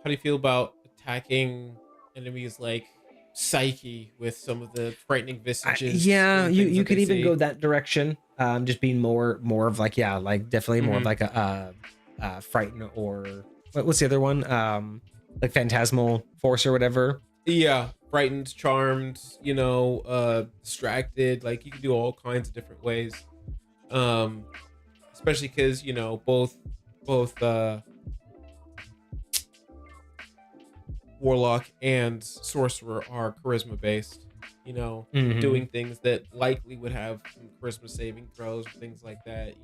do you feel about attacking enemies like Psyche with some of the frightening visages? You could even go that direction. Just being more of like definitely more of like a frighten, or what's the other one? Like phantasmal force or whatever. Yeah, frightened, charmed, distracted. Like you can do all kinds of different ways. Especially because both Warlock and Sorcerer are charisma based. Doing things that likely would have some charisma saving throws, things like that.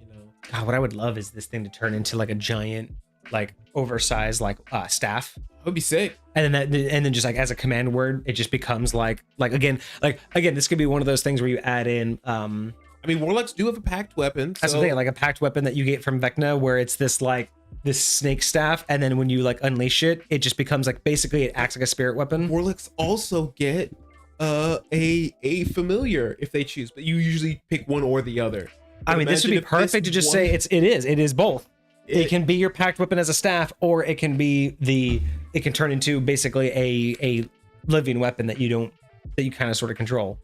God, what I would love is this thing to turn into like a giant, like oversized, like staff. That would be sick. And then just like as a command word, it just becomes like again, this could be one of those things where you add in. I mean, Warlocks do have a packed weapon. That's the thing, like a packed weapon that you get from Vecna, where it's this like this snake staff, and then when you like unleash it, it just becomes like basically it acts like a spirit weapon. Warlocks also get a familiar if they choose, but you usually pick one or the other. I mean, this would be perfect to just say it is both. It can be your packed weapon as a staff, or it can be it can turn into basically a living weapon that you kind of sort of control.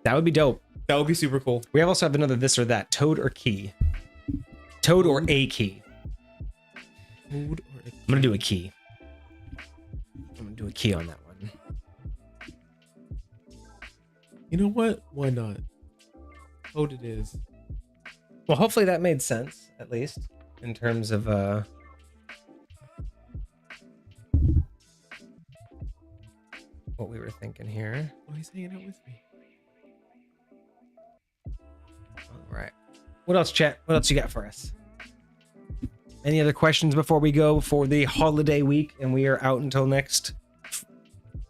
That would be dope. That would be super cool. We also have another this or that, toad or key. Toad or a key. I'm gonna do a key. I'm gonna do a key on that one. You know what? Why not? Toad it is. Well, hopefully that made sense, at least, in terms of what we were thinking here. Oh, he's hanging out with me. All right. What else, chat? What else you got for us? Any other questions before we go for the holiday week? And we are out until next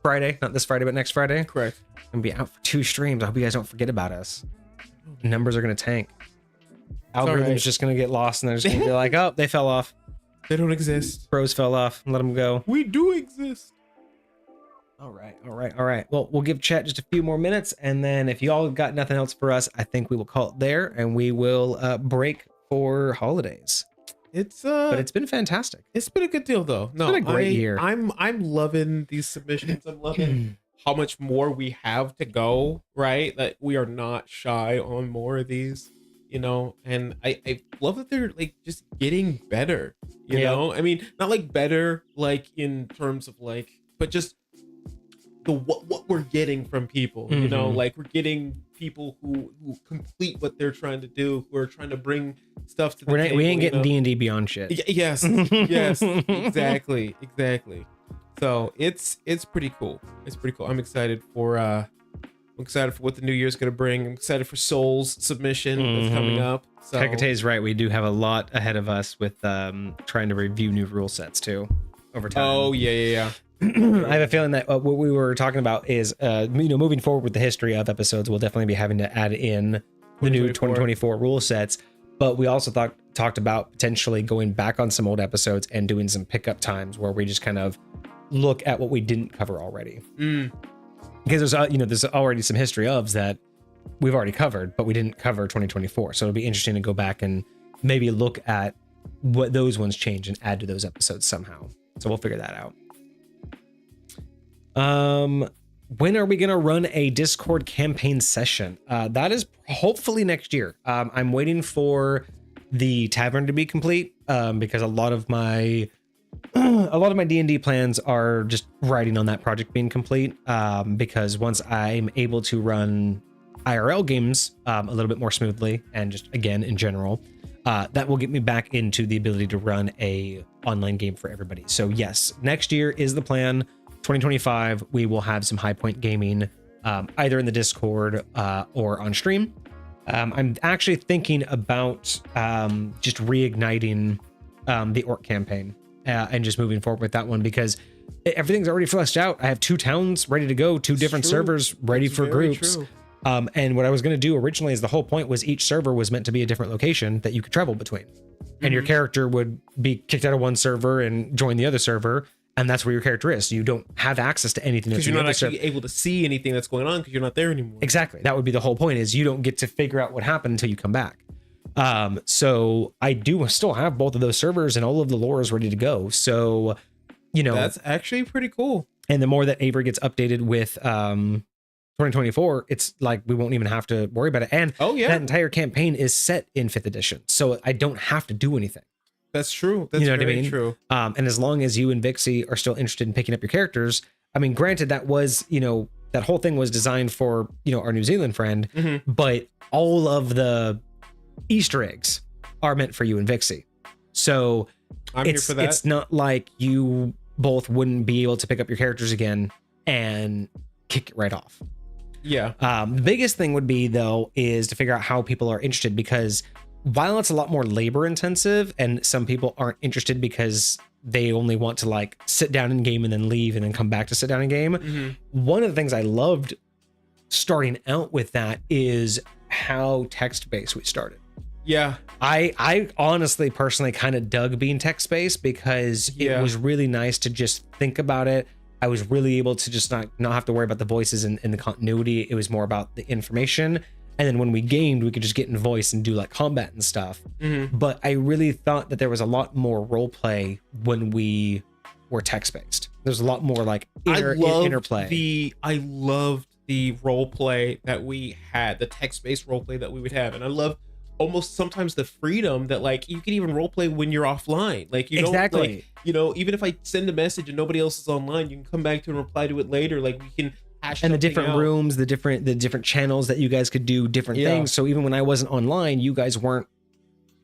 Friday. Not this Friday, but next Friday. Correct. Gonna be out for 2 streams. I hope you guys don't forget about us. Numbers are gonna tank. Algorithm's just gonna get lost, and they're just gonna be like, oh, they fell off. They don't exist. Bros fell off. Let them go. We do exist. All right. Well, we'll give chat just a few more minutes, and then if you all got nothing else for us, I think we will call it there, and we will break for holidays. But it's been fantastic. It's been a good deal, though. No, it's been a great year. I'm loving these submissions. I'm loving how much more we have to go. Right, that we are not shy on more of these. And I love that they're like just getting better. You know, I mean, not like better like in terms of like, but just what we're getting from people. You know, like we're getting people who complete what they're trying to do, who are trying to bring stuff to the table. We ain't getting D&D Beyond shit. Yes, yes, exactly. So it's pretty cool. It's pretty cool. I'm excited for what the new year's gonna bring. I'm excited for Soul's submission that's coming up. So Hecate's right. We do have a lot ahead of us with trying to review new rule sets too over time. Oh yeah. I have a feeling that what we were talking about is moving forward with the history of episodes, we'll definitely be having to add in the new 2024 rule sets. But we also talked about potentially going back on some old episodes and doing some pickup times where we just kind of look at what we didn't cover already. Because there's already some history ofs that we've already covered, but we didn't cover 2024. So it'll be interesting to go back and maybe look at what those ones change and add to those episodes somehow. So we'll figure that out. When are we going to run a Discord campaign session? That is hopefully next year. I'm waiting for the tavern to be complete, because a lot of my D&D plans are just riding on that project being complete. Because once I'm able to run IRL games a little bit more smoothly, and just again in general, that will get me back into the ability to run a online game for everybody. So yes, next year is the plan. 2025, we will have some High Point gaming, either in the Discord or on stream. I'm actually thinking about just reigniting the Orc campaign and just moving forward with that one, because everything's already fleshed out. I have 2 towns ready to go, 2 different servers ready for groups. And what I was going to do originally is the whole point was each server was meant to be a different location that you could travel between. And your character would be kicked out of one server and join the other server. And that's where your character is. So you don't have access to anything. Because you're not actually able to see anything that's going on because you're not there anymore. Exactly. That would be the whole point, is you don't get to figure out what happened until you come back. So I do still have both of those servers and all of the lore is ready to go. So, that's actually pretty cool. And the more that Avery gets updated with 2024, it's like we won't even have to worry about it. And that entire campaign is set in 5th edition. So I don't have to do anything. That's true. That's very true. And as long as you and Vixie are still interested in picking up your characters, I mean, granted, that was, that whole thing was designed for, our New Zealand friend, but all of the Easter eggs are meant for you and Vixie. So I'm here for that. It's not like you both wouldn't be able to pick up your characters again and kick it right off. Yeah. The biggest thing would be, though, is to figure out how people are interested, because while it's a lot more labor intensive and some people aren't interested because they only want to like sit down and game and then leave and then come back to sit down and game. One of the things I loved starting out with that is how text-based we started. Yeah. I honestly personally kind of dug being text-based because it was really nice to just think about it. I was really able to just not have to worry about the voices and the continuity. It was more about the information. And then when we gamed, we could just get in voice and do like combat and stuff. But I really thought that there was a lot more role play when we were text-based. There's a lot more like interplay. I loved the role play that we had, the text-based role play that we would have. And I loved almost sometimes the freedom that like you can even role play when you're offline. Like you don't like, even if I send a message and nobody else is online, you can come back to and reply to it later. Like we can and the different rooms, the different channels that you guys could do different things. So even when I wasn't online, you guys weren't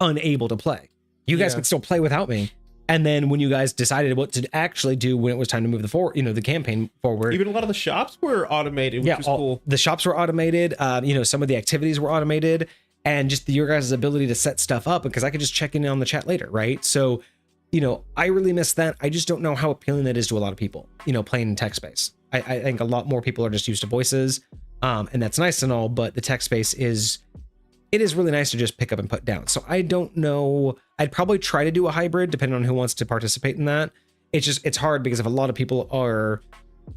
unable to play. You guys could still play without me. And then when you guys decided what to actually do when it was time to move the campaign forward, even a lot of the shops were automated, which was cool. The shops were automated. Some of the activities were automated, and just your guys' ability to set stuff up, because I could just check in on the chat later, right? So, I really miss that. I just don't know how appealing that is to a lot of people, playing in text space. I think a lot more people are just used to voices, and that's nice and all, but the text space is really nice to just pick up and put down. So I don't know. I'd probably try to do a hybrid depending on who wants to participate in that. It's hard because if a lot of people are,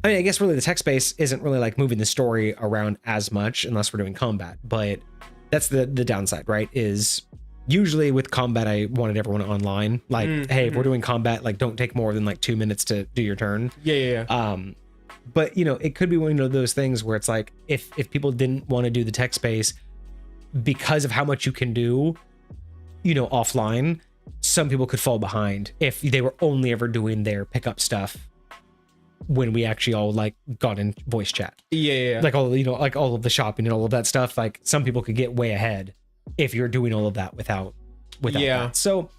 I guess really the text space isn't really like moving the story around as much unless we're doing combat, but that's the downside, right? Is usually with combat, I wanted everyone online. Like, hey, if we're doing combat, like don't take more than like 2 minutes to do your turn. Yeah. But it could be one of those things where it's like if people didn't want to do the text space because of how much you can do, offline, some people could fall behind if they were only ever doing their pickup stuff when we actually all like got in voice chat. Yeah. Like all, you know, like all of the shopping and all of that stuff. Like some people could get way ahead if you're doing all of that without that. So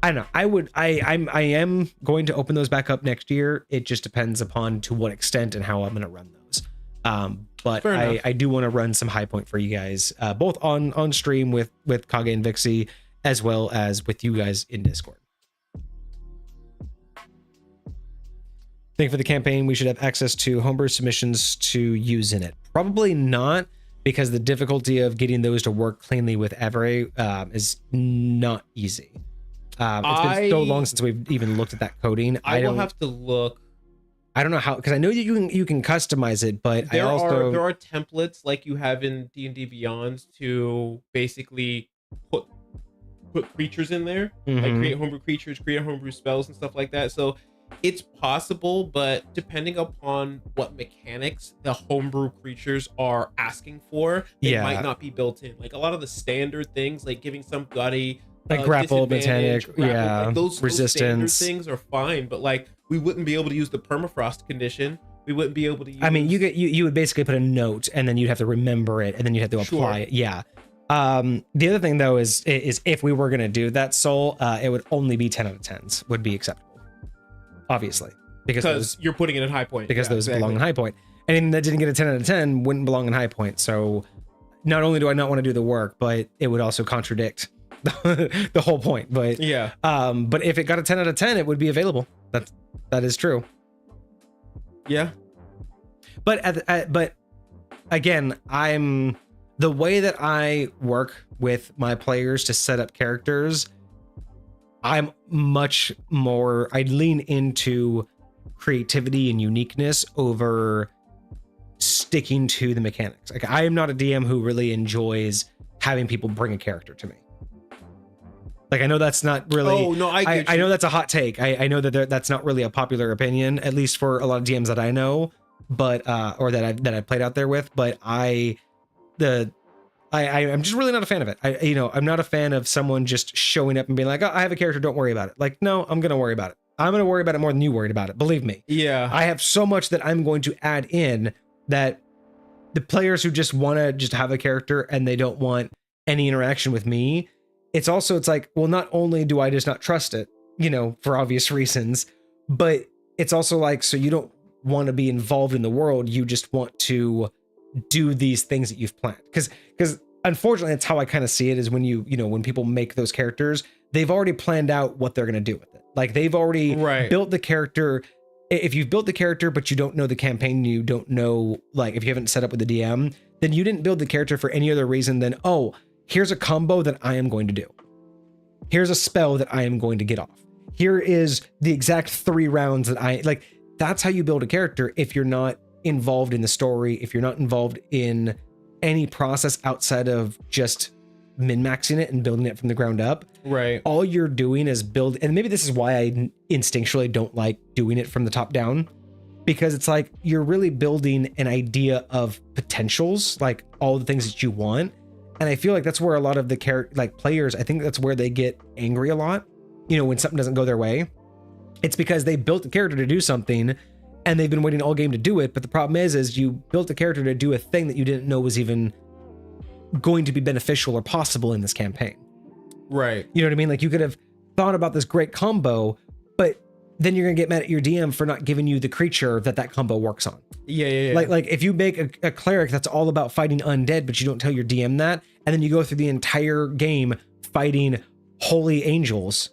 I don't know. I am going to open those back up next year. It just depends upon to what extent and how I'm going to run those. But I do want to run some high point for you guys, both on stream with Kage and Vixie, as well as with you guys in Discord. Think for the campaign, we should have access to homebrew submissions to use in it. Probably not, because the difficulty of getting those to work cleanly with Every is not easy. It's been so long since we've even looked at that coding. I will have to look. I don't know how, because I know that you can customize it, but there are templates like you have in D&D Beyond to basically put creatures in there, like create homebrew creatures, create homebrew spells and stuff like that. So it's possible, but depending upon what mechanics the homebrew creatures are asking for, it might not be built in. Like a lot of the standard things, like giving somebody like grapple mechanic, like those resistance standard things are fine, but like we wouldn't be able to use the permafrost condition. We wouldn't be able to use... I mean, you would basically put a note and then you'd have to remember it and then you'd have to apply it. Yeah. The other thing though is if we were going to do that soul, it would only be 10 out of 10s would be acceptable. Obviously, because you're putting it in high point. Because those belong in high point. Anything that didn't get a 10 out of 10 wouldn't belong in high point. So not only do I not want to do the work, but it would also contradict the whole point. But but if it got a 10 out of 10, it would be available. That is true. Yeah. But but again, the way that I work with my players to set up characters, I'm much more, I lean into creativity and uniqueness over sticking to the mechanics. Like I am not a DM who really enjoys having people bring a character to me. Like I know that's not really. Oh no, I know that's a hot take. I know that that's not really a popular opinion, at least for a lot of DMs that I know, but or that I've played out there with. But I'm just really not a fan of it. I'm not a fan of someone just showing up and being like, oh, I have a character, don't worry about it. Like, no, I'm gonna worry about it. I'm gonna worry about it more than you worried about it. Believe me. Yeah. I have so much that I'm going to add in that the players who just want to just have a character and they don't want any interaction with me. It's like, well, not only do I just not trust it, for obvious reasons, but it's also like, so you don't want to be involved in the world. You just want to do these things that you've planned. Because unfortunately, that's how I kind of see it is when when people make those characters, they've already planned out what they're going to do with it. Like they've already built the character. If you've built the character, but you don't know the campaign, you don't know, like if you haven't set up with the DM, then you didn't build the character for any other reason than, oh, here's a combo that I am going to do. Here's a spell that I am going to get off. Here is the exact 3 rounds that I like. That's how you build a character. If you're not involved in the story, if you're not involved in any process outside of just min-maxing it and building it from the ground up, right? All you're doing is build. And maybe this is why I instinctually don't like doing it from the top down, because it's like you're really building an idea of potentials, like all the things that you want. And I feel like that's where a lot of the players, I think that's where they get angry a lot, when something doesn't go their way. It's because they built the character to do something and they've been waiting all game to do it. But the problem is you built a character to do a thing that you didn't know was even going to be beneficial or possible in this campaign. Right. You know what I mean? Like you could have thought about this great combo, but then you're going to get mad at your DM for not giving you the creature that combo works on. Yeah. Like if you make a cleric that's all about fighting undead, but you don't tell your DM that, and then you go through the entire game fighting holy angels,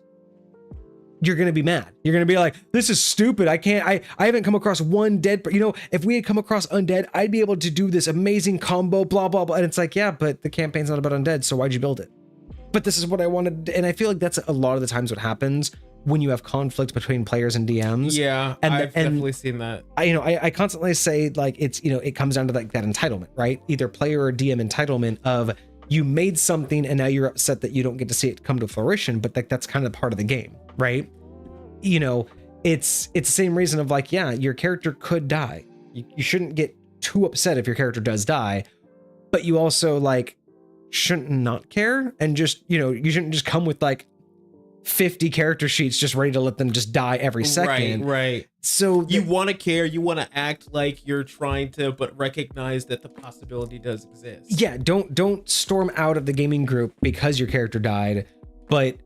you're going to be mad. You're going to be like, this is stupid. I haven't come across one dead, if we had come across undead, I'd be able to do this amazing combo, blah, blah, blah. And it's like, yeah, but the campaign's not about undead. So why'd you build it? But this is what I wanted. And I feel like that's a lot of the times what happens when you have conflict between players and DMs. Yeah. I've definitely seen that. I constantly say like, it's, it comes down to like that entitlement, right? Either player or DM entitlement of you made something and now you're upset that you don't get to see it come to fruition, but that's kind of part of the game, right? It's the same reason of like, yeah, your character could die. You shouldn't get too upset if your character does die, but you also like shouldn't not care and just, you shouldn't just come with like 50 character sheets just ready to let them just die every second. Right. So you want to care, you want to act like you're trying to, but recognize that the possibility does exist. Yeah, don't storm out of the gaming group because your character died, but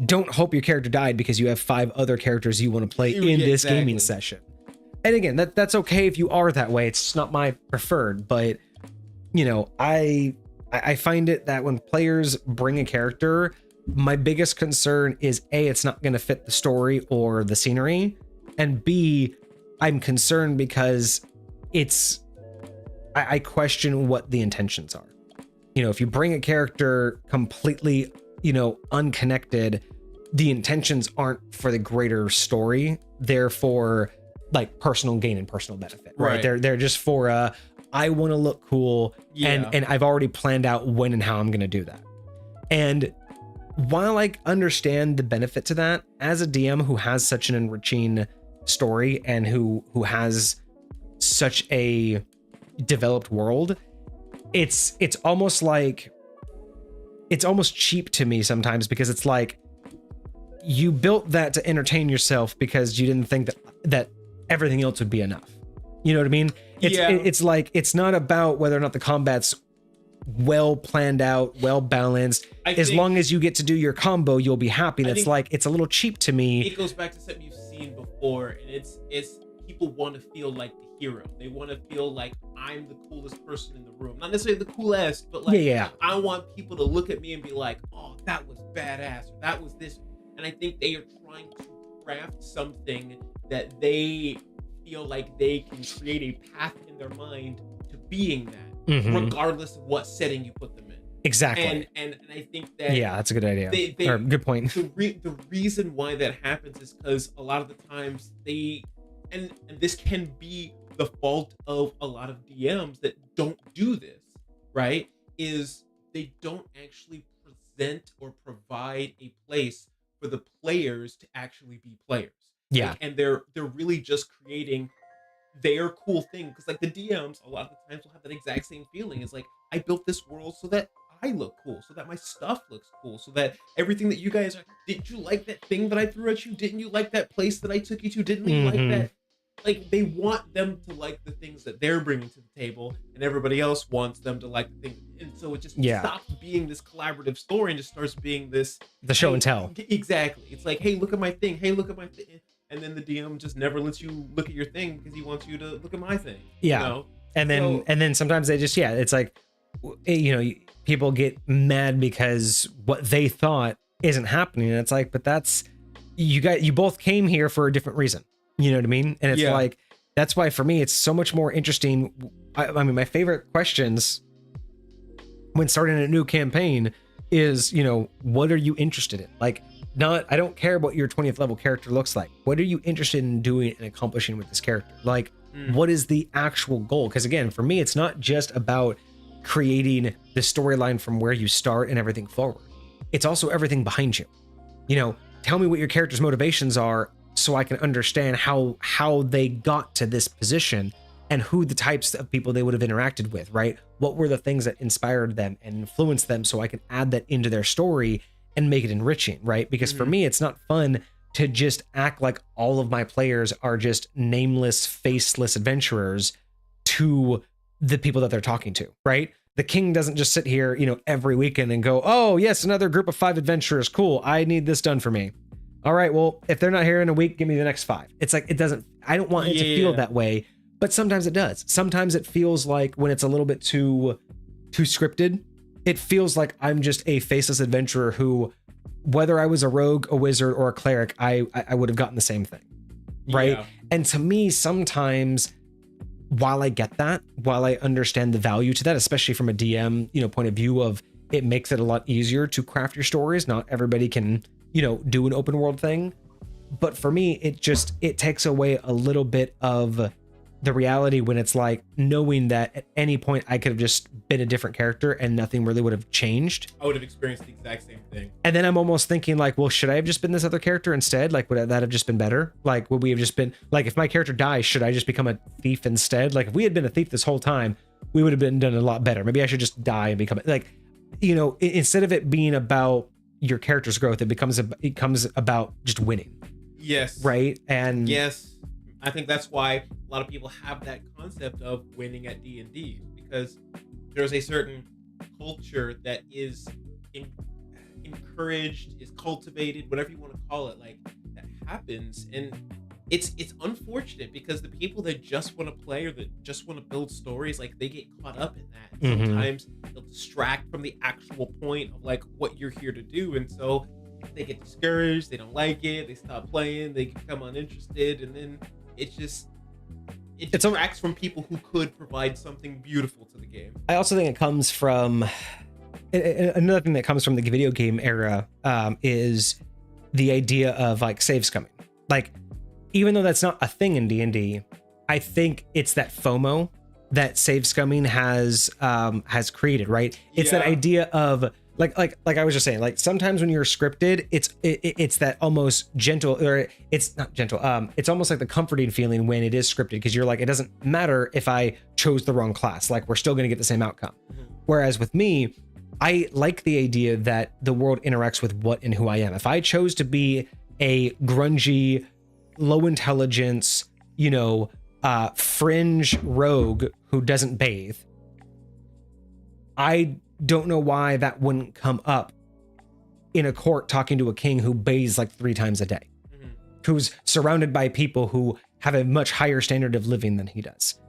don't hope your character died because you have 5 other characters you want to play in this gaming session. And again, that's okay if you are that way. It's not my preferred, but you know, I find it that when players bring a character, my biggest concern is A, it's not going to fit the story or the scenery, and B, I'm concerned because I question what the intentions are. You know, if you bring a character completely, you know, unconnected, the intentions aren't for the greater story. They're for like personal gain and personal benefit, right? They're just for I want to look cool, and I've already planned out when and how I'm going to do that. And while I understand the benefit to that, as a DM who has such an enriching story and who has such a developed world, it's almost like it's almost cheap to me sometimes, because it's like you built that to entertain yourself because you didn't think that everything else would be enough. You know what I mean? It's like, it's not about whether or not the combat's well planned out, well balanced. As long as you get to do your combo, you'll be happy. That's like, it's a little cheap to me. It goes back to something you've seen before, and it's people want to feel like the hero. They want to feel like I'm the coolest person in the room. Not necessarily the coolest, but like I want people to look at me and be like, oh, that was badass, or that was this. And I think they are trying to craft something that they feel like they can create a path in their mind to being that, regardless of what setting you put them in. Exactly. And I think that that's a good idea. Or good point. The reason why that happens is because a lot of the times and this can be the fault of a lot of DMs that don't do this, right? Is they don't actually present or provide a place for the players to actually be players. Yeah. Like, and they're really just creating their cool thing, because like the DMs a lot of the times will have that exact same feeling. It's like, I built this world so that I look cool, so that my stuff looks cool, so that everything that you guys are, did you like that thing that I threw at you? Didn't you like that place that I took you to? Didn't you like that? Like, they want them to like the things that they're bringing to the table, and everybody else wants them to like the thing. And so it just stops being this collaborative story and just starts being this the show and tell. Exactly. It's like, hey, look at my thing. Hey, look at my thing. And then the DM just never lets you look at your thing because he wants you to look at my thing. Yeah. You know? And then sometimes they just it's like, you know, people get mad because what they thought isn't happening, and it's like, but that's, you both came here for a different reason. You know what I mean? And it's like, that's why for me it's so much more interesting. I mean, my favorite questions when starting a new campaign is, you know, what are you interested in? Like, I don't care what your 20th level character looks like. What are you interested in doing and accomplishing with this character? Like, what is the actual goal? Because again, for me, it's not just about creating the storyline from where you start and everything forward. It's also everything behind you. You know, tell me what your character's motivations are so I can understand how they got to this position and who the types of people they would have interacted with, right? What were the things that inspired them and influenced them so I can add that into their story and make it enriching, right? Because for me, it's not fun to just act like all of my players are just nameless, faceless adventurers to the people that they're talking to, right? The king doesn't just sit here, you know, every weekend and go, oh yes, another group of 5 adventurers, cool, I need this done for me. All right, well, if they're not here in a week, give me the next 5. It's like, I don't want it to feel that way, but sometimes it does. Sometimes it feels like when it's a little bit too scripted, it feels like I'm just a faceless adventurer who, whether I was a rogue, a wizard, or a cleric, I would have gotten the same thing, right? Yeah. And to me, sometimes, while I get that, while I understand the value to that, especially from a DM, you know, point of view of, it makes it a lot easier to craft your stories. Not everybody can, you know, do an open world thing. But for me, it takes away a little bit of the reality when it's like knowing that at any point I could have just been a different character and nothing really would have changed. I would have experienced the exact same thing. And then I'm almost thinking like, well, should I have just been this other character instead? Like, would that have just been better? Like, would we have just been like, if my character dies, should I just become a thief instead? Like, if we had been a thief this whole time, we would have been done a lot better. Maybe I should just die and become like, you know, instead of it being about your character's growth. It becomes about just winning. Yes. Right. And yes, I think that's why a lot of people have that concept of winning at D&D, because there's a certain culture that is encouraged, is cultivated, whatever you want to call it, like that happens. And it's unfortunate because the people that just want to play or that just want to build stories, like they get caught up in that. And sometimes they'll distract from the actual point of like what you're here to do. And so they get discouraged, they don't like it, they stop playing, they become uninterested, and then it detracts from people who could provide something beautiful to the game. I also think it comes from another thing that comes from the video game era, is the idea of like save scumming. Like, even though that's not a thing in D&D, I think it's that FOMO that save scumming has created, right? It's that idea of like I was just saying, like sometimes when you're scripted, it's that almost gentle, or it's not gentle. It's almost like the comforting feeling when it is scripted, because you're like, it doesn't matter if I chose the wrong class, like we're still going to get the same outcome. Whereas with me, I like the idea that the world interacts with what and who I am. If I chose to be a grungy, low intelligence, fringe rogue who doesn't bathe, I don't know why that wouldn't come up in a court talking to a king who bathes like 3 times a day, who's surrounded by people who have a much higher standard of living than he does.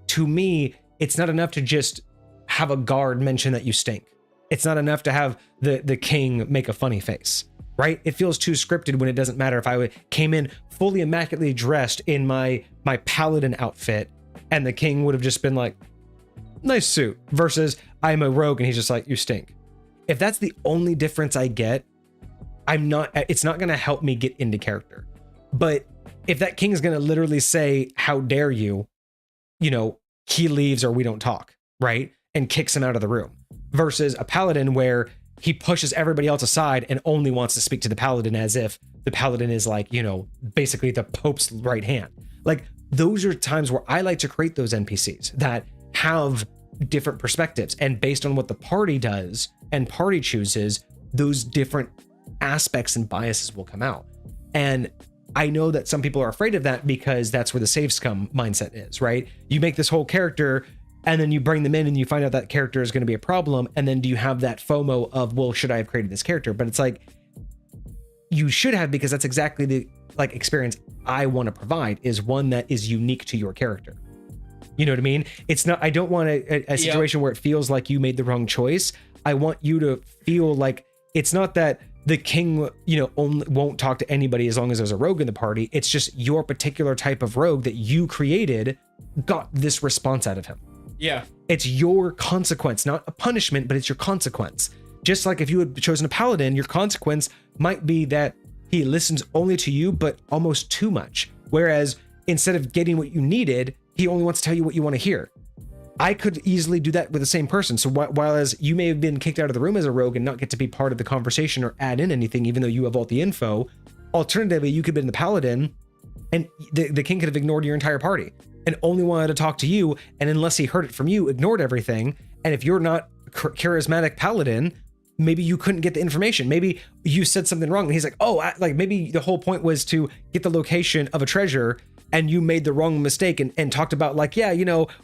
To me, it's not enough to just have a guard mention that you stink. It's not enough to have the king make a funny face, right? It feels too scripted when it doesn't matter if I came in fully immaculately dressed in my paladin outfit and the king would have just been like, nice suit, versus I'm a rogue and he's just like, you stink. If that's the only difference I get, it's not going to help me get into character. But if that king is going to literally say, how dare you, he leaves or we don't talk, right? And kicks him out of the room, versus a paladin where he pushes everybody else aside and only wants to speak to the paladin as if the paladin is like, basically the Pope's right hand. Like, those are times where I like to create those NPCs that have different perspectives, and based on what the party does and party chooses, those different aspects and biases will come out. And I know that some people are afraid of that because that's where the save scum mindset is, right? You make this whole character and then you bring them in and you find out that character is going to be a problem, and then do you have that FOMO of, well, should I have created this character? But it's like, you should have, because that's exactly the experience I want to provide, is one that is unique to your character. You know what I mean? It's not, I don't want a situation where it feels like you made the wrong choice. I want you to feel like it's not that the king, only won't talk to anybody as long as there's a rogue in the party. It's just your particular type of rogue that you created got this response out of him. Yeah. It's your consequence, not a punishment, but it's your consequence. Just like if you had chosen a paladin, your consequence might be that he listens only to you, but almost too much. Whereas instead of getting what you needed, he only wants to tell you what you want to hear. I could easily do that with the same person. So while as you may have been kicked out of the room as a rogue and not get to be part of the conversation or add in anything, even though you have all the info, alternatively, you could have been the paladin and the king could have ignored your entire party and only wanted to talk to you. And unless he heard it from you, ignored everything. And if you're not charismatic paladin, maybe you couldn't get the information. Maybe you said something wrong and he's like, oh, maybe the whole point was to get the location of a treasure, and you made the wrong mistake and talked about like, yeah,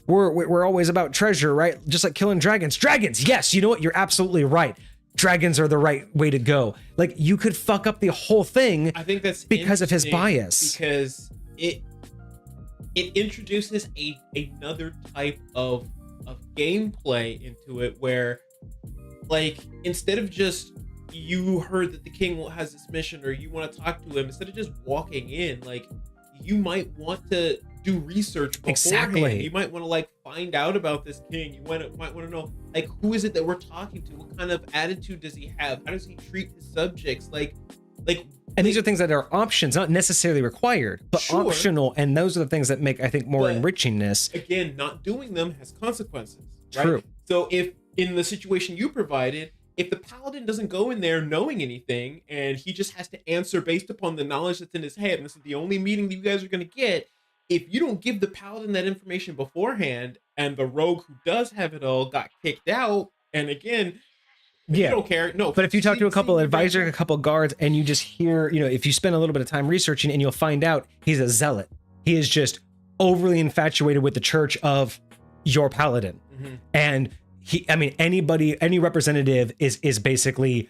we're always about treasure, right? Just like killing dragons. Dragons, yes, you know what? You're absolutely right. Dragons are the right way to go. Like, you could fuck up the whole thing. I think that's because of his bias. Because it introduces another type of gameplay into it where, like, instead of just you heard that the king has this mission or you want to talk to him, instead of just walking in, like, you might want to do research beforehand. Exactly. You might want to like find out about this king. You might want to know, like, who is it that we're talking to? What kind of attitude does he have? How does he treat his subjects? And these are things that are options, not necessarily required, but sure, optional. And those are the things that make, I think, more enrichingness. Again, not doing them has consequences. Right? True. So if in the situation you provided, if the paladin doesn't go in there knowing anything and he just has to answer based upon the knowledge that's in his head, and this is the only meeting that you guys are going to get, if you don't give the paladin that information beforehand and the rogue who does have it all got kicked out, and again, You don't care. No. But if you talk to a couple advisors, a couple guards, and you just hear, if you spend a little bit of time researching, and you'll find out he's a zealot. He is just overly infatuated with the church of your paladin. And any representative is basically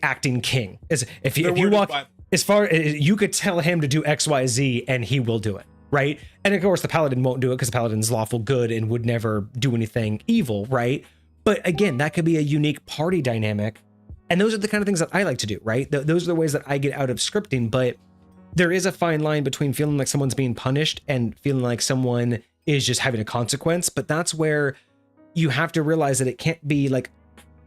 acting king. If you walk as far as you could tell him to do XYZ and he will do it. Right. And of course the paladin won't do it because the paladin's lawful good and would never do anything evil. Right. But again, that could be a unique party dynamic. And those are the kind of things that I like to do, right? Those are the ways that I get out of scripting. But there is a fine line between feeling like someone's being punished and feeling like someone is just having a consequence. But that's where you have to realize that it can't be like,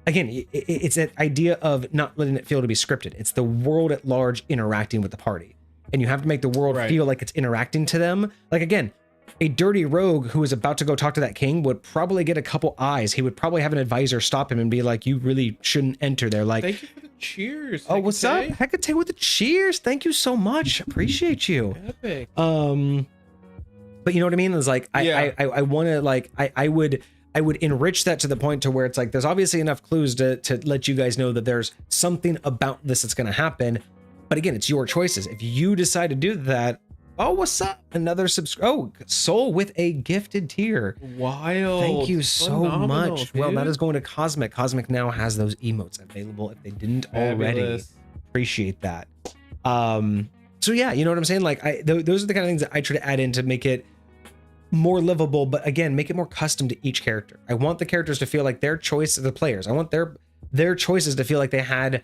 again, it's that idea of not letting it feel to be scripted. It's the world at large interacting with the party. And you have to make the world feel like it's interacting to them. Like, again, a dirty rogue who is about to go talk to that king would probably get a couple eyes. He would probably have an advisor stop him and be like, you really shouldn't enter there. Like, thank you for the cheers. Oh, what's up? Hecate with the cheers. Thank you so much. Appreciate you. Epic. But you know what I mean? It's like, I want to, like, I would enrich that to the point to where it's like, there's obviously enough clues to let you guys know that there's something about this that's going to happen. But again, it's your choices. If you decide to do that, oh, what's up? Another Soul with a gifted tier. Wild. Thank you so much. Dude. Well, that is going to Cosmic. Cosmic now has those emotes available if they didn't already. Appreciate that. So yeah, you know what I'm saying? Like, those are the kind of things that I try to add in to make it more livable, but again, make it more custom to each character. I want the characters to feel like their choice of the players. I want their choices to feel like they had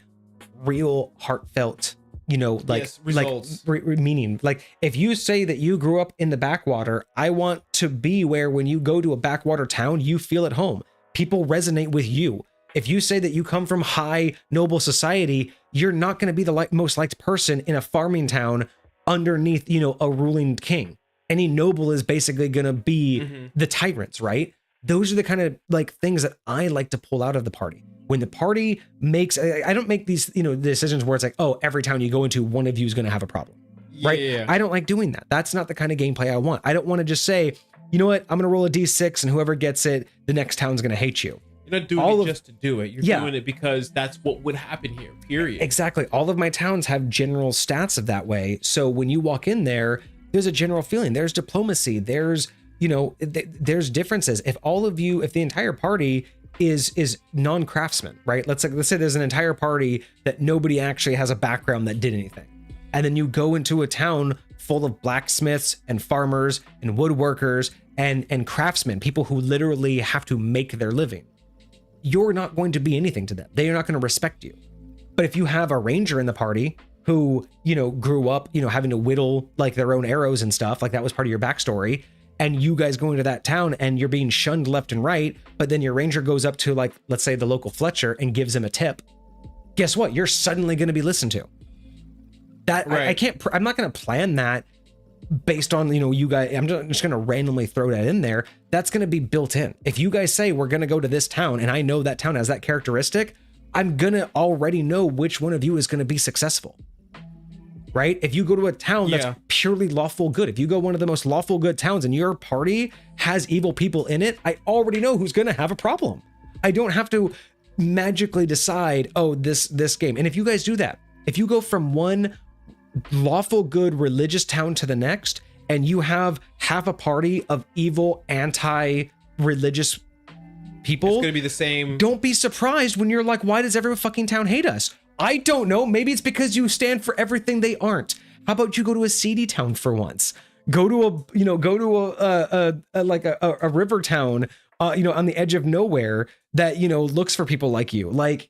real heartfelt, meaning. Like, if you say that you grew up in the backwater, I want to be where when you go to a backwater town, you feel at home. People resonate with you. If you say that you come from high noble society, you're not going to be the most liked person in a farming town underneath, a ruling king. Any noble is basically going to be the tyrants, right? Those are the kind of like things that I like to pull out of the party. When the party makes, I don't make these, decisions where it's like, oh, every town you go into, one of you is going to have a problem, right? Yeah. I don't like doing that. That's not the kind of gameplay I want. I don't want to just say, you know what, I'm going to roll a D6 and whoever gets it, the next town's going to hate you. You're not doing it just to do it. You're doing it because that's what would happen here, period. Exactly. All of my towns have general stats of that way. So when you walk in there, there's a general feeling. There's diplomacy. There's, there's differences. If the entire party is non-craftsmen, right? Let's say there's an entire party that nobody actually has a background that did anything. And then you go into a town full of blacksmiths and farmers and woodworkers and craftsmen, people who literally have to make their living. You're not going to be anything to them. They are not going to respect you. But if you have a ranger in the party who, grew up, having to whittle like their own arrows and stuff, like that was part of your backstory, and you guys go into that town and you're being shunned left and right, but then your ranger goes up to, like, let's say the local Fletcher and gives him a tip. Guess what? You're suddenly going to be listened to. That right. I'm not going to plan that based on, you guys. I'm just going to randomly throw that in there. That's going to be built in. If you guys say we're going to go to this town and I know that town has that characteristic, I'm going to already know which one of you is going to be successful. Right? If you go to a town that's purely lawful good, if you go one of the most lawful good towns and your party has evil people in it, I already know who's going to have a problem. I don't have to magically decide, oh, this game. And if you guys do that, if you go from one lawful good religious town to the next, and you have half a party of evil anti-religious people, it's going to be the same. Don't be surprised when you're like, why does every fucking town hate us? I don't know. Maybe it's because you stand for everything they aren't. How about you go to a seedy town for once? Go to a river town, on the edge of nowhere that, looks for people like you. Like,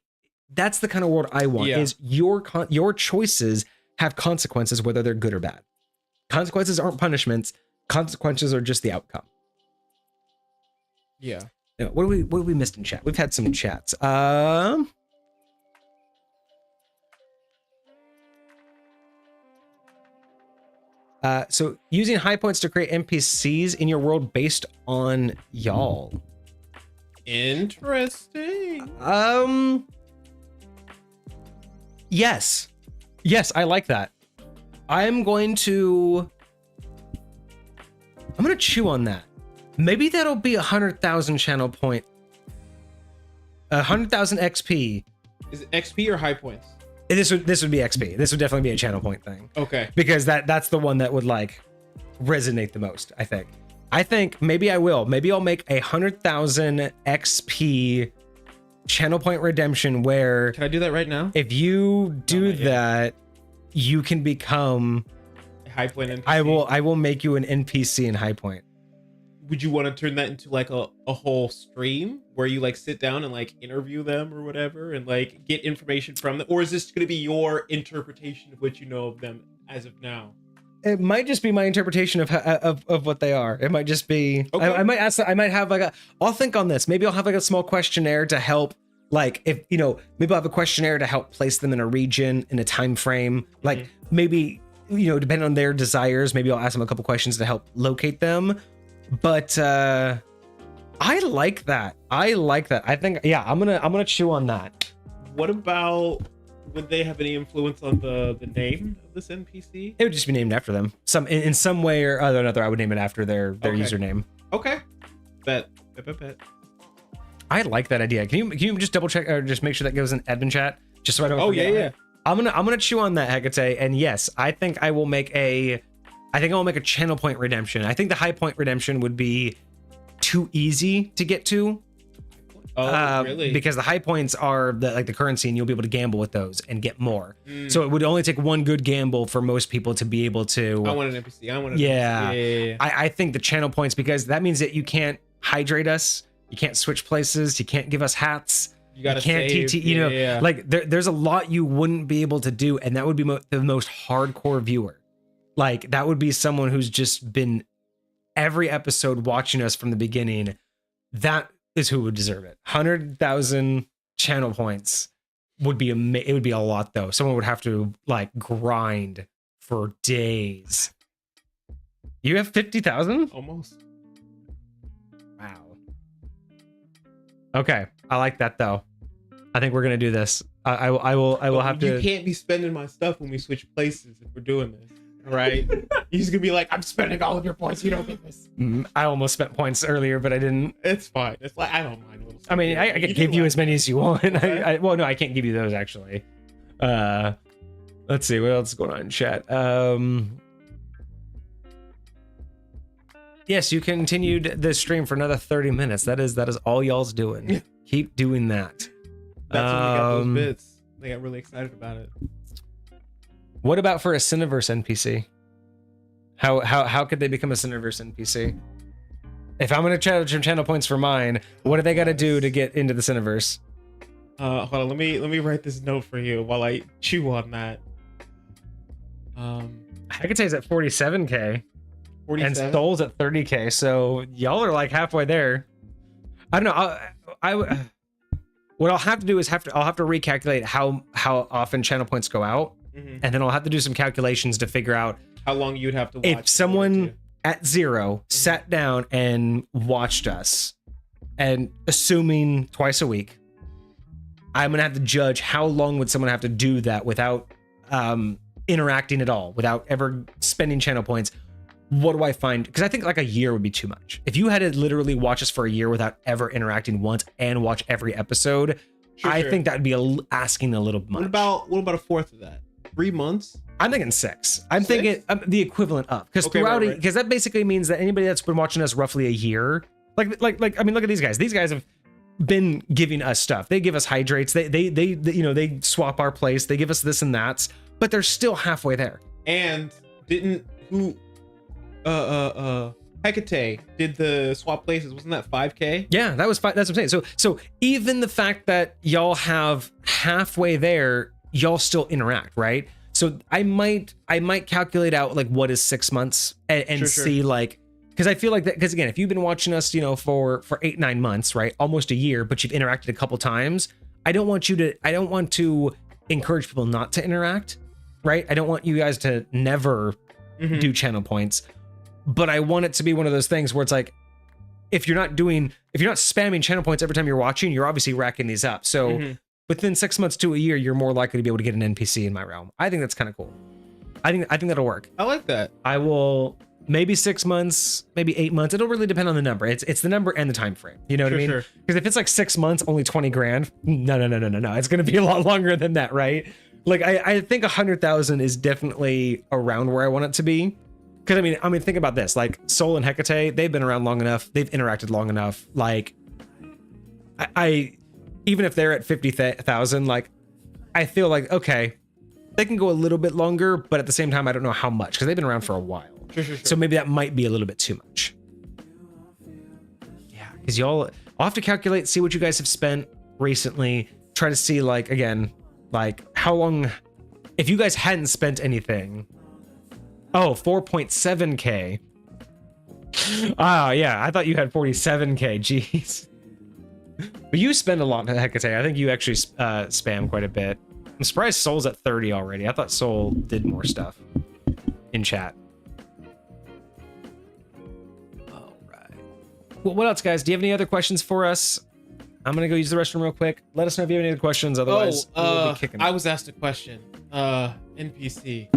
that's the kind of world I want. Is your choices have consequences, whether they're good or bad. Consequences aren't punishments. Consequences are just the outcome. Yeah. What do we missed in chat? We've had some chats. So using high points to create NPCs in your world based on y'all. Interesting. Yes, I like that. I'm gonna chew on that. Maybe that'll be 100,000 channel point. 100,000 XP. Is it XP or high points? This would be XP. This would definitely be a channel point thing. Okay. Because that's the one that would like resonate the most, I think. I think maybe I will. Maybe I'll make 100,000 XP channel point redemption where Can I do that right now? if you do that, you can become A high point NPC? I will make you an NPC in High Point. Would you want to turn that into like a whole stream where you like sit down and like interview them or whatever and like get information from them? Or is this going to be your interpretation of what you know of them as of now? It might just be my interpretation of what they are. It might just be, Okay. I might ask, I might have like I'll think on this. Maybe I'll have like a small questionnaire to help, like if, you know, maybe I'll have a questionnaire to help place them in a region, in a time frame. Like maybe, you know, depending on their desires, maybe I'll ask them a couple questions to help locate them. But I like that. I think, yeah, I'm gonna chew on that. What about, would they have any influence on the name of this NPC? It would just be named after them. In some way or another, I would name it after their Okay. username. Okay. Bet. I like that idea. Can you just double check or just make sure that goes in admin chat? Just so I don't Oh, forget. yeah. I'm gonna chew on that, Hecate. And yes, I think I'll make a channel point redemption. I think the high point redemption would be too easy to get to. Oh, really? Because the high points are the currency, and you'll be able to gamble with those and get more. So it would only take one good gamble for most people to be able to. I want an NPC. Yeah. Yeah. I think the channel points, because that means that you can't hydrate us, you can't switch places, you can't give us hats. You gotta can't save. TT, you know, Yeah. like there's a lot you wouldn't be able to do, and that would be the most hardcore viewer. Like that would be someone who's just been every episode watching us from the beginning. That is who would deserve it. 100,000 channel points would be it would be a lot though. Someone would have to like grind for days. You have 50,000? Almost. Wow. Okay, I like that though. I think we're gonna do this. I will have to. You can't be spending my stuff when we switch places if we're doing this. Right? He's gonna be like, I'm spending all of your points. You don't get this. I almost spent points earlier, but I didn't. It's fine. It's like, I don't mind. I mean, I can give you as many as you want. Well, no, I can't give you those actually. Let's see what else is going on in chat. Yes, you continued the stream for another 30 minutes. That is all y'all's doing. Keep doing that. That's when we got those bits. They got really excited about it. What about for a Cineverse NPC? How could they become a Cineverse NPC? If I'm gonna charge them channel points for mine, what do they got to do to get into the Cineverse? Hold on, let me write this note for you while I chew on that. Hecate's at 47k. 47? And Soul's at 30k, so y'all are like halfway there. I don't know. What I'll have to do is I'll have to recalculate how often channel points go out, and then I'll have to do some calculations to figure out how long you'd have to watch. If someone at 0 sat down and watched us, and assuming twice a week, I'm gonna have to judge how long would someone have to do that without interacting at all, without ever spending channel points. What do I find? Because I think like a year would be too much. If you had to literally watch us for a year without ever interacting once and watch every episode, I think that would be asking a little much. What about a fourth of that? 3 months? I'm thinking 6. I'm thinking the equivalent of, because because that basically means that anybody that's been watching us roughly a year, like I mean, look at these guys. These guys have been giving us stuff. They give us hydrates. They you know, they swap our place. They give us this and that, but they're still halfway there. And Hecate did the swap places. Wasn't that 5k? Yeah, that was 5. That's what I'm saying. So even the fact that y'all have halfway there, y'all still interact, right? So I might calculate out like what is 6 months and see like, because I feel like that, because again, if you've been watching us, you know, for 8-9 months, right, almost a year, but you've interacted a couple times, I don't want to encourage people not to interact, right? I don't want you guys to never do channel points. But I want it to be one of those things where it's like, if you're not spamming channel points every time you're watching, you're obviously racking these up. So within 6 months to a year, you're more likely to be able to get an NPC in my realm. I think that's kind of cool. I think that'll work. I like that. I will maybe 6 months, maybe 8 months. It'll really depend on the number. It's the number and the time frame. You know what I mean? Because if it's like 6 months, only 20 grand. No. It's going to be a lot longer than that, right? Like I think 100,000 is definitely around where I want it to be. Because I mean, think about this. Like Sol and Hecate, they've been around long enough. They've interacted long enough. Like I even if they're at 50,000, like I feel like okay, they can go a little bit longer, but at the same time, I don't know how much because they've been around for a while. Sure. So maybe that might be a little bit too much. Yeah, because I'll have to calculate, see what you guys have spent recently. Try to see like again, like how long. If you guys hadn't spent anything. Oh, 4.7K. Ah, yeah, I thought you had 47K. Jeez. But you spend a lot on Hecate. I think you actually spam quite a bit. I'm surprised Sol's at 30 already. I thought Sol did more stuff in chat. All right. Well, what else, guys? Do you have any other questions for us? I'm going to go use the restroom real quick. Let us know if you have any other questions. Otherwise, we'll be kicking. I was asked a question. NPC.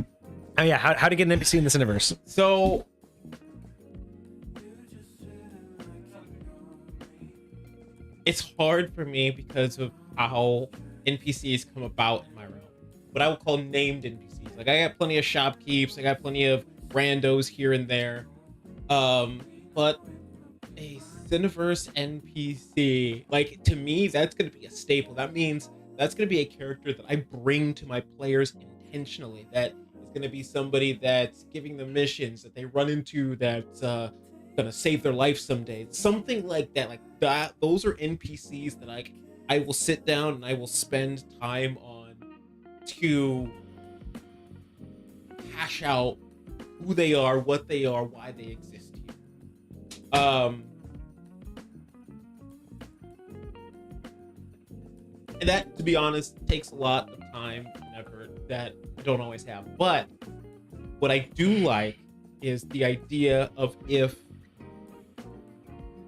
Oh, yeah. How to get an NPC in this universe. So... it's hard for me because of how NPCs come about in my realm. What I would call named NPCs. Like I got plenty of shopkeeps, I got plenty of randos here and there. But a Cineverse NPC, like to me, that's gonna be a staple. That means that's gonna be a character that I bring to my players intentionally. That is gonna be somebody that's giving them missions that they run into that's gonna save their life someday. Something like that. Like that, those are NPCs that I will sit down and I will spend time on to hash out who they are, what they are, why they exist here. And that, to be honest, takes a lot of time and effort that I don't always have. But what I do like is the idea of if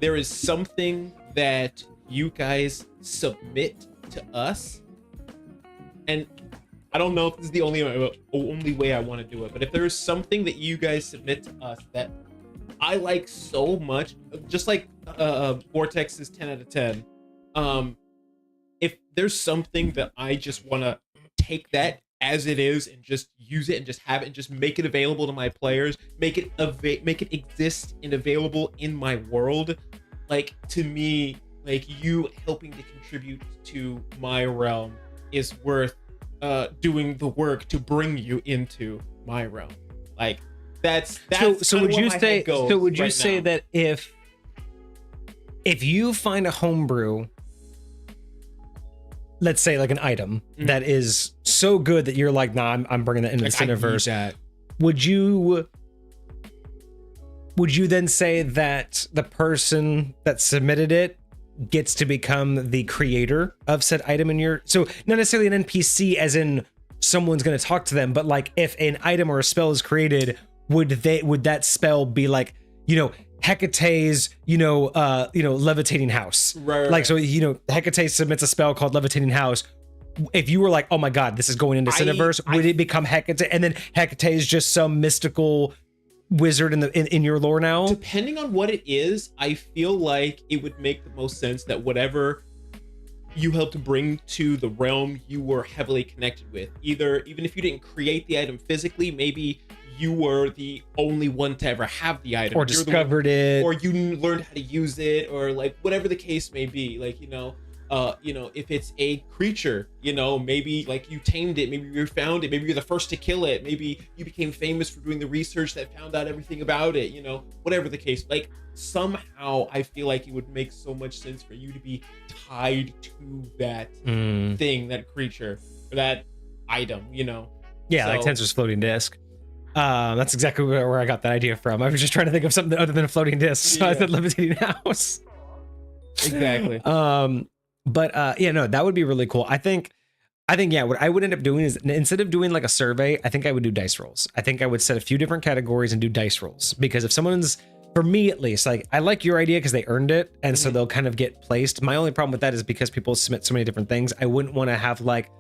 there is something that you guys submit to us, and I don't know if this is the only way I want to do it, but if there is something that you guys submit to us that I like so much, just like Vortex is 10 out of 10, if there's something that I just want to take that as it is and just use it and just have it and just make it available to my players, make it exist and available in my world, like to me, like you helping to contribute to my realm is worth doing the work to bring you into my realm. Like that's so would you say that if you find a homebrew, let's say like an item that is so good that you're like, nah, I'm bringing that into the Cineverse, would you then say that the person that submitted it gets to become the creator of said item in your, so not necessarily an NPC as in someone's going to talk to them, but like if an item or a spell is created, would that spell be like, Hecate's, levitating house, right? Like, so, Hecate submits a spell called levitating house. If you were like, oh my God, this is going into Cineverse, would it become Hecate? And then Hecate is just some mystical wizard in your lore now? Depending on what it is, I feel like it would make the most sense that whatever you helped bring to the realm you were heavily connected with, even if you didn't create the item physically, maybe you were the only one to ever have the item, or discovered it, or you learned how to use it, or like whatever the case may be. Like if it's a creature, maybe like you tamed it, maybe you found it, maybe you're the first to kill it, maybe you became famous for doing the research that found out everything about it, whatever the case. Like somehow I feel like it would make so much sense for you to be tied to that thing, that creature, or that item, Yeah, so, like Tensor's floating disc. That's exactly where I got that idea from. I was just trying to think of something other than a floating disc, so I said levitating house. Exactly. That would be really cool. I think what I would end up doing is, instead of doing like a survey, I think I would do dice rolls. I think I would set a few different categories and do dice rolls, because if someone's, for me at least, like I like your idea because they earned it, and so they'll kind of get placed. My only problem with that is because people submit so many different things, I wouldn't want to have like,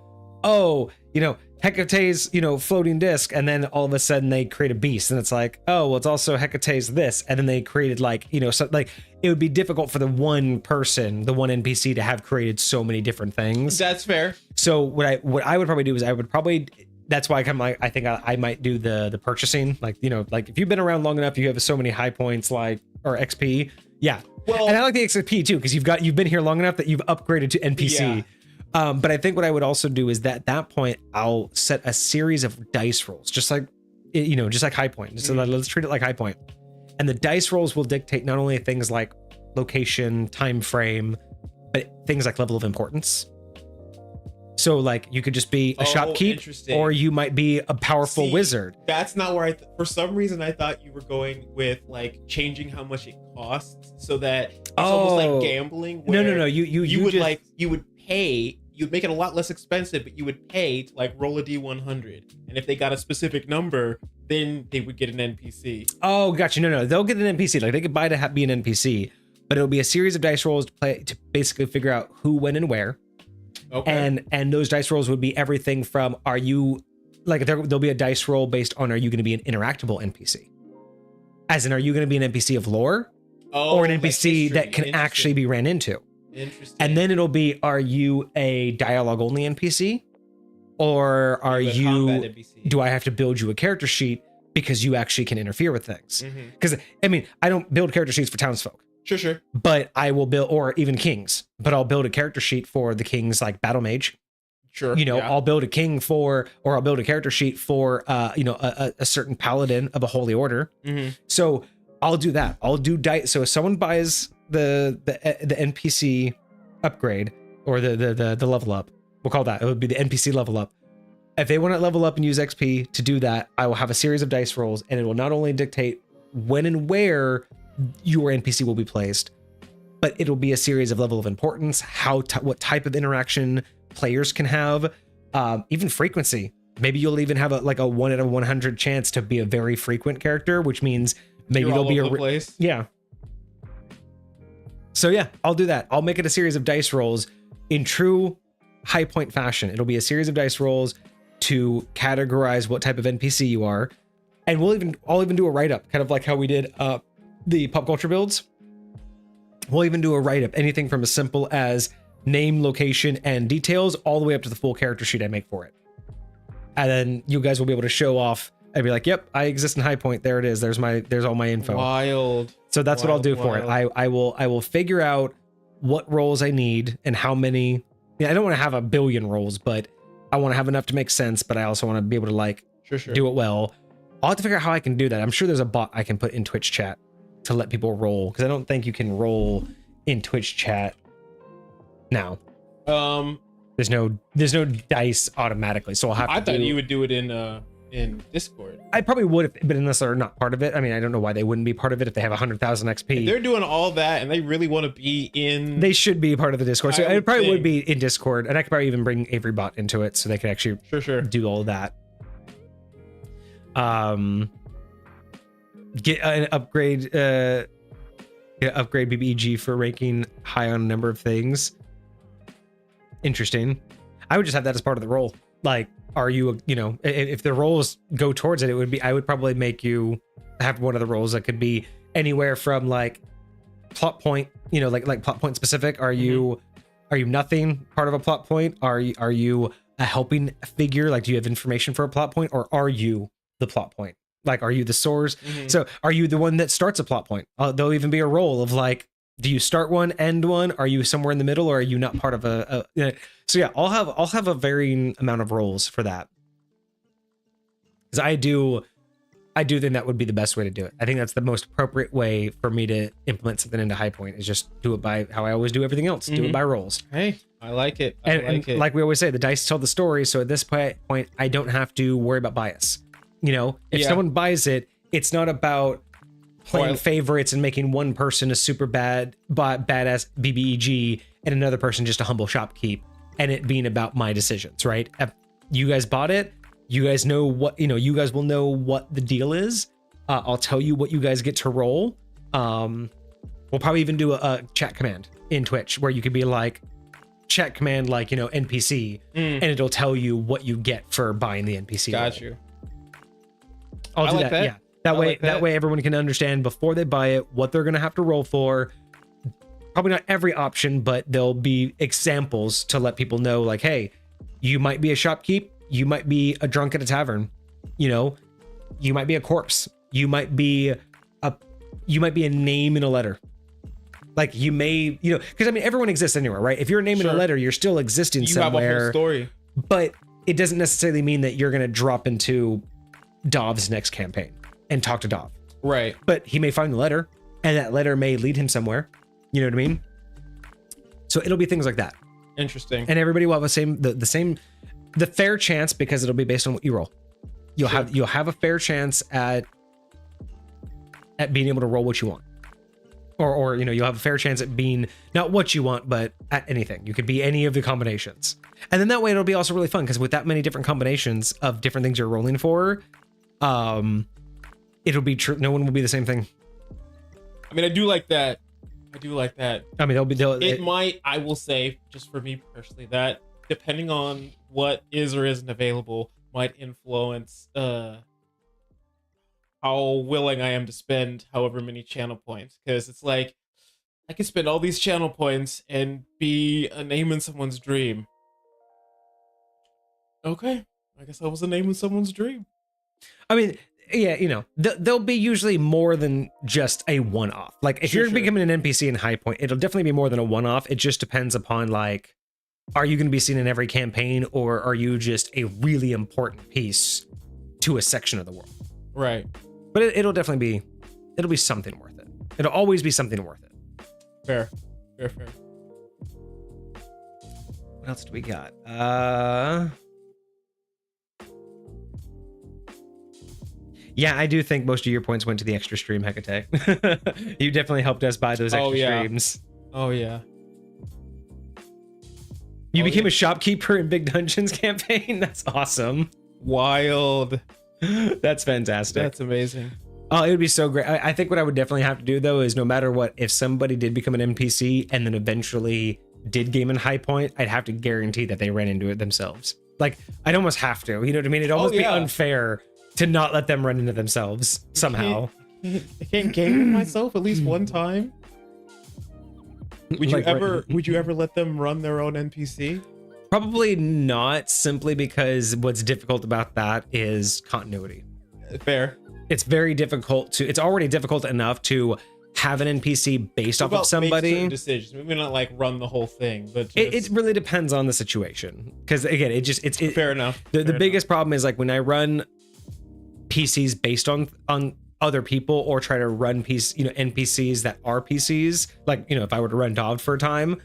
Hecate's, floating disc, and then all of a sudden they create a beast, and it's like, oh, well, it's also Hecate's this, and then they created so like it would be difficult for the one person, the one NPC, to have created so many different things. That's fair. So what I would probably do is that's why I think I might do the purchasing, like if you've been around long enough, you have so many high points or XP. Yeah. Well, and I like the XP too, because you've been here long enough that you've upgraded to NPC. Yeah. But I think what I would also do is that at that point, I'll set a series of dice rolls, just like high point. So let's treat it like high point. And the dice rolls will dictate not only things like location, time frame, but things like level of importance. So like you could just be a shopkeep, or you might be a powerful wizard. That's not where for some reason I thought you were going with like changing how much it costs, so that it's almost like gambling. No. You would pay. You'd make it a lot less expensive, but you would pay to like roll a D100, and if they got a specific number, then they would get an NPC. Oh, gotcha. No, they'll get an NPC. Like they could buy to be an NPC, but it'll be a series of dice rolls to basically figure out who, when, and where. Okay. And those dice rolls would be everything from there'll be a dice roll based on, are you going to be an interactable NPC? As in, are you going to be an NPC of lore, or an NPC that can actually be ran into? Interesting. And then it'll be, are you a dialogue only NPC, or do I have to build you a character sheet because you actually can interfere with things? Because I don't build character sheets for townsfolk. Sure. But I will build, or even kings, but I'll build a character sheet for the kings, like battle mage. Sure. I'll build a king or I'll build a character sheet for a certain paladin of a holy order. So I'll do that. I'll do dice. So if someone buys the NPC upgrade, or the level up, we'll call that, it would be the NPC level up. If they want to level up and use XP to do that, I will have a series of dice rolls, and it will not only dictate when and where your NPC will be placed, but it'll be a series of level of importance, what type of interaction players can have, even frequency. Maybe you'll even have a 1 out of 100 chance to be a very frequent character, which means maybe there'll be a place. Yeah. So yeah, I'll do that. I'll make it a series of dice rolls in true high point fashion. It'll be a series of dice rolls to categorize what type of NPC you are, and I'll even do a write-up, kind of like how we did the pop culture builds. We'll even do a write-up, anything from as simple as name, location, and details, all the way up to the full character sheet I make for it. And then you guys will be able to show off and be like, yep, I exist in High Point. There it is. There's all my info. Wild. So that's what I'll do for it. I will figure out what roles I need and how many. I don't want to have a billion roles, but I want to have enough to make sense, but I also want to be able to do it well. I'll have to figure out how I can do that. I'm sure there's a bot I can put in Twitch chat to let people roll, because I don't think you can roll in Twitch chat now. There's no dice automatically, so I'll have to. I thought you would do it in Discord. I probably would, but unless they're not part of it. I mean, I don't know why they wouldn't be part of it if they have 100,000 XP. If they're doing all that and they really want to be in. They should be part of the Discord. So it probably would be in Discord, and I could probably even bring Avery Bot into it so they could actually do all of that. Get an upgrade. Upgrade BBEG for ranking high on a number of things. Interesting. I would just have that as part of the role. Like, are you, if the roles go towards it, I would probably make you have one of the roles that could be anywhere from like plot point, like plot point specific. Are you nothing part of a plot point? Are you a helping figure? Like, do you have information for a plot point, or are you the plot point? Like, are you the source? So are you the one that starts a plot point? There'll even be a role of like, do you start one, end one? Are you somewhere in the middle, or are you not part of a so yeah, I'll have a varying amount of roles for that. Because I do think that would be the best way to do it. I think that's the most appropriate way for me to implement something into High Point, is just do it by how I always do everything else. Do it by roles. Hey, I like it. And like we always say, the dice tell the story. So at this point, I don't have to worry about bias. If someone buys it, it's not about playing favorites and making one person a super badass BBEG and another person just a humble shopkeep, and it being about my decisions, right? If you guys bought it, you guys know what, you guys will know what the deal is. I'll tell you what you guys get to roll. We'll probably even do a chat command in Twitch where you could be like, chat command like, you know, NPC, and it'll tell you what you get for buying the NPC. Got you. I'll do that. Yeah. That way everyone can understand before they buy it what they're gonna have to roll for. Probably not every option, but there'll be examples to let people know, like, hey, you might be a shopkeep, you might be a drunk at a tavern, you know, you might be a corpse, you might be a name in a letter. Like you may, you know, because I mean everyone exists anywhere, right? If you're a name in a letter, you're still existing somewhere. You have a whole story. But it doesn't necessarily mean that you're gonna drop into Dov's next campaign and talk to Dov. Right. But he may find the letter, and that letter may lead him somewhere. You know what I mean? So it'll be things like that. Interesting. And everybody will have the fair chance, because it'll be based on what you roll. You'll have a fair chance at being able to roll what you want. Or you know, you'll have a fair chance at being not what you want, but at anything. You could be any of the combinations. And then that way it'll be also really fun, because with that many different combinations of different things you're rolling for, it'll be true. No one will be the same thing. I mean, I do like that. I mean, I will say, just for me personally, that depending on what is or isn't available might influence how willing I am to spend however many channel points. Because it's like, I can spend all these channel points and be a name in someone's dream. Okay, I guess I was a name in someone's dream. I mean, yeah, you know, they'll be usually more than just a one-off. Like if you're becoming an NPC in High Point, it'll definitely be more than a one-off. It just depends upon, like, are you going to be seen in every campaign, or are you just a really important piece to a section of the world? Right. But it'll definitely be something worth it. It'll always be something worth it. Fair. What else do we got? Yeah, I do think most of your points went to the extra stream, Hecate. You definitely helped us buy those extra streams. Oh, yeah. You became a shopkeeper in Big Dungeons campaign? That's awesome. Wild. That's fantastic. That's amazing. Oh, it would be so great. I think what I would definitely have to do, though, is no matter what, if somebody did become an NPC and then eventually did game in High Point, I'd have to guarantee that they ran into it themselves. Like, I'd almost have to. You know what I mean? It'd almost be unfair to not let them run into themselves somehow. I can't game myself at least one time. Would you ever let them run their own NPC? Probably not, simply because what's difficult about that is continuity. Fair. It's very difficult it's already difficult enough to have an NPC based off of somebody. Make decisions. Maybe not like run the whole thing, but it really depends on the situation. Because again, it's fair enough. The biggest problem is like when I run PCs based on other people, or try to run NPCs that are PCs, like, you know, if I were to run Dov for a time,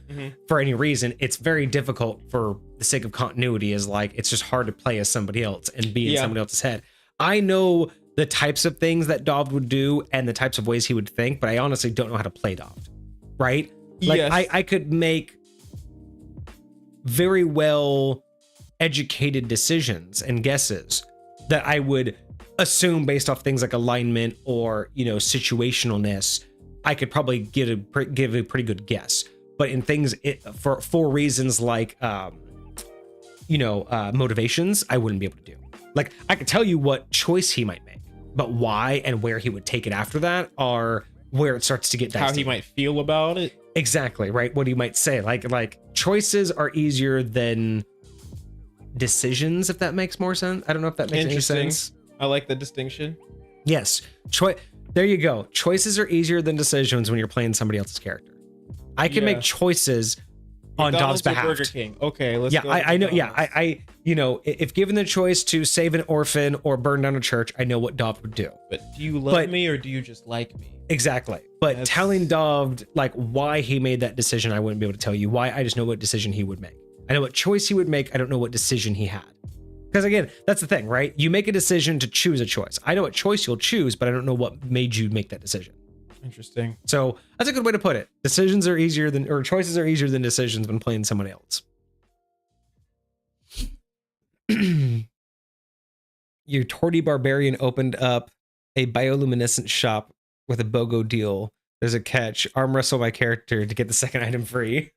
for any reason, it's very difficult for the sake of continuity. Is like, it's just hard to play as somebody else and be in somebody else's head. I know the types of things that Dov would do and the types of ways he would think, but I honestly don't know how to play Dov, right? Like, I could make very well educated decisions and guesses that I would assume based off things like alignment or, you know, situationalness. I could probably give a pretty good guess, but in things for reasons like motivations, I wouldn't be able to do. Like, I could tell you what choice he might make, but why and where he would take it after that are where it starts to get dicey. How he might feel about it. Exactly, right? What he might say. Like choices are easier than decisions, if that makes more sense. I don't know if that makes any sense. I like the distinction. Yes. There you go. Choices are easier than decisions when you're playing somebody else's character. I can make choices on Dov's behalf. Burger King. Okay, let's go. I know. Yeah, I if given the choice to save an orphan or burn down a church, I know what Dov would do. But do you love me or do you just like me? Exactly. But telling Dov like why he made that decision, I wouldn't be able to tell you why. I just know what decision he would make. I know what choice he would make. I don't know what decision he had. Because again, that's the thing, right? You make a decision to choose a choice. I know what choice you'll choose, but I don't know what made you make that decision. Interesting. So that's a good way to put it. Choices are easier than decisions when playing someone else. Your Torty Barbarian opened up a bioluminescent shop with a BOGO deal. There's a catch. Arm wrestle my character to get the second item free.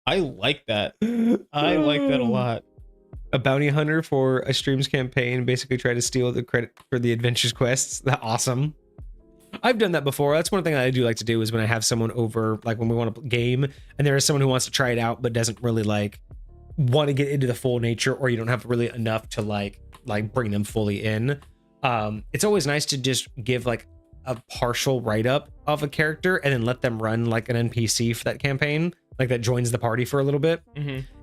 I like that. I like that a lot. A bounty hunter for a streams campaign, basically try to steal the credit for the adventures quests. That awesome. I've done that before. That's one thing that I do like to do is when I have someone over, like when we want to game and there is someone who wants to try it out but doesn't really like want to get into the full nature, or you don't have really enough to like bring them fully in. It's always nice to just give like a partial write-up of a character and then let them run like an NPC for that campaign, like that joins the party for a little bit.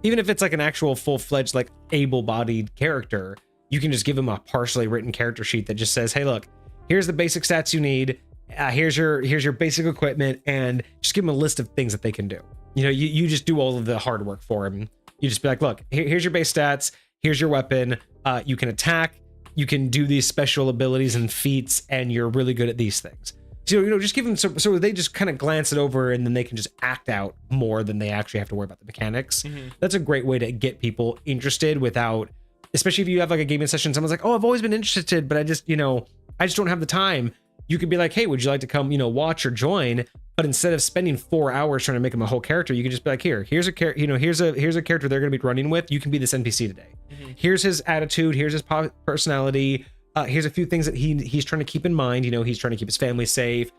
Even if it's like an actual full-fledged like able-bodied character, you can just give them a partially written character sheet that just says, hey look, here's the basic stats you need, here's your basic equipment, and just give them a list of things that they can do. You know, you just do all of the hard work for them. You just be like, look, here's your base stats, here's your weapon, you can attack, you can do these special abilities and feats, and you're really good at these things. So, you know, just give them so they just kind of glance it over and then they can just act out more than they actually have to worry about the mechanics. That's a great way to get people interested without, especially if you have like a gaming session, someone's like, oh, I've always been interested, but I just don't have the time. You could be like, hey, would you like to come, watch or join? But instead of spending 4 hours trying to make them a whole character, you can just be like, here's a character, here's a character they're going to be running with. You can be this NPC today. Here's his attitude. Here's his personality. Here's a few things that he's trying to keep in mind. He's trying to keep his family safe.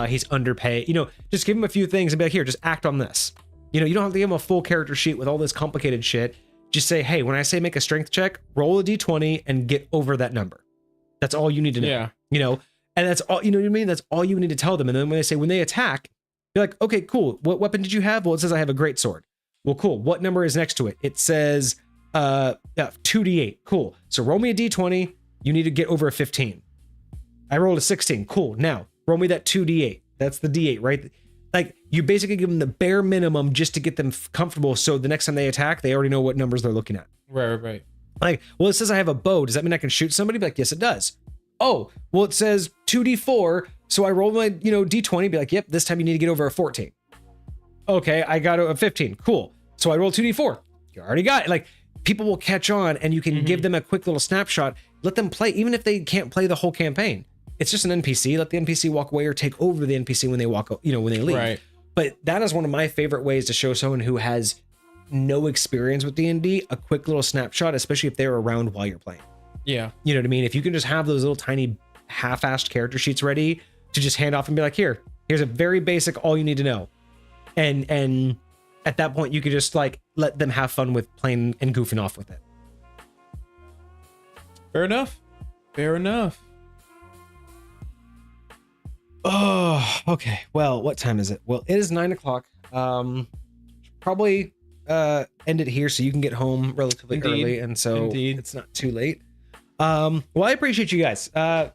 He's underpaid. Just give him a few things and be like, here, just act on this. You don't have to give him a full character sheet with all this complicated shit. Just say, hey, when I say make a strength check, roll a d20 and get over that number. That's all you need to know. Yeah. And that's all, you know what I mean? That's all you need to tell them. And then when they attack, you're like, okay, cool. What weapon did you have? Well, it says I have a great sword. Well, cool. What number is next to it? It says 2d8. Cool. So roll me a d20. You need to get over a 15. I rolled a 16. Cool. Now roll me that 2d8. That's the d8, right? Like you basically give them the bare minimum just to get them comfortable. So the next time they attack, they already know what numbers they're looking at. Right. Like, well, it says I have a bow. Does that mean I can shoot somebody? Be like, yes, it does. Oh, well, it says 2d4. So I roll my, d20, be like, yep, this time you need to get over a 14. Okay, I got a 15. Cool. So I roll 2d4. You already got it. Like, people will catch on and you can give them a quick little snapshot. Let them play, even if they can't play the whole campaign. It's just an NPC. Let the NPC walk away or take over the NPC when they when they leave. Right. But that is one of my favorite ways to show someone who has no experience with D&D a quick little snapshot, especially if they're around while you're playing. Yeah. You know what I mean? If you can just have those little tiny half-assed character sheets ready to just hand off and be like, here's a very basic, all you need to know. And at that point, you could just like let them have fun with playing and goofing off with it. Fair enough. Oh, okay. Well, what time is it? Well, it is 9:00. Probably end it here so you can get home relatively early, and so it's not too late. Well, I appreciate you guys.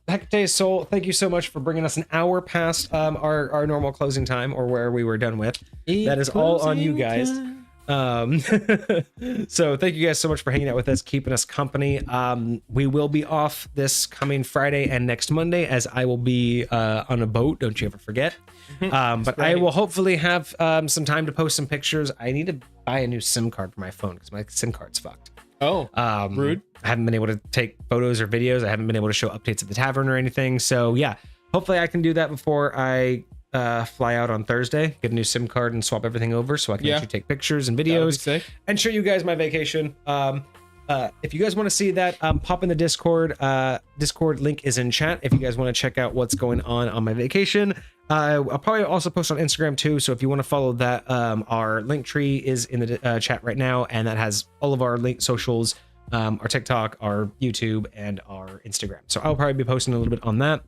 Hecate Soul, thank you so much for bringing us an hour past our normal closing time, or where we were done with. That is all on you guys. So thank you guys so much for hanging out with us, keeping us company. We will be off this coming Friday and next Monday, as I will be on a boat, don't you ever forget. But I will hopefully have some time to post some pictures. I need to buy a new SIM card for my phone because my SIM card's fucked. Rude. I haven't been able to take photos or videos. I haven't been able to show updates at the tavern or anything. So yeah, hopefully I can do that before I fly out on Thursday, get a new SIM card and swap everything over so I can actually take pictures and videos and show you guys my vacation. If you guys want to see that, pop in the Discord. Discord link is in chat if you guys want to check out what's going on my vacation. I'll probably also post on Instagram too, so if you want to follow that, our link tree is in the chat right now, and that has all of our link socials, our TikTok, our YouTube, and our Instagram. So I'll probably be posting a little bit on that.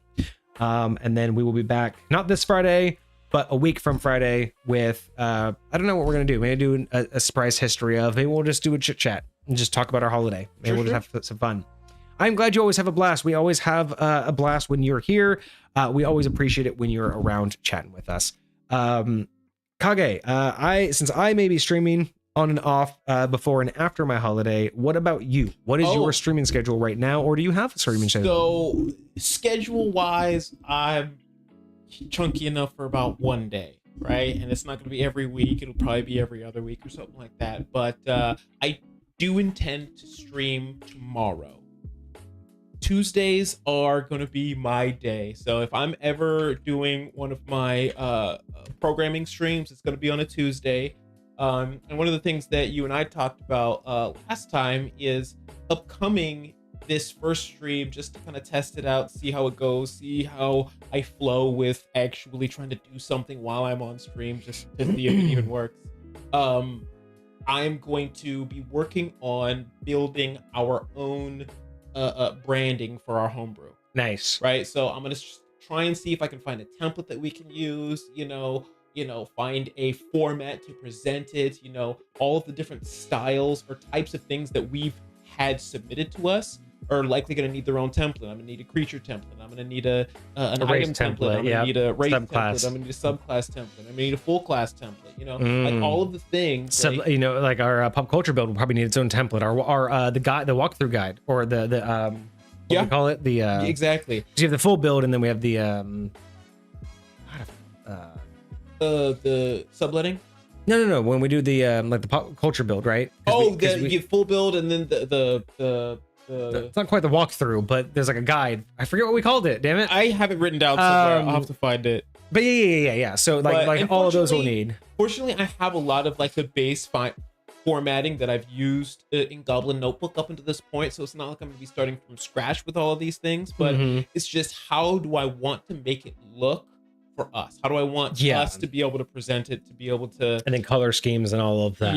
And then we will be back, not this Friday, but a week from Friday with, I don't know what we're going to do. Maybe do a surprise history of, maybe we'll just do a chit chat and just talk about our holiday. Maybe we'll just have some fun. I'm glad you always have a blast. We always have a blast when you're here. We always appreciate it when you're around chatting with us. Kage, since I may be streaming on and off before and after my holiday, what about you? What is your streaming schedule right now, or do you have a streaming schedule? So schedule wise, I'm chunky enough for about one day, right? And it's not going to be every week. It'll probably be every other week or something like that. But I do intend to stream tomorrow. Tuesdays are going to be my day. So if I'm ever doing one of my programming streams, it's going to be on a Tuesday. And one of the things that you and I talked about last time is upcoming this first stream, just to kind of test it out, see how it goes, see how I flow with actually trying to do something while I'm on stream, just to see if it even works. I'm going to be working on building our own branding for our homebrew. Nice. Right. So I'm gonna try and see if I can find a template that we can use. Find a format to present it. All of the different styles or types of things that we've had submitted to us are likely going to need their own template. I'm going to need a creature template. I'm going to need an item template. I'm going to need a race template. I'm going to need a subclass template. I'm going to need a full class template. Like all of the things. Like our pop culture build will probably need its own template. Our the walkthrough guide, or the what we call it, exactly. So you have the full build, and then we have the subletting. No. When we do the like the pop culture build, right? The full build, and then the it's not quite the walkthrough, but there's like a guide. I forget what we called it. Damn it! I have it written down somewhere. I'll have to find it. But yeah. So like all of those we'll need. Fortunately, I have a lot of like the base formatting that I've used in Goblin Notebook up until this point, so it's not like I'm gonna be starting from scratch with all of these things. But it's just, how do I want to make it look for us? How do I want us to be able to present it, to be able to, and then color schemes and all of that.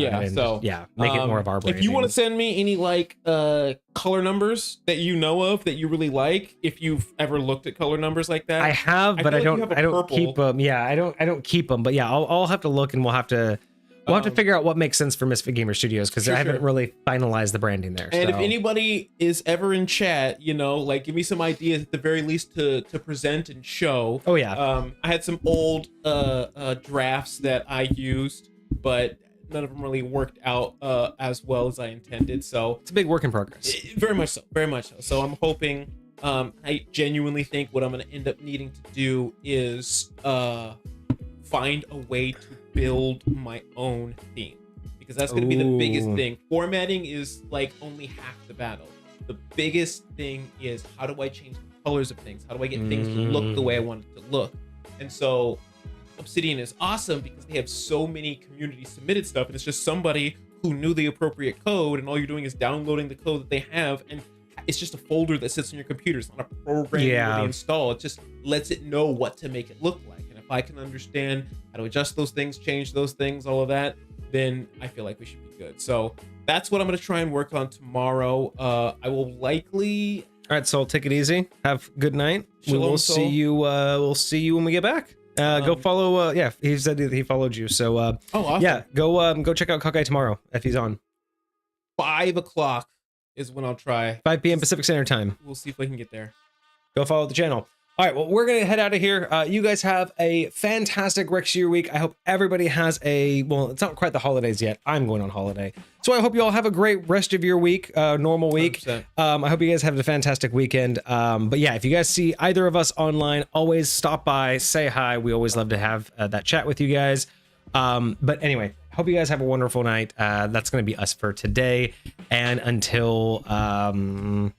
Make it more of our branding. If you want to send me any like color numbers that you know of that you really like, if you've ever looked at color numbers like that. I have, but I don't keep them. Yeah, I don't keep them, but yeah, I'll have to look, and we'll have to figure out what makes sense for Misfit Gamer Studios, because I haven't really finalized the branding there. And if anybody is ever in chat, like, give me some ideas at the very least to present and show. Oh yeah. I had some old drafts that I used, but none of them really worked out as well as I intended. So it's a big work in progress. Very much so. So I'm hoping. I genuinely think what I'm going to end up needing to do is find a way to build my own theme, because that's going to be the biggest thing. Formatting is like only half the battle. The biggest thing is, how do I change the colors of things? How do I get things to look the way I want it to look? And so Obsidian is awesome because they have so many community submitted stuff, and it's just somebody who knew the appropriate code, and all you're doing is downloading the code that they have, and it's just a folder that sits on your computer. It's not a program you really install. It just lets it know what to make it look like. And if I can understand how to adjust those things, change those things, all of that, then I feel like we should be good. So that's what I'm going to try and work on tomorrow. I will likely... All right, Soul, take it easy. Have a good night. Shalom, we will Soul. see you. We'll see you when we get back. Go follow. He said that he followed you. So awesome. Yeah, go check out Kage tomorrow if he's on. 5 o'clock is when I'll try. 5 p.m. Pacific Standard Time. We'll see if I can get there. Go follow the channel. All right, well, we're going to head out of here. You guys have a fantastic rest of your week. I hope everybody has well, it's not quite the holidays yet. I'm going on holiday. So I hope you all have a great rest of your week, normal week. 100%. I hope you guys have a fantastic weekend. But yeah, if you guys see either of us online, always stop by, say hi. We always love to have that chat with you guys. But anyway, hope you guys have a wonderful night. That's going to be us for today. And until the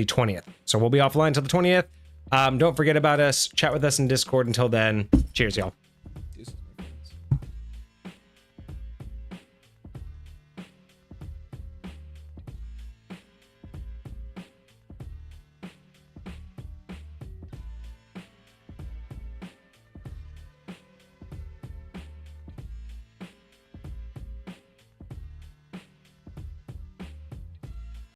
20th. So we'll be offline until the 20th. Don't forget about us. Chat with us in Discord. Until then, cheers, y'all.